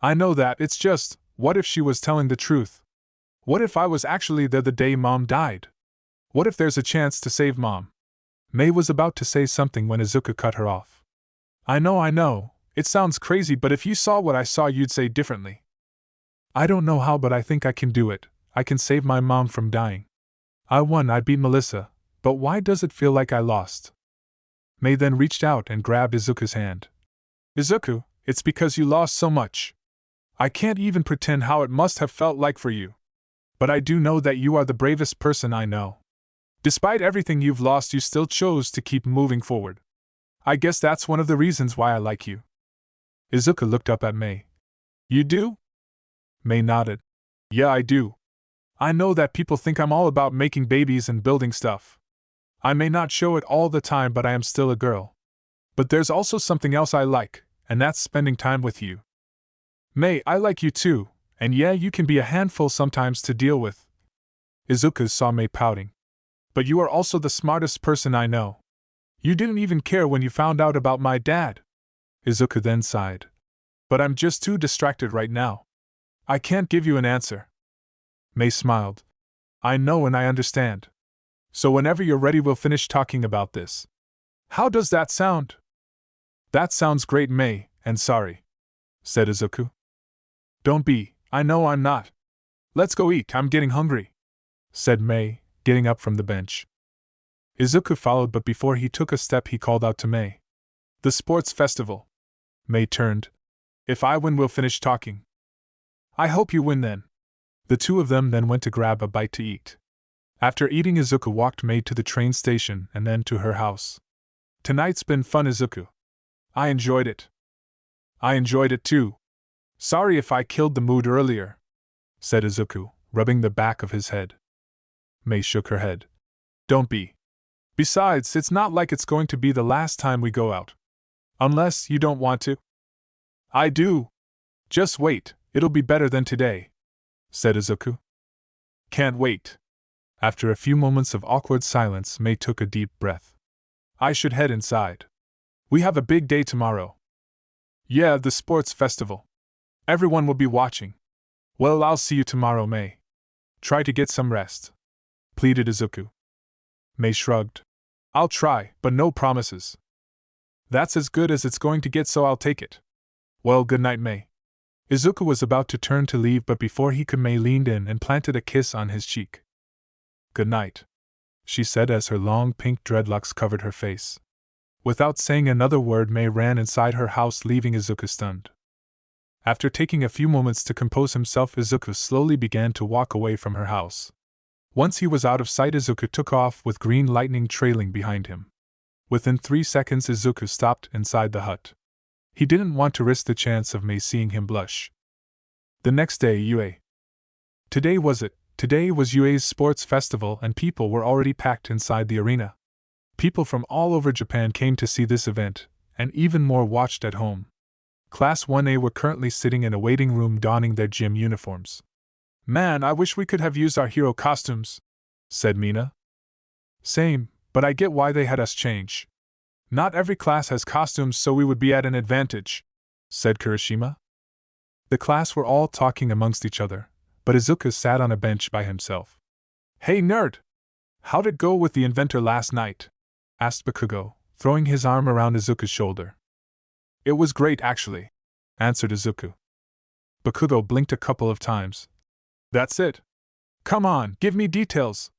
I know that, it's just, what if she was telling the truth? What if I was actually there the day Mom died? What if there's a chance to save Mom? Mei was about to say something when Izuku cut her off. I know, it sounds crazy, but if you saw what I saw, you'd say differently. I don't know how, but I think I can do it. I can save my mom from dying. I won, I beat Melissa, but why does it feel like I lost? Mei then reached out and grabbed Izuku's hand. Izuku, it's because you lost so much. I can't even pretend how it must have felt like for you. But I do know that you are the bravest person I know. Despite everything you've lost, you still chose to keep moving forward. I guess that's one of the reasons why I like you. Izuku looked up at Mei. You do? Mei nodded. Yeah, I do. I know that people think I'm all about making babies and building stuff. I may not show it all the time, but I am still a girl. But there's also something else I like, and that's spending time with you. Mei, I like you too. And yeah, you can be a handful sometimes to deal with. Izuku saw Mei pouting. But you are also the smartest person I know. You didn't even care when you found out about my dad. Izuku then sighed. But I'm just too distracted right now. I can't give you an answer. Mei smiled. I know and I understand. So whenever you're ready, we'll finish talking about this. How does that sound? That sounds great, Mei, and sorry, said Izuku. Don't be. I know I'm not. Let's go eat, I'm getting hungry, said Mei, getting up from the bench. Izuku followed, but before he took a step, he called out to Mei. The sports festival. Mei turned. If I win, we'll finish talking. I hope you win then. The two of them then went to grab a bite to eat. After eating, Izuku walked Mei to the train station and then to her house. Tonight's been fun, Izuku. I enjoyed it. I enjoyed it too. Sorry if I killed the mood earlier, said Izuku, rubbing the back of his head. Mei shook her head. Don't be. Besides, it's not like it's going to be the last time we go out. Unless you don't want to. I do. Just wait, it'll be better than today, said Izuku. Can't wait. After a few moments of awkward silence, Mei took a deep breath. I should head inside. We have a big day tomorrow. Yeah, the sports festival. Everyone will be watching. Well, I'll see you tomorrow, Mei. Try to get some rest, pleaded Izuku. Mei shrugged. I'll try, but no promises. That's as good as it's going to get, so I'll take it. Well, good night, Mei. Izuku was about to turn to leave, but before he could, Mei leaned in and planted a kiss on his cheek. Good night, she said as her long pink dreadlocks covered her face. Without saying another word, Mei ran inside her house, leaving Izuku stunned. After taking a few moments to compose himself, Izuku slowly began to walk away from her house. Once he was out of sight, Izuku took off with green lightning trailing behind him. Within 3 seconds, Izuku stopped inside the hut. He didn't want to risk the chance of Mei seeing him blush. The next day, UA. Today was UA's sports festival, and people were already packed inside the arena. People from all over Japan came to see this event, and even more watched at home. Class 1A were currently sitting in a waiting room donning their gym uniforms. Man, I wish we could have used our hero costumes, said Mina. Same, but I get why they had us change. Not every class has costumes, so we would be at an advantage, said Kirishima. The class were all talking amongst each other, but Izuku sat on a bench by himself. Hey nerd! How'd it go with the inventor last night? Asked Bakugo, throwing his arm around Izuku's shoulder. It was great, actually, answered Izuku. Bakugo blinked a couple of times. That's it. Come on, give me details.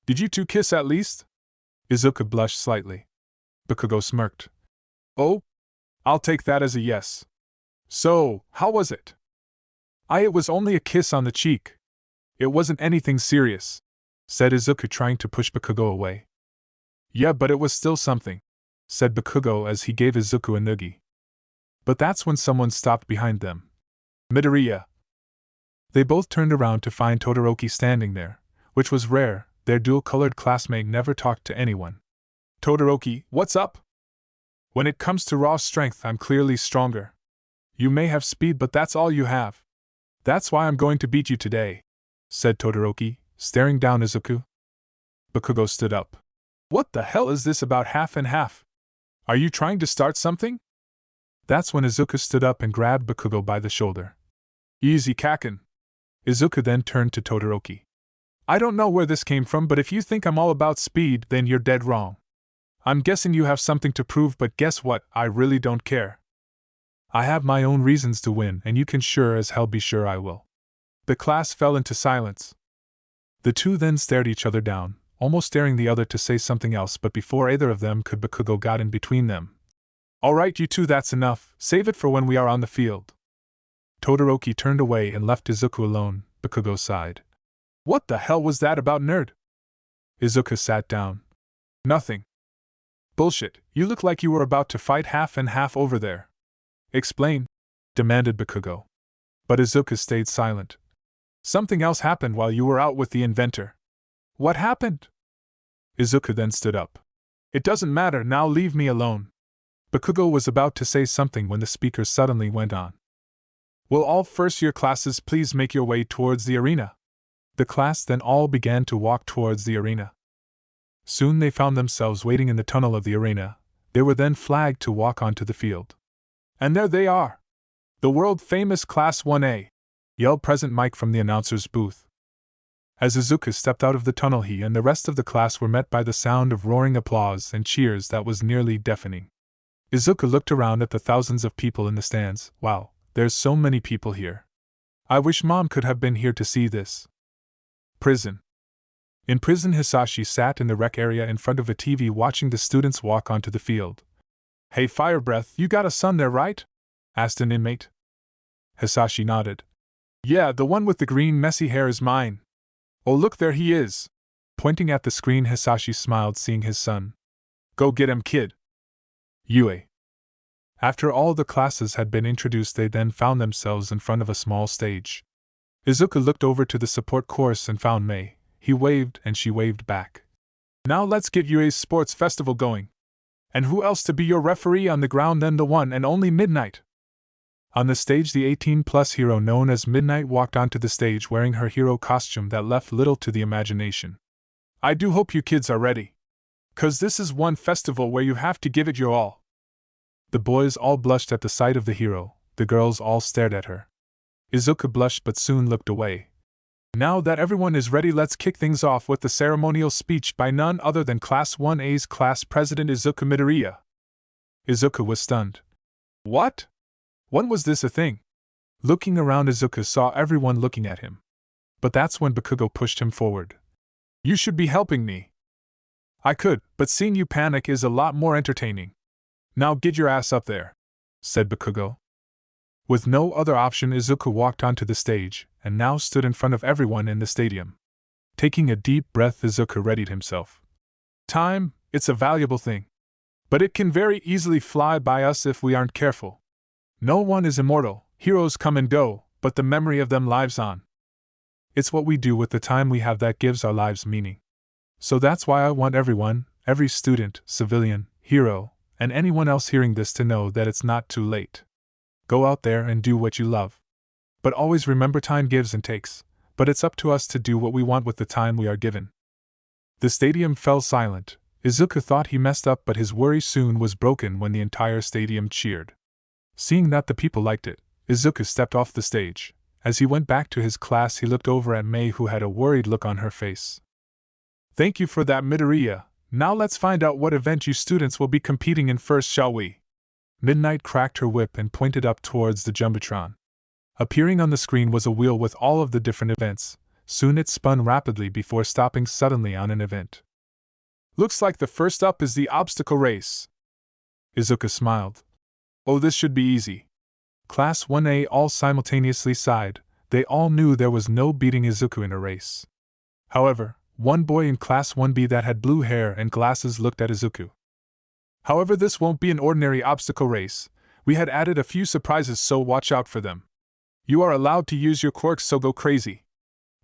Did you two kiss at least? Izuku blushed slightly. Bakugo smirked. Oh? I'll take that as a yes. So, how was it? It was only a kiss on the cheek. It wasn't anything serious, said Izuku, trying to push Bakugo away. Yeah, but it was still something, said Bakugo as he gave Izuku a noogie. But that's when someone stopped behind them. Midoriya. They both turned around to find Todoroki standing there, which was rare. Their dual-colored classmate never talked to anyone. Todoroki, what's up? When it comes to raw strength, I'm clearly stronger. You may have speed, but that's all you have. That's why I'm going to beat you today, said Todoroki, staring down Izuku. Bakugo stood up. What the hell is this about half and half? Are you trying to start something? That's when Izuku stood up and grabbed Bakugo by the shoulder. Easy, Kaken. Izuku then turned to Todoroki. I don't know where this came from, but if you think I'm all about speed, then you're dead wrong. I'm guessing you have something to prove, but guess what? I really don't care. I have my own reasons to win, and you can sure as hell be sure I will. The class fell into silence. The two then stared each other down, almost daring the other to say something else, but before either of them could, Bakugo got in between them. Alright, you two, that's enough. Save it for when we are on the field. Todoroki turned away and left Izuku alone. Bakugo sighed. What the hell was that about, nerd? Izuku sat down. Nothing. Bullshit, you look like you were about to fight half and half over there. Explain, demanded Bakugo. But Izuku stayed silent. Something else happened while you were out with the inventor. What happened? Izuku then stood up. It doesn't matter, now leave me alone. Bakugo was about to say something when the speaker suddenly went on. Will all first-year classes please make your way towards the arena? The class then all began to walk towards the arena. Soon they found themselves waiting in the tunnel of the arena. They were then flagged to walk onto the field. And there they are! The world-famous Class 1A! Yelled Present Mike from the announcer's booth. As Izuku stepped out of the tunnel, he and the rest of the class were met by the sound of roaring applause and cheers that was nearly deafening. Izuku looked around at the thousands of people in the stands. Wow, there's so many people here. I wish Mom could have been here to see this. Prison. In prison, Hisashi sat in the rec area in front of a TV watching the students walk onto the field. Hey Firebreath, you got a son there, right? Asked an inmate. Hisashi nodded. Yeah, the one with the green messy hair is mine. Oh look, there he is. Pointing at the screen, Hisashi smiled seeing his son. Go get him, kid. Yue. After all the classes had been introduced, they then found themselves in front of a small stage. Izuku looked over to the support course and found Mei. He waved and she waved back. Now let's get Yue's sports festival going. And who else to be your referee on the ground than the one and only Midnight? On the stage, the 18-plus hero known as Midnight walked onto the stage wearing her hero costume that left little to the imagination. I do hope you kids are ready. 'Cause this is one festival where you have to give it your all. The boys all blushed at the sight of the hero, the girls all stared at her. Izuku blushed but soon looked away. Now that everyone is ready, let's kick things off with the ceremonial speech by none other than Class 1A's class president Izuku Midoriya. Izuku was stunned. What? When was this a thing? Looking around, Izuku saw everyone looking at him. But that's when Bakugo pushed him forward. You should be helping me. I could, but seeing you panic is a lot more entertaining. Now get your ass up there, said Bakugo. With no other option, Izuku walked onto the stage, and now stood in front of everyone in the stadium. Taking a deep breath, Izuku readied himself. Time, it's a valuable thing. But it can very easily fly by us if we aren't careful. No one is immortal, heroes come and go, but the memory of them lives on. It's what we do with the time we have that gives our lives meaning. So that's why I want everyone, every student, civilian, hero, and anyone else hearing this to know that it's not too late. Go out there and do what you love. But always remember, time gives and takes, but it's up to us to do what we want with the time we are given. The stadium fell silent. Izuku thought he messed up, but his worry soon was broken when the entire stadium cheered. Seeing that the people liked it, Izuku stepped off the stage. As he went back to his class, he looked over at Mei, who had a worried look on her face. Thank you for that, Midoriya. Now let's find out what event you students will be competing in first, shall we? Midnight cracked her whip and pointed up towards the Jumbotron. Appearing on the screen was a wheel with all of the different events. Soon it spun rapidly before stopping suddenly on an event. Looks like the first up is the obstacle race. Izuku smiled. Oh, this should be easy. Class 1A all simultaneously sighed. They all knew there was no beating Izuku in a race. However, one boy in Class 1B that had blue hair and glasses looked at Izuku. However, this won't be an ordinary obstacle race. We had added a few surprises, so watch out for them. You are allowed to use your quirks, so go crazy.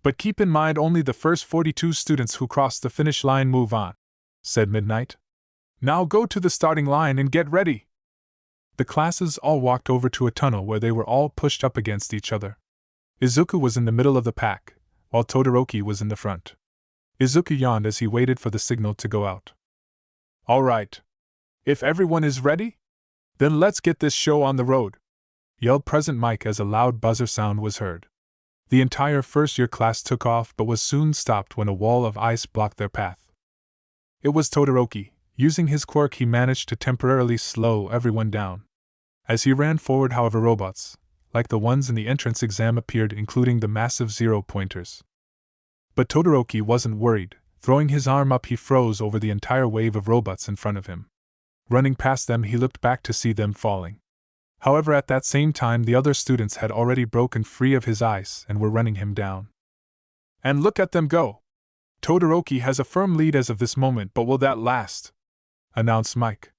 But keep in mind, only the first 42 students who cross the finish line move on, said Midnight. Now go to the starting line and get ready. The classes all walked over to a tunnel where they were all pushed up against each other. Izuku was in the middle of the pack, while Todoroki was in the front. Izuku yawned as he waited for the signal to go out. All right. If everyone is ready, then let's get this show on the road, yelled President Mike as a loud buzzer sound was heard. The entire first-year class took off but was soon stopped when a wall of ice blocked their path. It was Todoroki. Using his quirk, he managed to temporarily slow everyone down. As he ran forward, however, robots, like the ones in the entrance exam, appeared, including the massive zero-pointers. But Todoroki wasn't worried. Throwing his arm up, he froze over the entire wave of robots in front of him. Running past them, he looked back to see them falling. However, at that same time, the other students had already broken free of his ice and were running him down. And look at them go! Todoroki has a firm lead as of this moment, but will that last? Announced Mike.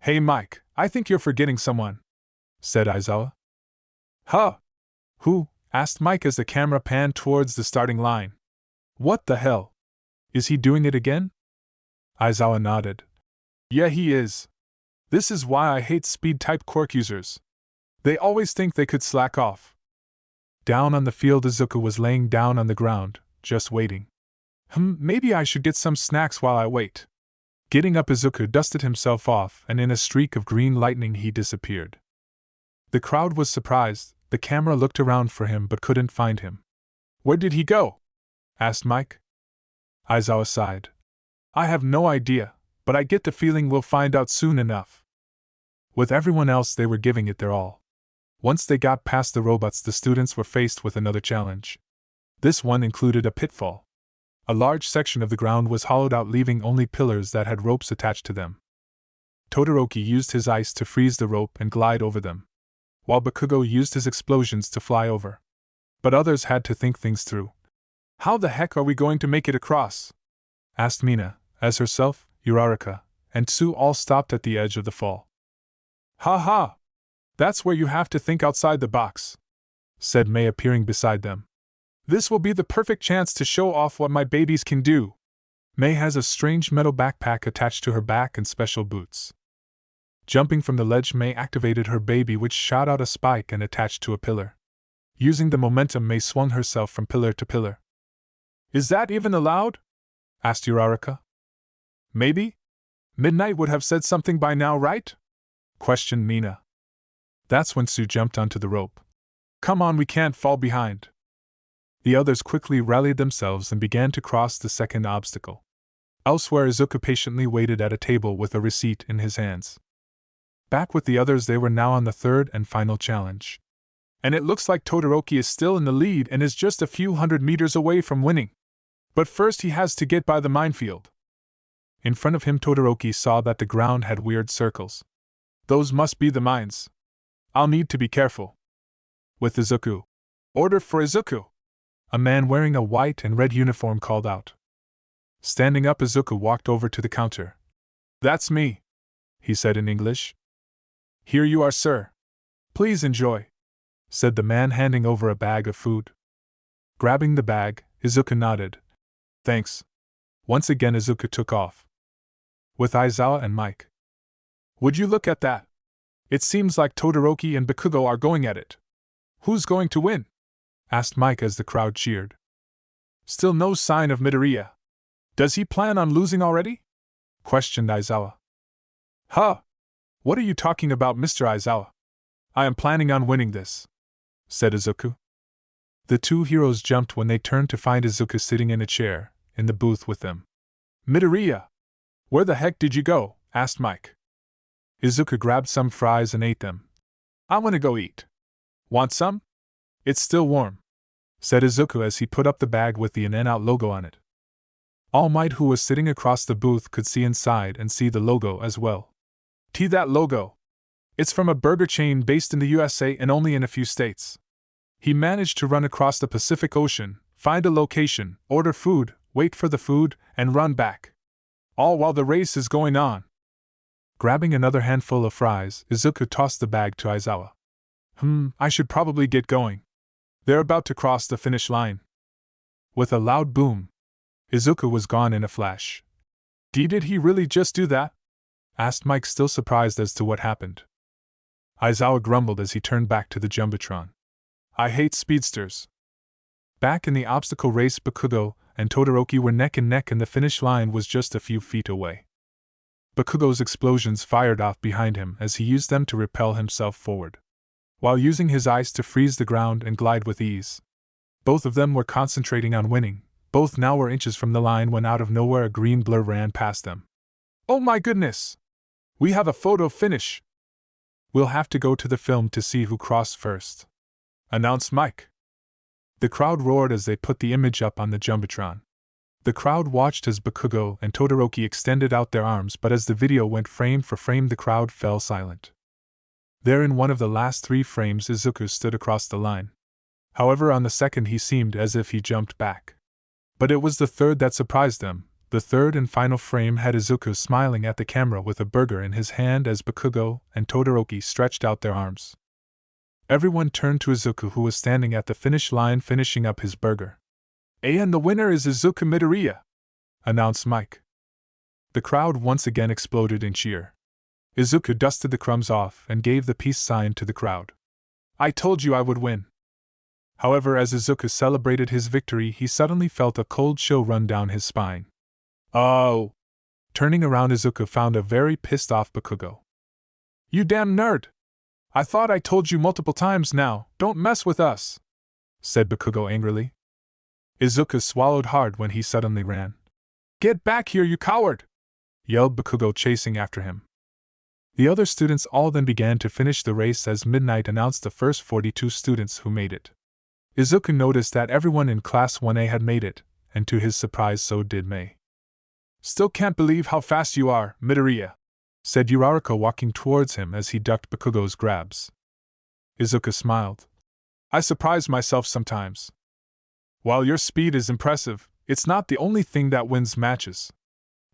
Hey Mike, I think you're forgetting someone, said Aizawa. Huh? Who? Asked Mike as the camera panned towards the starting line. What the hell? Is he doing it again? Aizawa nodded. Yeah, he is. This is why I hate speed-type quirk users. They always think they could slack off. Down on the field, Izuku was laying down on the ground, just waiting. Maybe I should get some snacks while I wait. Getting up, Izuku dusted himself off, and in a streak of green lightning he disappeared. The crowd was surprised. The camera looked around for him but couldn't find him. Where did he go? Asked Mike. Aizawa sighed. I have no idea, but I get the feeling we'll find out soon enough. With everyone else, they were giving it their all. Once they got past the robots, the students were faced with another challenge. This one included a pitfall. A large section of the ground was hollowed out, leaving only pillars that had ropes attached to them. Todoroki used his ice to freeze the rope and glide over them, while Bakugo used his explosions to fly over. But others had to think things through. How the heck are we going to make it across? Asked Mina, as herself, Uraraka, and Tsu all stopped at the edge of the fall. Ha ha! That's where you have to think outside the box, said Mei, appearing beside them. This will be the perfect chance to show off what my babies can do. Mei has a strange metal backpack attached to her back and special boots. Jumping from the ledge, Mei activated her baby, which shot out a spike and attached to a pillar. Using the momentum, Mei swung herself from pillar to pillar. Is that even allowed? Asked Uraraka. Maybe? Midnight would have said something by now, right? questioned Mina. That's when Sue jumped onto the rope. Come on, we can't fall behind. The others quickly rallied themselves and began to cross the second obstacle. Elsewhere, Izuku patiently waited at a table with a receipt in his hands. Back with the others, they were now on the third and final challenge. And it looks like Todoroki is still in the lead and is just a few hundred meters away from winning. But first he has to get by the minefield. In front of him, Todoroki saw that the ground had weird circles. Those must be the mines. I'll need to be careful. With Izuku. Order for Izuku! A man wearing a white and red uniform called out. Standing up, Izuku walked over to the counter. That's me, he said in English. Here you are, sir. Please enjoy, said the man, handing over a bag of food. Grabbing the bag, Izuku nodded. Thanks. Once again, Izuku took off. With Aizawa and Mike. Would you look at that? It seems like Todoroki and Bakugo are going at it. Who's going to win? Asked Mike as the crowd cheered. Still no sign of Midoriya. Does he plan on losing already? Questioned Aizawa. Huh? What are you talking about, Mr. Aizawa? I am planning on winning this, said Izuku. The two heroes jumped when they turned to find Izuku sitting in a chair, in the booth with them. Midoriya! Where the heck did you go? Asked Mike. Izuku grabbed some fries and ate them. I want to go eat. Want some? It's still warm, said Izuku as he put up the bag with the In-N-Out logo on it. All Might, who was sitting across the booth, could see inside and see the logo as well. That logo. It's from a burger chain based in the USA and only in a few states. He managed to run across the Pacific Ocean, find a location, order food, wait for the food, and run back. All while the race is going on. Grabbing another handful of fries, Izuku tossed the bag to Aizawa. I should probably get going. They're about to cross the finish line. With a loud boom, Izuku was gone in a flash. Did he really just do that? Asked Mike, still surprised as to what happened. Aizawa grumbled as he turned back to the Jumbotron. I hate speedsters. Back in the obstacle race, Bakugo and Todoroki were neck and neck and the finish line was just a few feet away. Bakugo's explosions fired off behind him as he used them to repel himself forward, while using his eyes to freeze the ground and glide with ease. Both of them were concentrating on winning. Both now were inches from the line when out of nowhere a green blur ran past them. Oh my goodness! We have a photo finish! We'll have to go to the film to see who crossed first, announced Mike. The crowd roared as they put the image up on the Jumbotron. The crowd watched as Bakugo and Todoroki extended out their arms, but as the video went frame for frame, the crowd fell silent. There, in one of the last 3 frames, Izuku stood across the line. However, on the second he seemed as if he jumped back. But it was the third that surprised them. The third and final frame had Izuku smiling at the camera with a burger in his hand as Bakugo and Todoroki stretched out their arms. Everyone turned to Izuku, who was standing at the finish line finishing up his burger. And the winner is Izuku Midoriya, announced Mike. The crowd once again exploded in cheer. Izuku dusted the crumbs off and gave the peace sign to the crowd. I told you I would win. However, as Izuku celebrated his victory, he suddenly felt a cold chill run down his spine. Oh! Turning around, Izuku found a very pissed off Bakugo. You damn nerd! I thought I told you multiple times now, don't mess with us, said Bakugo angrily. Izuku swallowed hard when he suddenly ran. Get back here, you coward! Yelled Bakugo, chasing after him. The other students all then began to finish the race as midnight announced the first 42 students who made it. Izuku noticed that everyone in Class 1A had made it, and to his surprise so did Mei. Still can't believe how fast you are, Midoriya, said Uraraka, walking towards him as he ducked Bakugo's grabs. Izuku smiled. I surprise myself sometimes. While your speed is impressive, it's not the only thing that wins matches.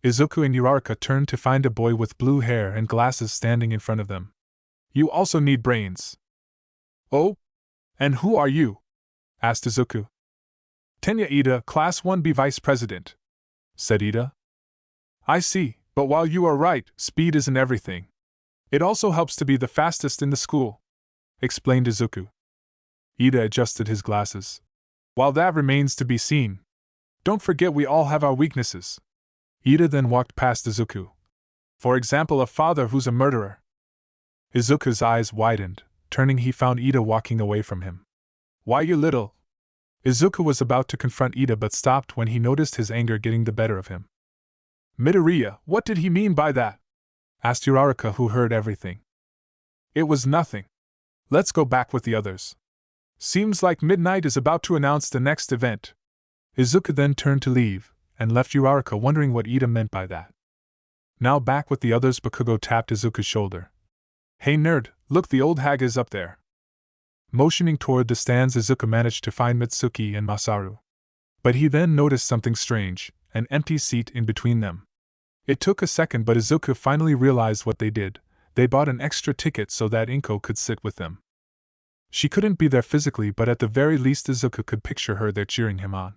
Izuku and Uraraka turned to find a boy with blue hair and glasses standing in front of them. You also need brains. Oh? And who are you? Asked Izuku. Tenya Ida, Class 1B Vice President, said Ida. I see, but while you are right, speed isn't everything. It also helps to be the fastest in the school, explained Izuku. Ida adjusted his glasses. While that remains to be seen. Don't forget we all have our weaknesses. Ida then walked past Izuku. For example, a father who's a murderer. Izuku's eyes widened. Turning, he found Ida walking away from him. Why, you little... Izuku was about to confront Ida but stopped when he noticed his anger getting the better of him. Midoriya, what did he mean by that? Asked Uraraka, who heard everything. It was nothing. Let's go back with the others. Seems like Midnight is about to announce the next event. Izuku then turned to leave, and left Uraraka wondering what Ida meant by that. Now back with the others, Bakugo tapped Izuku's shoulder. Hey nerd, look, the old hag is up there. Motioning toward the stands, Izuku managed to find Mitsuki and Masaru. But he then noticed something strange, an empty seat in between them. It took a second, but Izuku finally realized what they did. They bought an extra ticket so that Inko could sit with them. She couldn't be there physically, but at the very least Izuku could picture her there cheering him on.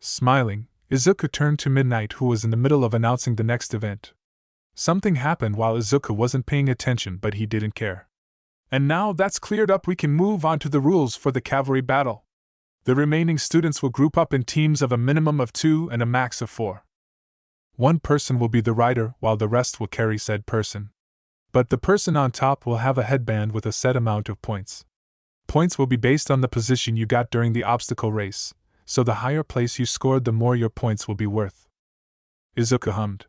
Smiling, Izuku turned to Midnight, who was in the middle of announcing the next event. Something happened while Izuku wasn't paying attention, but he didn't care. And now that's cleared up, we can move on to the rules for the cavalry battle. The remaining students will group up in teams of a minimum of 2 and a max of 4. One person will be the rider, while the rest will carry said person. But the person on top will have a headband with a set amount of points. Points will be based on the position you got during the obstacle race, so the higher place you scored, the more your points will be worth. Izuku hummed.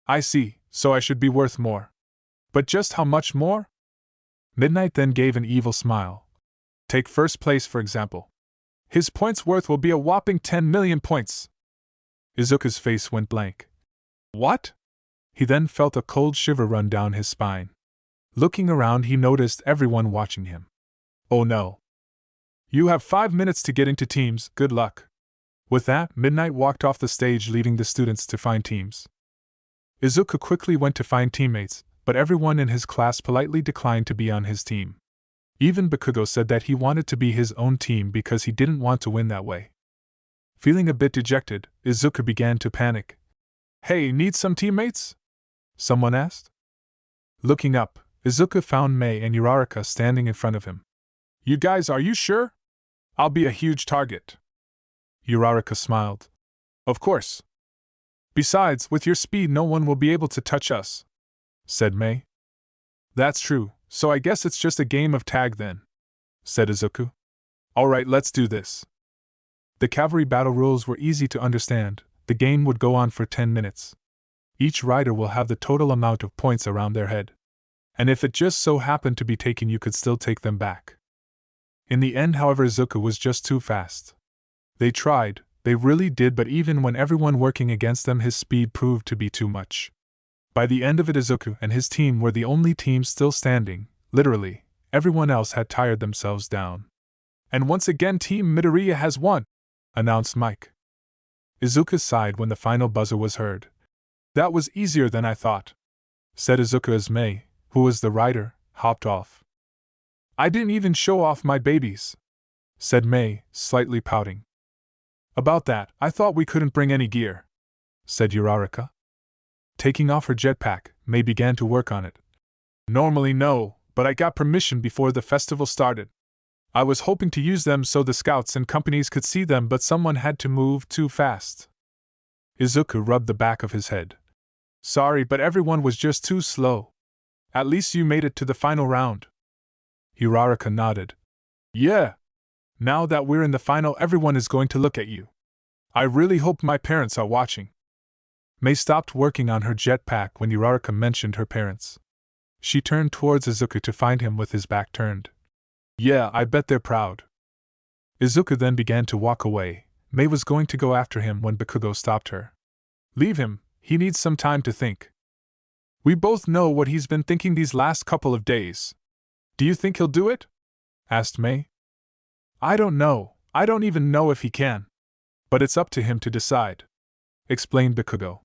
I see, so I should be worth more. But just how much more? Midnight then gave an evil smile. Take first place, for example. His points worth will be a whopping 10 million points. Izuku's face went blank. What? He then felt a cold shiver run down his spine. Looking around, he noticed everyone watching him. Oh no. You have 5 minutes to get into teams, good luck. With that, Midnight walked off the stage, leaving the students to find teams. Izuku quickly went to find teammates, but everyone in his class politely declined to be on his team. Even Bakugo said that he wanted to be his own team because he didn't want to win that way. Feeling a bit dejected, Izuku began to panic. Hey, need some teammates? Someone asked. Looking up, Izuku found Mei and Uraraka standing in front of him. You guys, are you sure? I'll be a huge target. Uraraka smiled. Of course. Besides, with your speed no one will be able to touch us, said Mei. That's true, so I guess it's just a game of tag then, said Izuku. Alright, let's do this. The cavalry battle rules were easy to understand. The game would go on for 10 minutes. Each rider will have the total amount of points around their head. And if it just so happened to be taken, you could still take them back. In the end, however, Izuku was just too fast. They tried, they really did, but even when everyone working against them, his speed proved to be too much. By the end of it, Izuku and his team were the only team still standing. Literally, everyone else had tired themselves down. And once again, Team Midoriya has won, announced Mike. Izuku sighed when the final buzzer was heard. That was easier than I thought, said Izuku as Mei, who was the rider, hopped off. I didn't even show off my babies, said Mei, slightly pouting. About that, I thought we couldn't bring any gear, said Uraraka. Taking off her jetpack, Mei began to work on it. Normally no, but I got permission before the festival started. I was hoping to use them so the scouts and companies could see them, but someone had to move too fast. Izuku rubbed the back of his head. Sorry, but everyone was just too slow. At least you made it to the final round. Uraraka nodded. Yeah. Now that we're in the final, everyone is going to look at you. I really hope my parents are watching. Mei stopped working on her jetpack when Uraraka mentioned her parents. She turned towards Izuku to find him with his back turned. Yeah, I bet they're proud. Izuku then began to walk away. Mei was going to go after him when Bakugo stopped her. Leave him, he needs some time to think. We both know what he's been thinking these last couple of days. Do you think he'll do it? Asked Mei. I don't know, I don't even know if he can. But it's up to him to decide, explained Bakugo.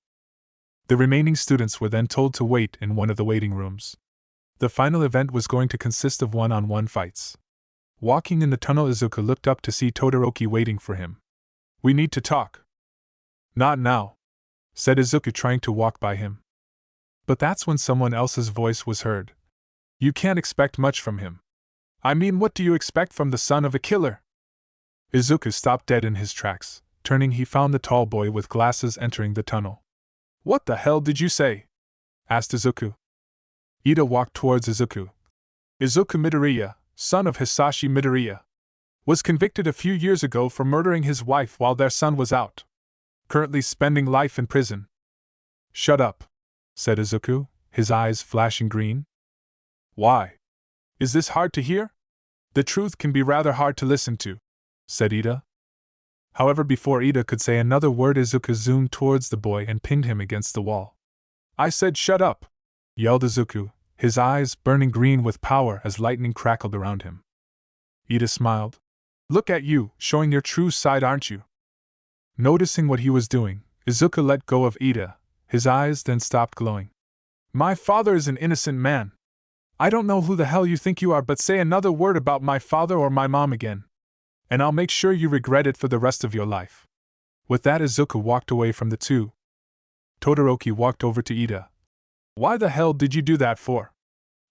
The remaining students were then told to wait in one of the waiting rooms. The final event was going to consist of one-on-one fights. Walking in the tunnel, Izuku looked up to see Todoroki waiting for him. We need to talk. Not now, said Izuku, trying to walk by him. But that's when someone else's voice was heard. You can't expect much from him. I mean, what do you expect from the son of a killer? Izuku stopped dead in his tracks. Turning, he found the tall boy with glasses entering the tunnel. What the hell did you say? Asked Izuku. Ida walked towards Izuku. Izuku Midoriya, son of Hisashi Midoriya, was convicted a few years ago for murdering his wife while their son was out. Currently spending life in prison. Shut up, said Izuku, his eyes flashing green. Why? Is this hard to hear? The truth can be rather hard to listen to, said Ida. However, before Ida could say another word, Izuku zoomed towards the boy and pinned him against the wall. I said shut up, yelled Izuku, his eyes burning green with power as lightning crackled around him. Ida smiled. Look at you, showing your true side, aren't you? Noticing what he was doing, Izuku let go of Ida, his eyes then stopped glowing. My father is an innocent man. I don't know who the hell you think you are, but say another word about my father or my mom again, and I'll make sure you regret it for the rest of your life. With that, Izuku walked away from the two. Todoroki walked over to Ida. Why the hell did you do that for?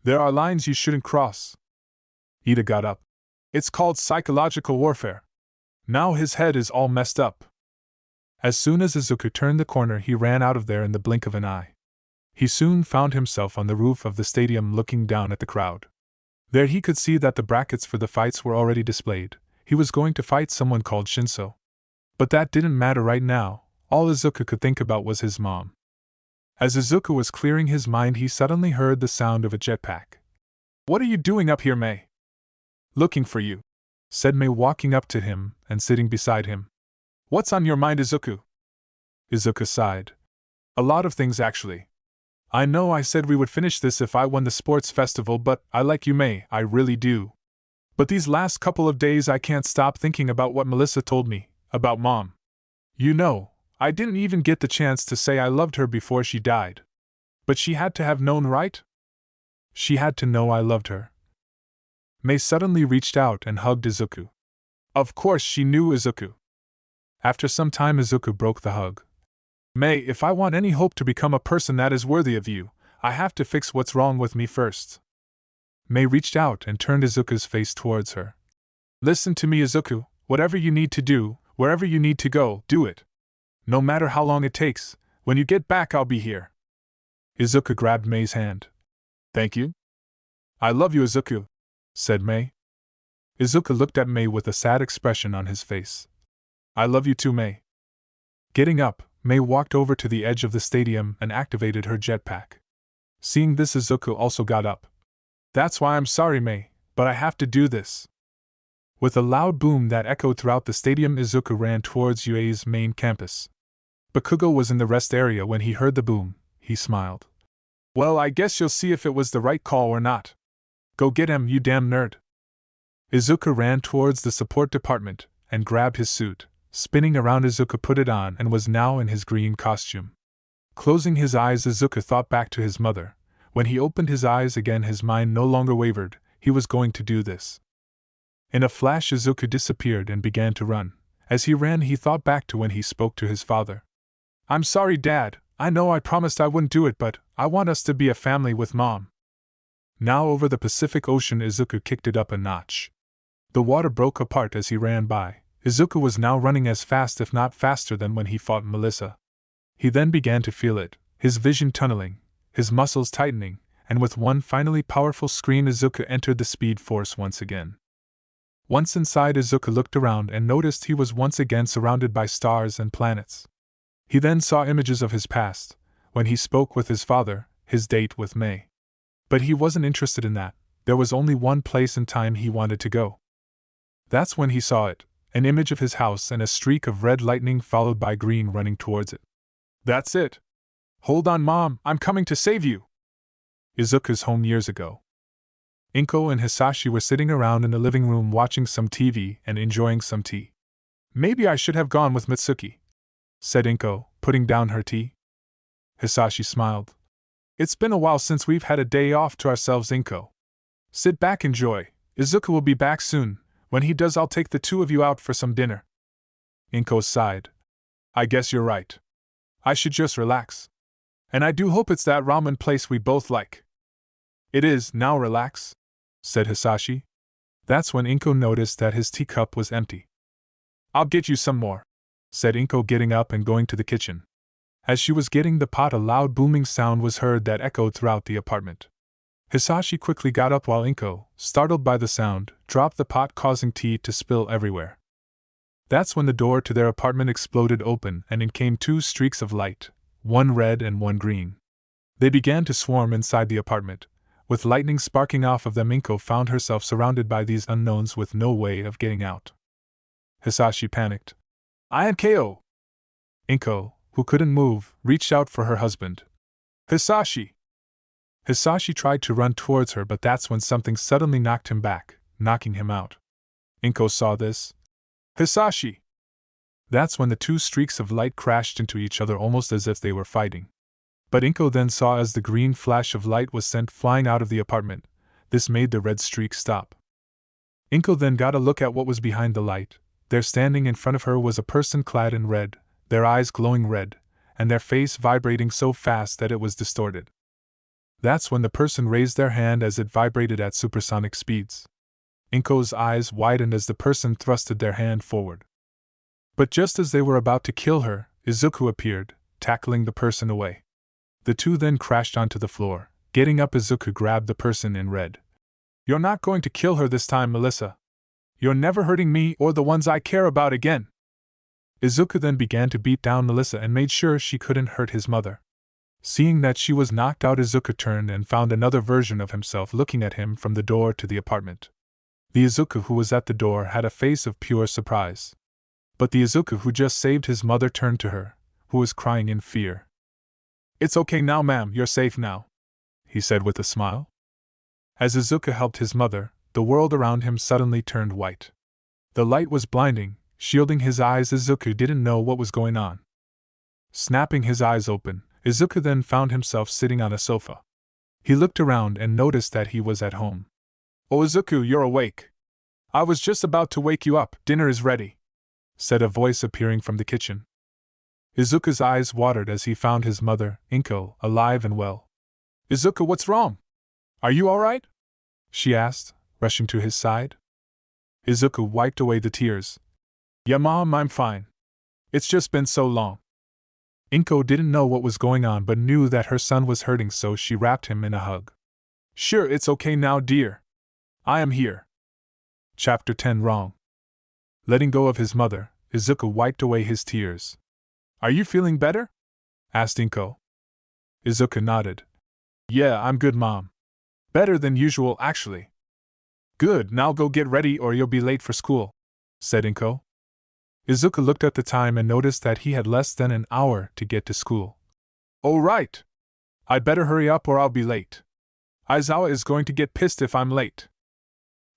There are lines you shouldn't cross. Ida got up. It's called psychological warfare. Now his head is all messed up. As soon as Izuku turned the corner, he ran out of there in the blink of an eye. He soon found himself on the roof of the stadium looking down at the crowd. There he could see that the brackets for the fights were already displayed. He was going to fight someone called Shinso. But that didn't matter right now. All Izuku could think about was his mom. As Izuku was clearing his mind, he suddenly heard the sound of a jetpack. What are you doing up here, Mei? Looking for you, said Mei, walking up to him and sitting beside him. What's on your mind, Izuku? Izuku sighed. A lot of things, actually. I know I said we would finish this if I won the sports festival, but I like you, Mei, I really do. But these last couple of days I can't stop thinking about what Melissa told me, about Mom. You know, I didn't even get the chance to say I loved her before she died. But she had to have known, right? She had to know I loved her. Mei suddenly reached out and hugged Izuku. Of course she knew, Izuku. After some time, Izuku broke the hug. Mei, if I want any hope to become a person that is worthy of you, I have to fix what's wrong with me first. Mei reached out and turned Izuku's face towards her. Listen to me, Izuku, whatever you need to do, wherever you need to go, do it. No matter how long it takes, when you get back I'll be here. Izuku grabbed Mei's hand. Thank you. I love you, Izuku, said Mei. Izuku looked at Mei with a sad expression on his face. I love you too, Mei. Getting up, Mei walked over to the edge of the stadium and activated her jetpack. Seeing this, Izuku also got up. That's why I'm sorry, Mei, but I have to do this. With a loud boom that echoed throughout the stadium, Izuku ran towards UA's main campus. Bakugo was in the rest area when he heard the boom. He smiled. Well, I guess you'll see if it was the right call or not. Go get him, you damn nerd. Izuku ran towards the support department and grabbed his suit. Spinning around, Izuku put it on and was now in his green costume. Closing his eyes, Izuku thought back to his mother. When he opened his eyes again, his mind no longer wavered. He was going to do this. In a flash, Izuku disappeared and began to run. As he ran, he thought back to when he spoke to his father. I'm sorry, Dad. I know I promised I wouldn't do it, but I want us to be a family with Mom. Now over the Pacific Ocean, Izuku kicked it up a notch. The water broke apart as he ran by. Izuku was now running as fast, if not faster, than when he fought Melissa. He then began to feel it, his vision tunneling, his muscles tightening, and with one finally powerful scream, Izuku entered the Speed Force once again. Once inside, Izuku looked around and noticed he was once again surrounded by stars and planets. He then saw images of his past, when he spoke with his father, his date with Mei. But he wasn't interested in that. There was only one place and time he wanted to go. That's when he saw it. An image of his house and a streak of red lightning followed by green running towards it. That's it. Hold on, Mom, I'm coming to save you. Izuku's home years ago. Inko and Hisashi were sitting around in the living room watching some TV and enjoying some tea. Maybe I should have gone with Mitsuki, said Inko, putting down her tea. Hisashi smiled. It's been a while since we've had a day off to ourselves, Inko. Sit back, enjoy. Izuku will be back soon. When he does, I'll take the two of you out for some dinner. Inko sighed. I guess you're right. I should just relax. And I do hope it's that ramen place we both like. It is, now relax, said Hisashi. That's when Inko noticed that his teacup was empty. I'll get you some more, said Inko, getting up and going to the kitchen. As she was getting the pot, a loud booming sound was heard that echoed throughout the apartment. Hisashi quickly got up while Inko, startled by the sound, dropped the pot, causing tea to spill everywhere. That's when the door to their apartment exploded open and in came two streaks of light, one red and one green. They began to swarm inside the apartment. With lightning sparking off of them, Inko found herself surrounded by these unknowns with no way of getting out. Hisashi panicked. I am KO! Inko, who couldn't move, reached out for her husband. Hisashi! Hisashi tried to run towards her, but that's when something suddenly knocked him back, knocking him out. Inko saw this. Hisashi! That's when the two streaks of light crashed into each other almost as if they were fighting. But Inko then saw as the green flash of light was sent flying out of the apartment. This made the red streak stop. Inko then got a look at what was behind the light. There standing in front of her was a person clad in red, their eyes glowing red, and their face vibrating so fast that it was distorted. That's when the person raised their hand as it vibrated at supersonic speeds. Inko's eyes widened as the person thrusted their hand forward. But just as they were about to kill her, Izuku appeared, tackling the person away. The two then crashed onto the floor. Getting up, Izuku grabbed the person in red. You're not going to kill her this time, Melissa. You're never hurting me or the ones I care about again. Izuku then began to beat down Melissa and made sure she couldn't hurt his mother. Seeing that she was knocked out, Izuku turned and found another version of himself looking at him from the door to the apartment. The Izuku who was at the door had a face of pure surprise. But the Izuku who just saved his mother turned to her, who was crying in fear. It's okay now, ma'am, you're safe now, he said with a smile. As Izuku helped his mother, the world around him suddenly turned white. The light was blinding, shielding his eyes. Izuku didn't know what was going on. Snapping his eyes open, Izuku then found himself sitting on a sofa. He looked around and noticed that he was at home. Oh, Izuku, you're awake. I was just about to wake you up. Dinner is ready, said a voice appearing from the kitchen. Izuku's eyes watered as he found his mother, Inko, alive and well. Izuku, what's wrong? Are you all right? She asked, rushing to his side. Izuku wiped away the tears. Yeah, Mom, I'm fine. It's just been so long. Inko didn't know what was going on but knew that her son was hurting, so she wrapped him in a hug. Sure, it's okay now, dear. I am here. Chapter 10 Wrong. Letting go of his mother, Izuku wiped away his tears. Are you feeling better? Asked Inko. Izuku nodded. Yeah, I'm good, Mom. Better than usual, actually. Good, now go get ready or you'll be late for school, said Inko. Izuku looked at the time and noticed that he had less than an hour to get to school. Oh, right. I'd better hurry up or I'll be late. Aizawa is going to get pissed if I'm late.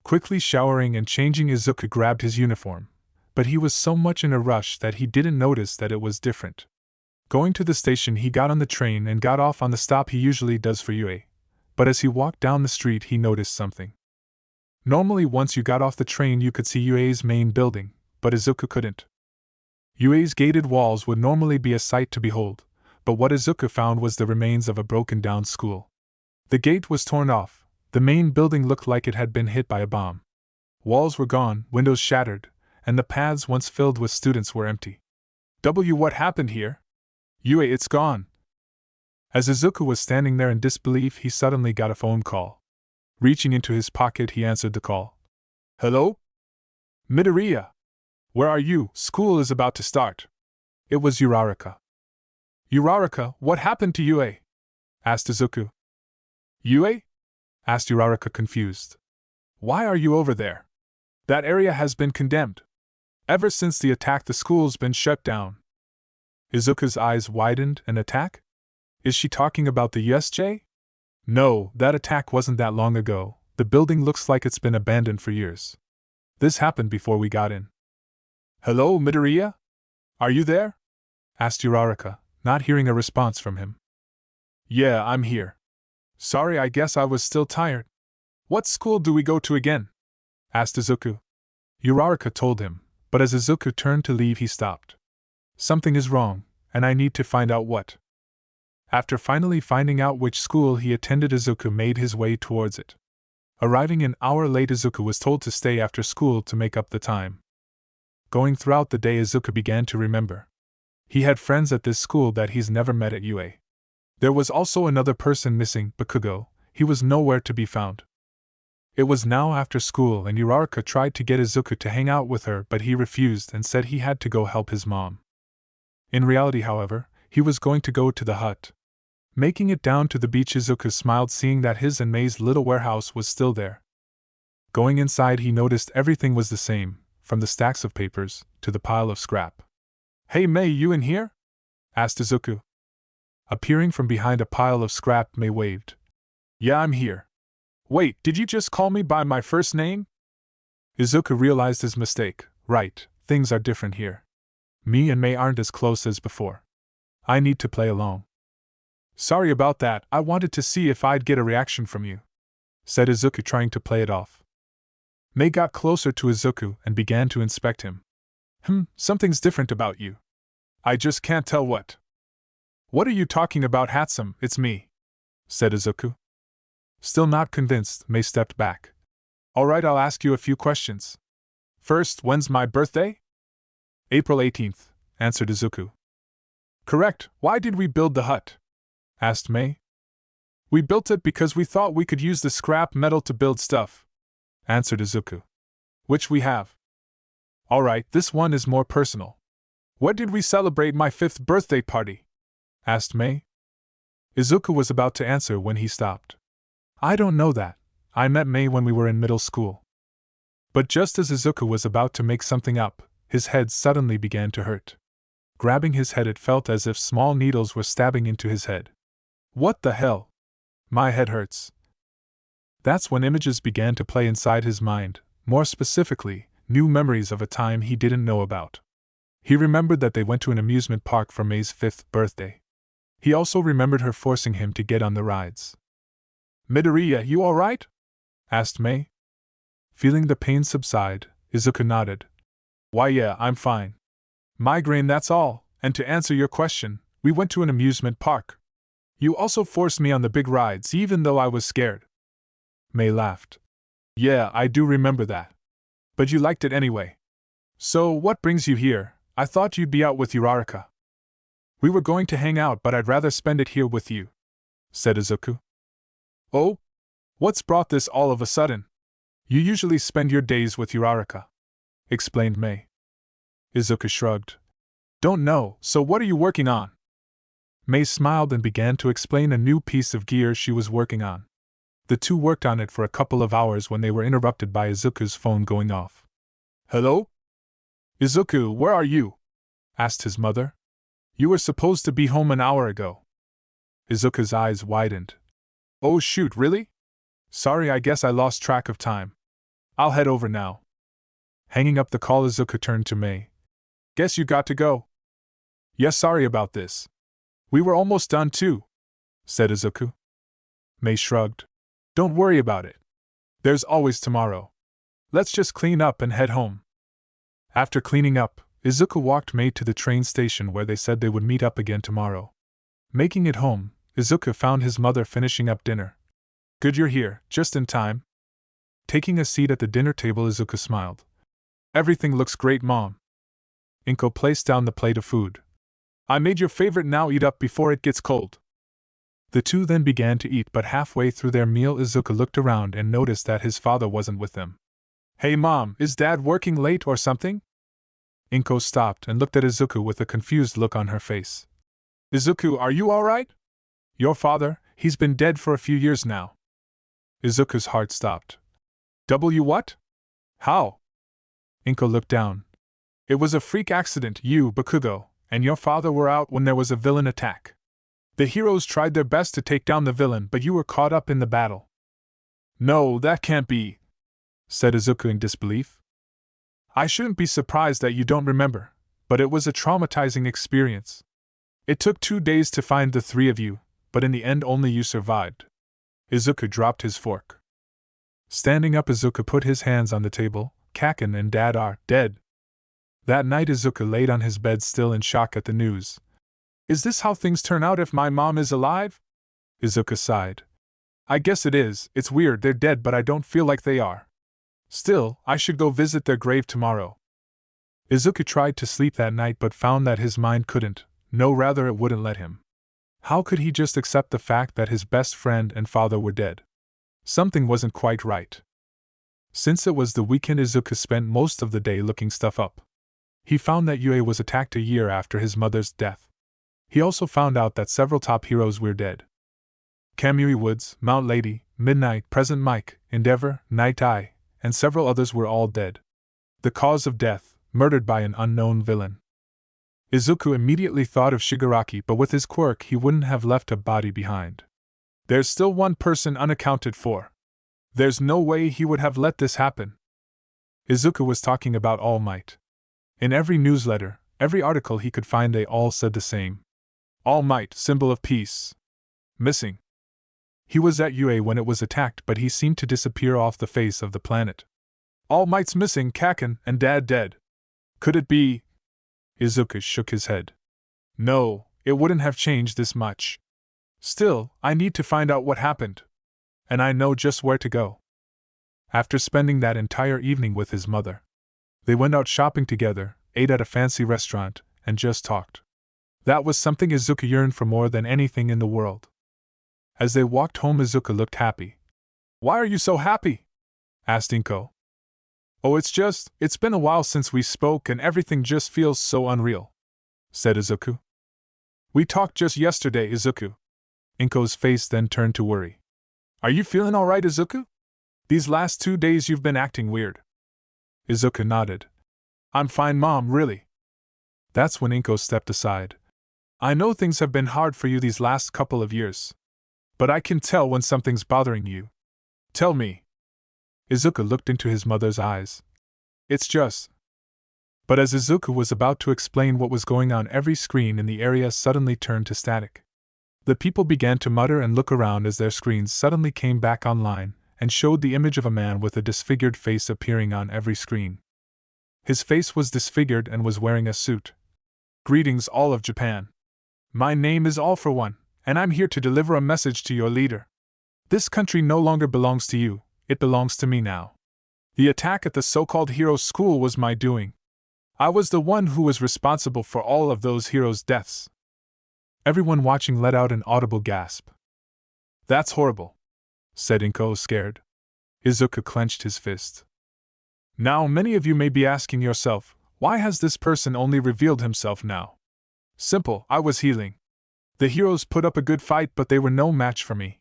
Quickly showering and changing, Izuku grabbed his uniform, but he was so much in a rush that he didn't notice that it was different. Going to the station, he got on the train and got off on the stop he usually does for UA. But as he walked down the street, he noticed something. Normally, once you got off the train, you could see UA's main building, but Izuku couldn't. UA's gated walls would normally be a sight to behold, but what Izuku found was the remains of a broken-down school. The gate was torn off. The main building looked like it had been hit by a bomb. Walls were gone, windows shattered, and the paths once filled with students were empty. What happened here? UA, it's gone. As Izuku was standing there in disbelief, he suddenly got a phone call. Reaching into his pocket, he answered the call. Hello? Midoriya. Where are you? School is about to start. It was Uraraka. Uraraka, what happened to UA? Asked Izuku. UA? Asked Uraraka, confused. Why are you over there? That area has been condemned. Ever since the attack, the school's been shut down. Izuku's eyes widened. An attack? Is she talking about the USJ? No, that attack wasn't that long ago. The building looks like it's been abandoned for years. This happened before we got in. Hello, Midoriya? Are you there? Asked Uraraka, not hearing a response from him. Yeah, I'm here. Sorry, I guess I was still tired. What school do we go to again? Asked Izuku. Uraraka told him, but as Izuku turned to leave, he stopped. Something is wrong, and I need to find out what. After finally finding out which school he attended, Izuku made his way towards it. Arriving an hour late, Izuku was told to stay after school to make up the time. Going throughout the day, Izuku began to remember. He had friends at this school that he's never met at UA. There was also another person missing, Bakugo. he was nowhere to be found. It was now after school and Uraraka tried to get Izuku to hang out with her, but he refused and said he had to go help his mom. In reality, however, he was going to go to the hut. Making it down to the beach, Izuku smiled seeing that his and Mei's little warehouse was still there. Going inside, he noticed everything was the same, from the stacks of papers to the pile of scrap. "Hey Mei, you in here?" asked Izuku. Appearing from behind a pile of scrap, Mei waved. "Yeah, I'm here." "Wait, did you just call me by my first name?" Izuku realized his mistake. Right, things are different here. Me and Mei aren't as close as before. I need to play along. "Sorry about that, I wanted to see if I'd get a reaction from you," said Izuku, trying to play it off. Mei got closer to Izuku and began to inspect him. Something's different about you. I just can't tell what." "What are you talking about, Hatsume? It's me," said Izuku. Still not convinced, Mei stepped back. "Alright, I'll ask you a few questions. First, when's my birthday?" "April 18th, answered Izuku. "Correct. Why did we build the hut?" asked Mei. "We built it because we thought we could use the scrap metal to build stuff," answered Izuku. "Which we have." "Alright, this one is more personal. Where did we celebrate my 5th birthday party?" asked Mei. Izuku was about to answer when he stopped. "I don't know that. I met Mei when we were in middle school." But just as Izuku was about to make something up, his head suddenly began to hurt. Grabbing his head, it felt as if small needles were stabbing into his head. "What the hell? My head hurts." That's when images began to play inside his mind, more specifically, new memories of a time he didn't know about. He remembered that they went to an amusement park for Mei's 5th birthday. He also remembered her forcing him to get on the rides. "Midoriya, you alright?" asked Mei. Feeling the pain subside, Izuku nodded. "Why yeah, I'm fine. Migraine, that's all, and to answer your question, we went to an amusement park. You also forced me on the big rides even though I was scared." Mei laughed. "Yeah, I do remember that. But you liked it anyway. So, what brings you here? I thought you'd be out with Uraraka." "We were going to hang out, but I'd rather spend it here with you," said Izuku. "Oh? What's brought this all of a sudden? You usually spend your days with Uraraka," explained Mei. Izuku shrugged. "Don't know, so what are you working on?" Mei smiled and began to explain a new piece of gear she was working on. The two worked on it for a couple of hours when they were interrupted by Izuku's phone going off. "Hello? Izuku, where are you?" asked his mother. "You were supposed to be home an hour ago." Izuku's eyes widened. "Oh shoot, really? Sorry, I guess I lost track of time. I'll head over now." Hanging up the call, Izuku turned to Mei. "Guess you got to go." "Yes, sorry about this. We were almost done too," said Izuku. Mei shrugged. "Don't worry about it. There's always tomorrow. Let's just clean up and head home." After cleaning up, Izuku walked Mei to the train station where they said they would meet up again tomorrow. Making it home, Izuku found his mother finishing up dinner. "Good you're here, just in time." Taking a seat at the dinner table, Izuku smiled. "Everything looks great, Mom." Inko placed down the plate of food. "I made your favorite, now eat up before it gets cold." The two then began to eat, but halfway through their meal Izuku looked around and noticed that his father wasn't with them. "Hey Mom, is Dad working late or something?" Inko stopped and looked at Izuku with a confused look on her face. "Izuku, are you alright? Your father, he's been dead for a few years now." Izuku's heart stopped. What? How?" Inko looked down. "It was a freak accident. You, Bakugo, and your father were out when there was a villain attack. The heroes tried their best to take down the villain, but you were caught up in the battle." "No, that can't be," said Izuku in disbelief. "I shouldn't be surprised that you don't remember, but it was a traumatizing experience. It took 2 days to find the three of you, but in the end only you survived." Izuku dropped his fork. Standing up, Izuku put his hands on the table. "Kaken and Dad are dead." That night Izuku laid on his bed still in shock at the news. "Is this how things turn out if my mom is alive?" Izuku sighed. "I guess it is. It's weird they're dead, but I don't feel like they are. Still, I should go visit their grave tomorrow." Izuku tried to sleep that night but found that his mind couldn't, no, rather it wouldn't let him. How could he just accept the fact that his best friend and father were dead? Something wasn't quite right. Since it was the weekend, Izuku spent most of the day looking stuff up. He found that Yue was attacked a year after his mother's death. He also found out that several top heroes were dead. Kamui Woods, Mount Lady, Midnight, Present Mike, Endeavor, Night Eye, and several others were all dead. The cause of death, murdered by an unknown villain. Izuku immediately thought of Shigaraki, but with his quirk he wouldn't have left a body behind. There's still one person unaccounted for. There's no way he would have let this happen. Izuku was talking about All Might. In every newsletter, every article he could find, they all said the same. All Might, symbol of peace. Missing. He was at Yue when it was attacked, but he seemed to disappear off the face of the planet. All Might's missing, Kaken and Dad dead. Could it be? Izuku shook his head. No, it wouldn't have changed this much. Still, I need to find out what happened. And I know just where to go. After spending that entire evening with his mother, they went out shopping together, ate at a fancy restaurant, and just talked. That was something Izuku yearned for more than anything in the world. As they walked home, Izuku looked happy. Why are you so happy? Asked Inko. Oh, it's been a while since we spoke and everything just feels so unreal, said Izuku. We talked just yesterday, Izuku. Inko's face then turned to worry. Are you feeling alright, Izuku? These last 2 days you've been acting weird. Izuku nodded. I'm fine, Mom, really. That's when Inko stepped aside. I know things have been hard for you these last couple of years. But I can tell when something's bothering you. Tell me. Izuku looked into his mother's eyes. It's just. But as Izuku was about to explain what was going on, every screen in the area suddenly turned to static. The people began to mutter and look around as their screens suddenly came back online and showed the image of a man with a disfigured face appearing on every screen. His face was disfigured and was wearing a suit. Greetings, all of Japan. My name is All for One, and I'm here to deliver a message to your leader. This country no longer belongs to you, it belongs to me now. The attack at the so-called heroes' school was my doing. I was the one who was responsible for all of those heroes' deaths. Everyone watching let out an audible gasp. That's horrible, said Inko, scared. Izuku clenched his fist. Now many of you may be asking yourself, why has this person only revealed himself now? Simple, I was healing. The heroes put up a good fight, but they were no match for me.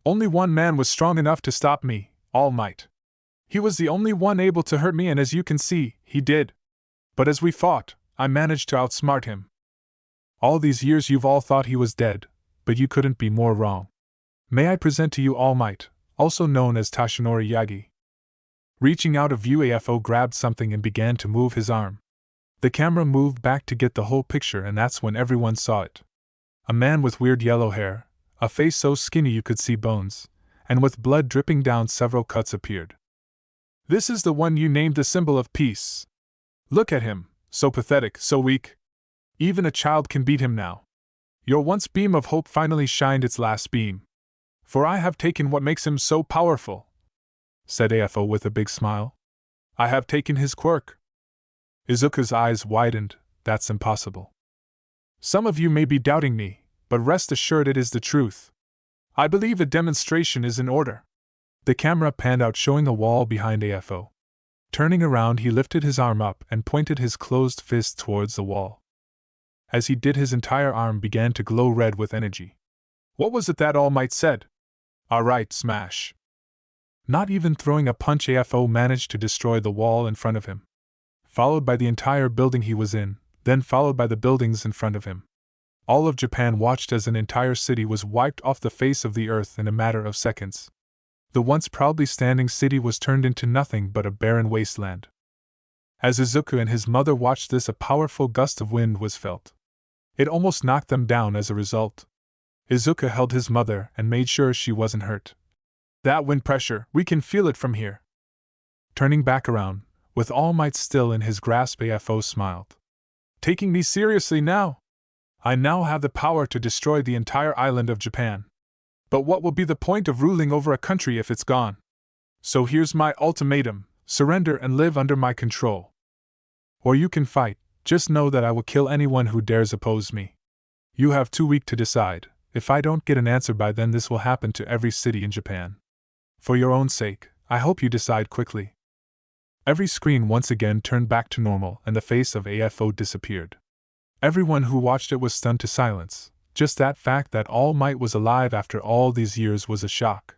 Only one man was strong enough to stop me, All Might. He was the only one able to hurt me, and as you can see, he did. But as we fought, I managed to outsmart him. All these years you've all thought he was dead, but you couldn't be more wrong. May I present to you All Might, also known as Tashinori Yagi. Reaching out of UAFO grabbed something and began to move his arm. The camera moved back to get the whole picture, and that's when everyone saw it. A man with weird yellow hair, a face so skinny you could see bones, and with blood dripping down several cuts appeared. This is the one you named the symbol of peace. Look at him, so pathetic, so weak. Even a child can beat him now. Your once beam of hope finally shined its last beam. For I have taken what makes him so powerful, said AFO with a big smile. I have taken his quirk. Izuku's eyes widened. That's impossible. Some of you may be doubting me, but rest assured it is the truth. I believe a demonstration is in order. The camera panned out, showing a wall behind AFO. Turning around, he lifted his arm up and pointed his closed fist towards the wall. As he did, his entire arm began to glow red with energy. What was it that All Might said? Alright, smash. Not even throwing a punch, AFO managed to destroy the wall in front of him. Followed by the entire building he was in, then followed by the buildings in front of him. All of Japan watched as an entire city was wiped off the face of the earth in a matter of seconds. The once proudly standing city was turned into nothing but a barren wasteland. As Izuku and his mother watched this, a powerful gust of wind was felt. It almost knocked them down as a result. Izuku held his mother and made sure she wasn't hurt. That wind pressure, we can feel it from here. Turning back around, with All Might still in his grasp, AFO smiled. Taking me seriously now? I now have the power to destroy the entire island of Japan. But what will be the point of ruling over a country if it's gone? So here's my ultimatum, surrender and live under my control. Or you can fight, just know that I will kill anyone who dares oppose me. You have 2 weeks to decide. If I don't get an answer by then, this will happen to every city in Japan. For your own sake, I hope you decide quickly. Every screen once again turned back to normal and the face of AFO disappeared. Everyone who watched it was stunned to silence. Just that fact that All Might was alive after all these years was a shock.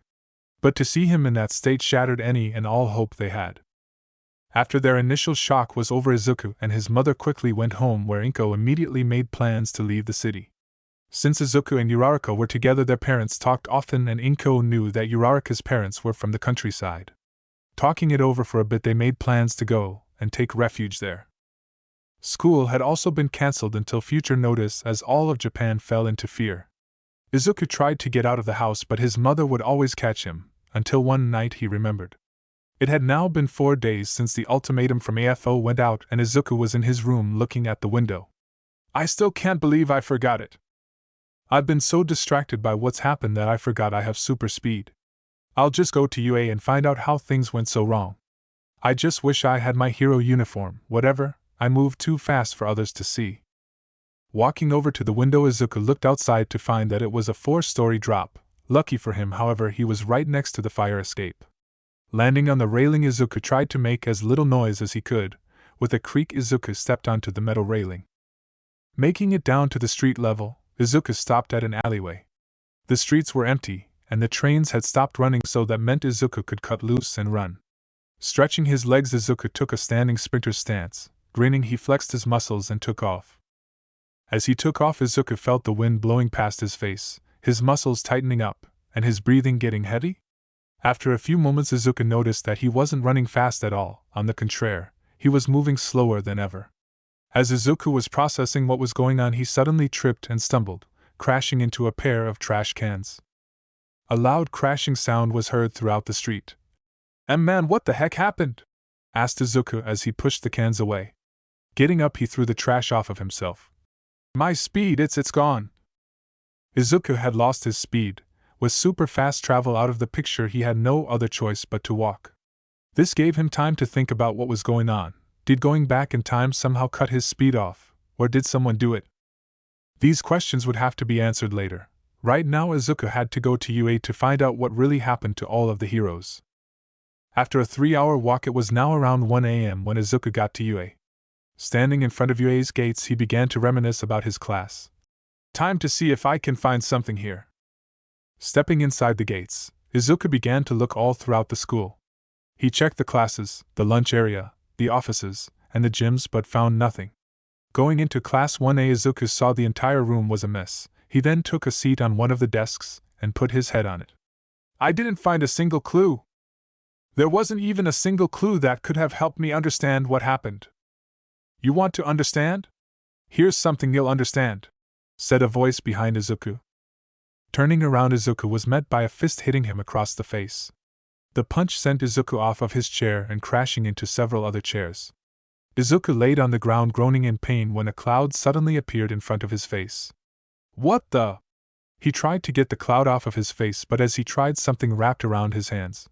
But to see him in that state shattered any and all hope they had. After their initial shock was over, Izuku and his mother quickly went home, where Inko immediately made plans to leave the city. Since Izuku and Uraraka were together, their parents talked often, and Inko knew that Uraraka's parents were from the countryside. Talking it over for a bit, they made plans to go and take refuge there. School had also been cancelled until future notice, as all of Japan fell into fear. Izuku tried to get out of the house, but his mother would always catch him, until one night he remembered. It had now been 4 days since the ultimatum from AFO went out, and Izuku was in his room looking at the window. I still can't believe I forgot it. I've been so distracted by what's happened that I forgot I have super speed. I'll just go to UA and find out how things went so wrong. I just wish I had my hero uniform. Whatever, I moved too fast for others to see. Walking over to the window, Izuku looked outside to find that it was a 4-story drop. Lucky for him, however, he was right next to the fire escape. Landing on the railing, Izuku tried to make as little noise as he could. With a creak, Izuku stepped onto the metal railing. Making it down to the street level, Izuku stopped at an alleyway. The streets were empty, and the trains had stopped running, so that meant Izuku could cut loose and run. Stretching his legs, Izuku took a standing sprinter's stance. Grinning, he flexed his muscles and took off. As he took off, Izuku felt the wind blowing past his face, his muscles tightening up, and his breathing getting heavy. After a few moments, Izuku noticed that he wasn't running fast at all. On the contrary, he was moving slower than ever. As Izuku was processing what was going on, he suddenly tripped and stumbled, crashing into a pair of trash cans. A loud crashing sound was heard throughout the street. Man, what the heck happened?" asked Izuku as he pushed the cans away. Getting up, he threw the trash off of himself. "My speed, it's gone." Izuku had lost his speed. With super fast travel out of the picture, he had no other choice but to walk. This gave him time to think about what was going on. Did going back in time somehow cut his speed off, or did someone do it? These questions would have to be answered later. Right now, Izuku had to go to UA to find out what really happened to all of the heroes. After a 3-hour walk, it was now around 1 a.m. when Izuku got to UA. Standing in front of UA's gates, he began to reminisce about his class. Time to see if I can find something here. Stepping inside the gates, Izuku began to look all throughout the school. He checked the classes, the lunch area, the offices, and the gyms, but found nothing. Going into Class 1A, Izuku saw the entire room was a mess. He then took a seat on one of the desks and put his head on it. I didn't find a single clue. There wasn't even a single clue that could have helped me understand what happened. You want to understand? Here's something you'll understand, said a voice behind Izuku. Turning around, Izuku was met by a fist hitting him across the face. The punch sent Izuku off of his chair and crashing into several other chairs. Izuku laid on the ground groaning in pain when a cloud suddenly appeared in front of his face. What the? He tried to get the cloud off of his face, but as he tried, something wrapped around his hands.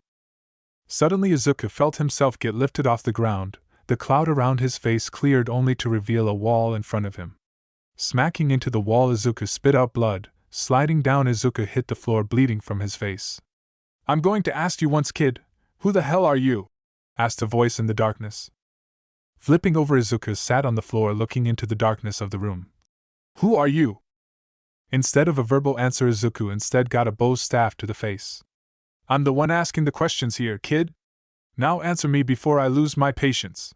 Suddenly, Izuku felt himself get lifted off the ground. The cloud around his face cleared only to reveal a wall in front of him. Smacking into the wall, Izuku spit out blood. Sliding down, Izuku hit the floor, bleeding from his face. I'm going to ask you once, kid. Who the hell are you? Asked a voice in the darkness. Flipping over, Izuku sat on the floor looking into the darkness of the room. Who are you? Instead of a verbal answer, Izuku instead got a bow staff to the face. I'm the one asking the questions here, kid. Now answer me before I lose my patience.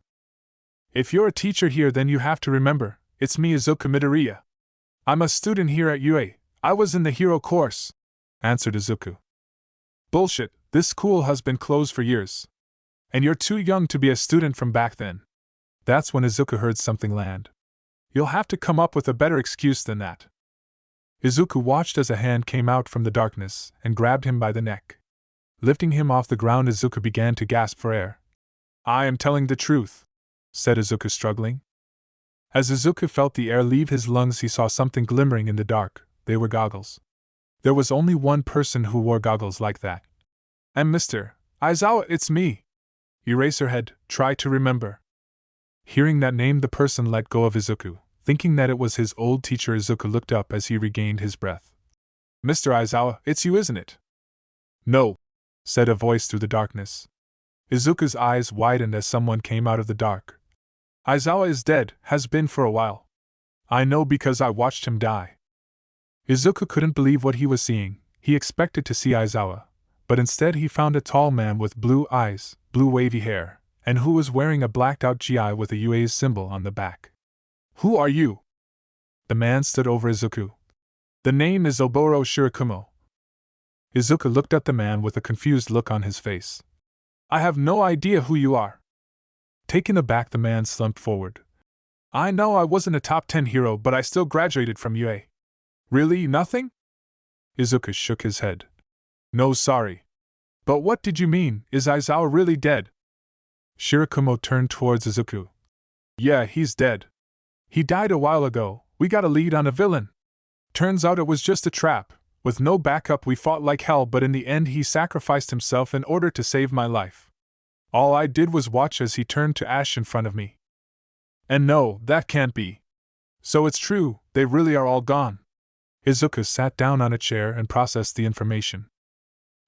If you're a teacher here, then you have to remember, it's me, Izuku Midoriya. I'm a student here at UA. I was in the hero course, answered Izuku. Bullshit, this school has been closed for years. And you're too young to be a student from back then. That's when Izuku heard something land. You'll have to come up with a better excuse than that. Izuku watched as a hand came out from the darkness and grabbed him by the neck. Lifting him off the ground, Izuku began to gasp for air. I am telling the truth, said Izuku, struggling. As Izuku felt the air leave his lungs, he saw something glimmering in the dark. They were goggles. There was only one person who wore goggles like that. I'm Mr. Aizawa, it's me. Eraserhead, try to remember. Hearing that name, the person let go of Izuku, Thinking that it was his old teacher, Izuku looked up as he regained his breath. "Mr. Aizawa, it's you, isn't it?" "No," said a voice through the darkness. Izuku's eyes widened as someone came out of the dark. "Aizawa is dead, has been for a while. I know because I watched him die." Izuku couldn't believe what he was seeing. He expected to see Aizawa, but instead he found a tall man with blue eyes, blue wavy hair, and who was wearing a blacked-out GI with a UA's symbol on the back. "Who are you?" The man stood over Izuku. "The name is Oboro Shirakumo." Izuku looked at the man with a confused look on his face. "I have no idea who you are." Taken aback, the man slumped forward. "I know I wasn't a top 10 hero, but I still graduated from UA." "Really, nothing?" Izuku shook his head. "No, sorry. But what did you mean? Is Aizawa really dead?" Shirakumo turned towards Izuku. "Yeah, he's dead. He died a while ago. We got a lead on a villain. Turns out it was just a trap. With no backup we fought like hell, but in the end he sacrificed himself in order to save my life. All I did was watch as he turned to ash in front of me. And no, that can't be. So it's true, they really are all gone." Izuku sat down on a chair and processed the information.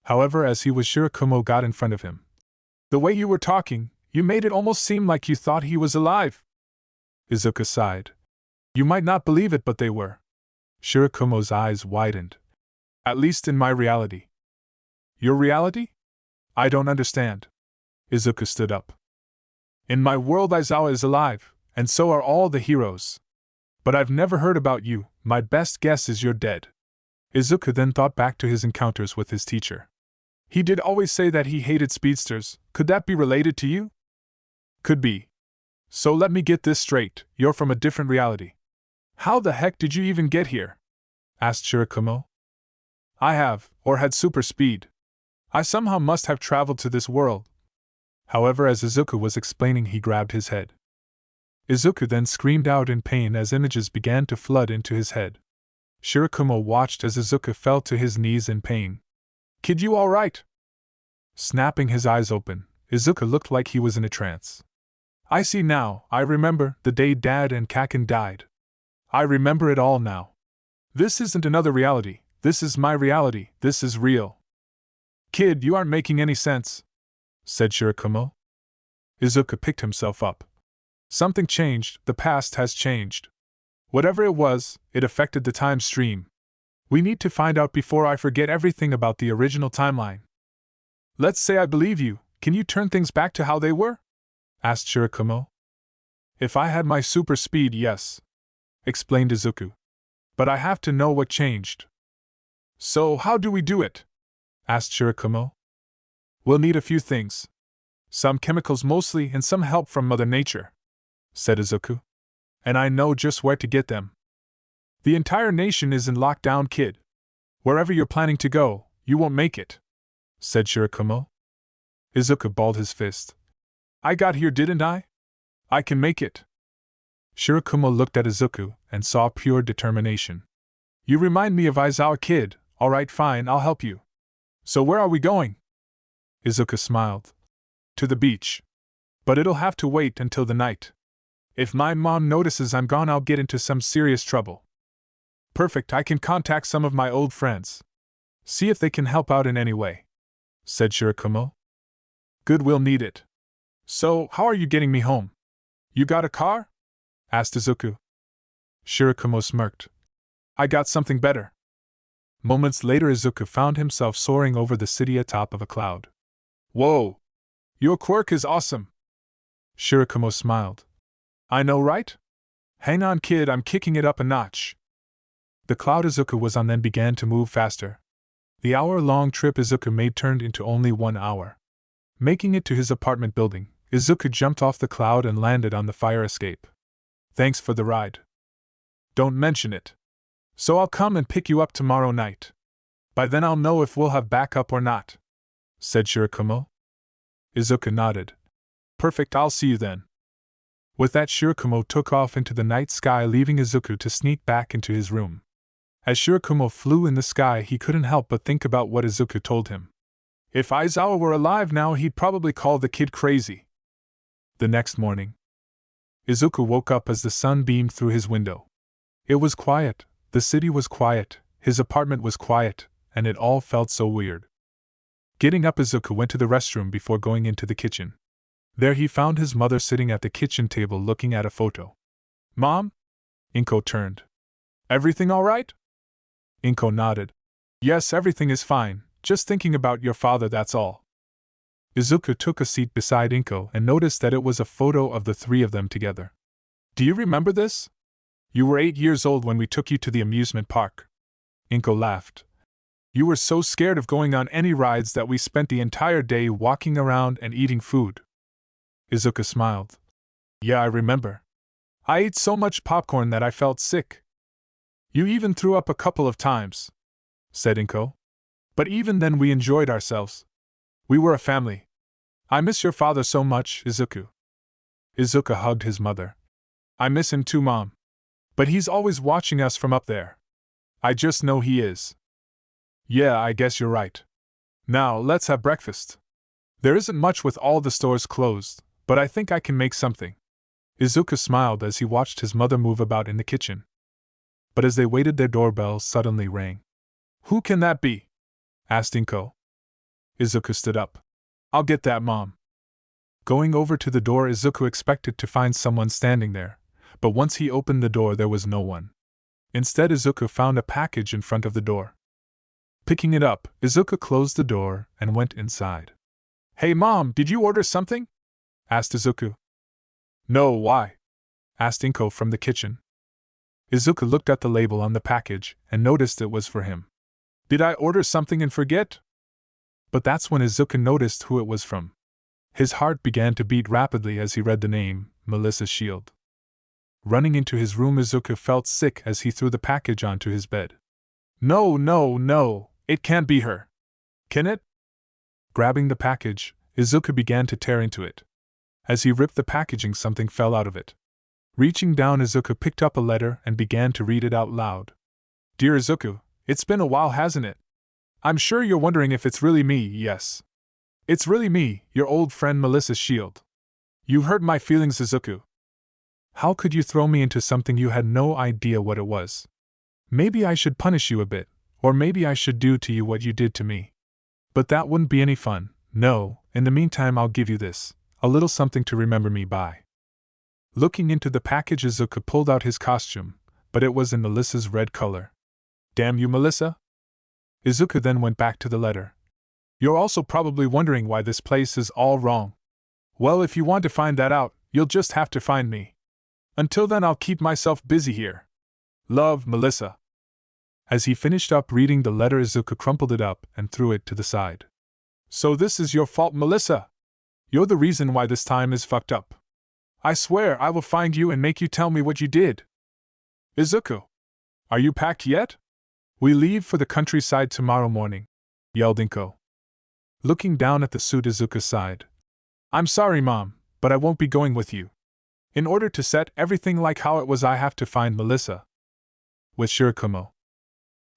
However, as he was, Shirakumo got in front of him. "The way you were talking, you made it almost seem like you thought he was alive." Izuku sighed. "You might not believe it, but they were." Shirakumo's eyes widened. "At least in my reality." "Your reality? I don't understand." Izuku stood up. "In my world, Aizawa is alive, and so are all the heroes. But I've never heard about you. My best guess is you're dead." Izuku then thought back to his encounters with his teacher. "He did always say that he hated speedsters. Could that be related to you?" "Could be. So let me get this straight, you're from a different reality." "How the heck did you even get here?" asked Shirakumo. "I have, or had super speed. I somehow must have traveled to this world." However, as Izuku was explaining, he grabbed his head. Izuku then screamed out in pain as images began to flood into his head. Shirakumo watched as Izuku fell to his knees in pain. "Kid, you alright?" Snapping his eyes open, Izuku looked like he was in a trance. "I see now, I remember, the day Dad and Kaken died. I remember it all now. This isn't another reality, this is my reality, this is real." "Kid, you aren't making any sense," said Shirakumo. Izuku picked himself up. "Something changed, the past has changed. Whatever it was, it affected the time stream. We need to find out before I forget everything about the original timeline." "Let's say I believe you, can you turn things back to how they were?" asked Shirakumo. "If I had my super speed, yes," explained Izuku. "But I have to know what changed." "So how do we do it?" asked Shirakumo. "We'll need a few things. Some chemicals mostly, and some help from Mother Nature," said Izuku. "And I know just where to get them. The entire nation is in lockdown, kid. Wherever you're planning to go, you won't make it," said Shirakumo. Izuku balled his fist. "I got here, didn't I? I can make it." Shirakumo looked at Izuku and saw pure determination. "You remind me of Aizawa, kid. Alright, fine, I'll help you. So where are we going?" Izuku smiled. "To the beach. But it'll have to wait until the night. If my mom notices I'm gone, I'll get into some serious trouble." "Perfect, I can contact some of my old friends. See if they can help out in any way," said Shirakumo. "Good, we'll need it. So, how are you getting me home? You got a car?" asked Izuku. Shirakumo smirked. "I got something better." Moments later, Izuku found himself soaring over the city atop of a cloud. "Whoa! Your quirk is awesome!" Shirakumo smiled. "I know, right? Hang on, kid, I'm kicking it up a notch." The cloud Izuku was on then began to move faster. The hour-long trip Izuku made turned into only 1 hour. Making it to his apartment building, Izuku jumped off the cloud and landed on the fire escape. "Thanks for the ride." "Don't mention it. So I'll come and pick you up tomorrow night. By then I'll know if we'll have backup or not," said Shirakumo. Izuku nodded. "Perfect, I'll see you then." With that, Shirakumo took off into the night sky, leaving Izuku to sneak back into his room. As Shirakumo flew in the sky, he couldn't help but think about what Izuku told him. If Aizawa were alive now, he'd probably call the kid crazy. The next morning, Izuku woke up as the sun beamed through his window. It was quiet, the city was quiet, his apartment was quiet, and it all felt so weird. Getting up, Izuku went to the restroom before going into the kitchen. There he found his mother sitting at the kitchen table looking at a photo. "Mom?" Inko turned. "Everything all right?" Inko nodded. "Yes, everything is fine, just thinking about your father, that's all." Izuku took a seat beside Inko and noticed that it was a photo of the three of them together. "Do you remember this? You were 8 years old when we took you to the amusement park." Inko laughed. "You were so scared of going on any rides that we spent the entire day walking around and eating food." Izuku smiled. "Yeah, I remember. I ate so much popcorn that I felt sick." "You even threw up a couple of times," said Inko. "But even then we enjoyed ourselves. We were a family. I miss your father so much, Izuku." Izuku hugged his mother. "I miss him too, Mom. But he's always watching us from up there. I just know he is." "Yeah, I guess you're right. Now, let's have breakfast. There isn't much with all the stores closed, but I think I can make something." Izuku smiled as he watched his mother move about in the kitchen. But as they waited, their doorbell suddenly rang. "Who can that be?" asked Inko. Izuku stood up. "I'll get that, Mom." Going over to the door, Izuku expected to find someone standing there, but once he opened the door there was no one. Instead, Izuku found a package in front of the door. Picking it up, Izuku closed the door and went inside. "Hey Mom, did you order something?" asked Izuku. "No, why?" asked Inko from the kitchen. Izuku looked at the label on the package and noticed it was for him. "Did I order something and forget?" But that's when Izuku noticed who it was from. His heart began to beat rapidly as he read the name, Melissa Shield. Running into his room, Izuku felt sick as he threw the package onto his bed. "No, no, no, it can't be her. Can it?" Grabbing the package, Izuku began to tear into it. As he ripped the packaging, something fell out of it. Reaching down, Izuku picked up a letter and began to read it out loud. "Dear Izuku, it's been a while, hasn't it? I'm sure you're wondering if it's really me. Yes. It's really me, your old friend Melissa Shield. You hurt my feelings, Izuku. How could you throw me into something you had no idea what it was? Maybe I should punish you a bit, or maybe I should do to you what you did to me. But that wouldn't be any fun. No, in the meantime I'll give you this, a little something to remember me by." Looking into the package, Izuku pulled out his costume, but it was in Melissa's red color. "Damn you, Melissa!" Izuku then went back to the letter. "You're also probably wondering why this place is all wrong. Well, if you want to find that out, you'll just have to find me. Until then, I'll keep myself busy here. Love, Melissa." As he finished up reading the letter, Izuku crumpled it up and threw it to the side. "So this is your fault, Melissa? You're the reason why this time is fucked up. I swear I will find you and make you tell me what you did." "Izuku, are you packed yet? We leave for the countryside tomorrow morning," yelled Inko. Looking down at the suit, Izuku sighed. "I'm sorry, Mom, but I won't be going with you. In order to set everything like how it was, I have to find Melissa." With Shirakumo.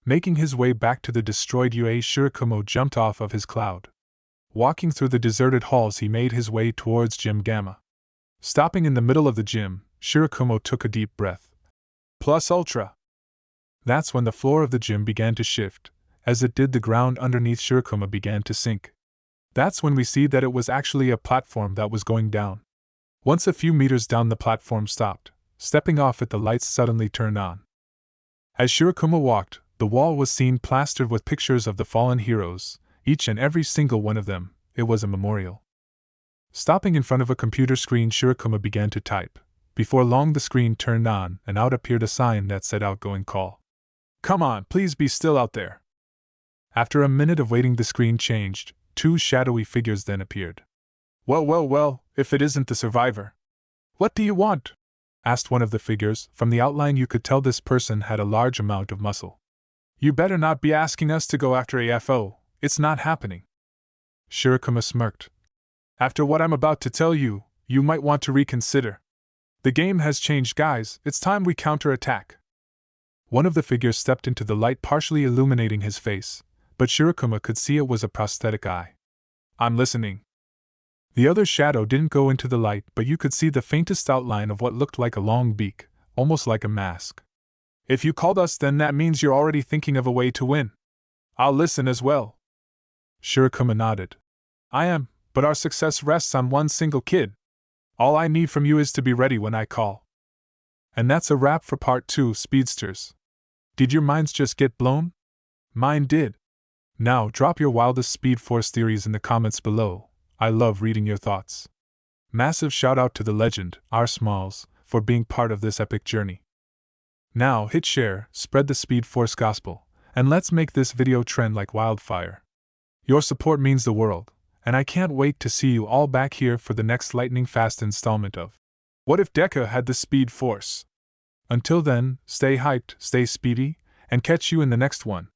Making his way back to the destroyed UA, Shirakumo jumped off of his cloud. Walking through the deserted halls, he made his way towards Gym Gamma. Stopping in the middle of the gym, Shirakumo took a deep breath. Plus Ultra. That's when the floor of the gym began to shift. As it did, the ground underneath Shirakumo began to sink. That's when we see that it was actually a platform that was going down. Once a few meters down, the platform stopped. Stepping off it, the lights suddenly turned on. As Shirakumo walked, the wall was seen plastered with pictures of the fallen heroes, each and every single one of them. It was a memorial. Stopping in front of a computer screen, Shirakumo began to type. Before long, the screen turned on, and out appeared a sign that said "Outgoing call." "Come on, please be still out there." After a minute of waiting, the screen changed. 2 shadowy figures then appeared. Well, well, well, if it isn't the survivor." "What do you want?" asked one of the figures. From the outline you could tell this person had a large amount of muscle. "You better not be asking us to go after AFO, it's not happening." Shirakumo smirked. "After what I'm about to tell you, you might want to reconsider. The game has changed, guys, it's time we counterattack." One of the figures stepped into the light, partially illuminating his face, but Shirakumo could see it was a prosthetic eye. "I'm listening." The other shadow didn't go into the light, but you could see the faintest outline of what looked like a long beak, almost like a mask. If you called us, then that means you're already thinking of a way to win. I'll listen as well. Shirokuma nodded. I am, but our success rests on one single kid. All I need from you is to be ready when I call. And that's a wrap for part 2, Speedsters. Did your minds just get blown? Mine did. Now drop your wildest Speed Force theories in the comments below. I love reading your thoughts. Massive shout out to the legend, R. Smalls, for being part of this epic journey. Now hit share, spread the Speed Force gospel, and let's make this video trend like wildfire. Your support means the world, and I can't wait to see you all back here for the next lightning fast installment of What If Deku Had the Speed Force? Until then, stay hyped, stay speedy, and catch you in the next one.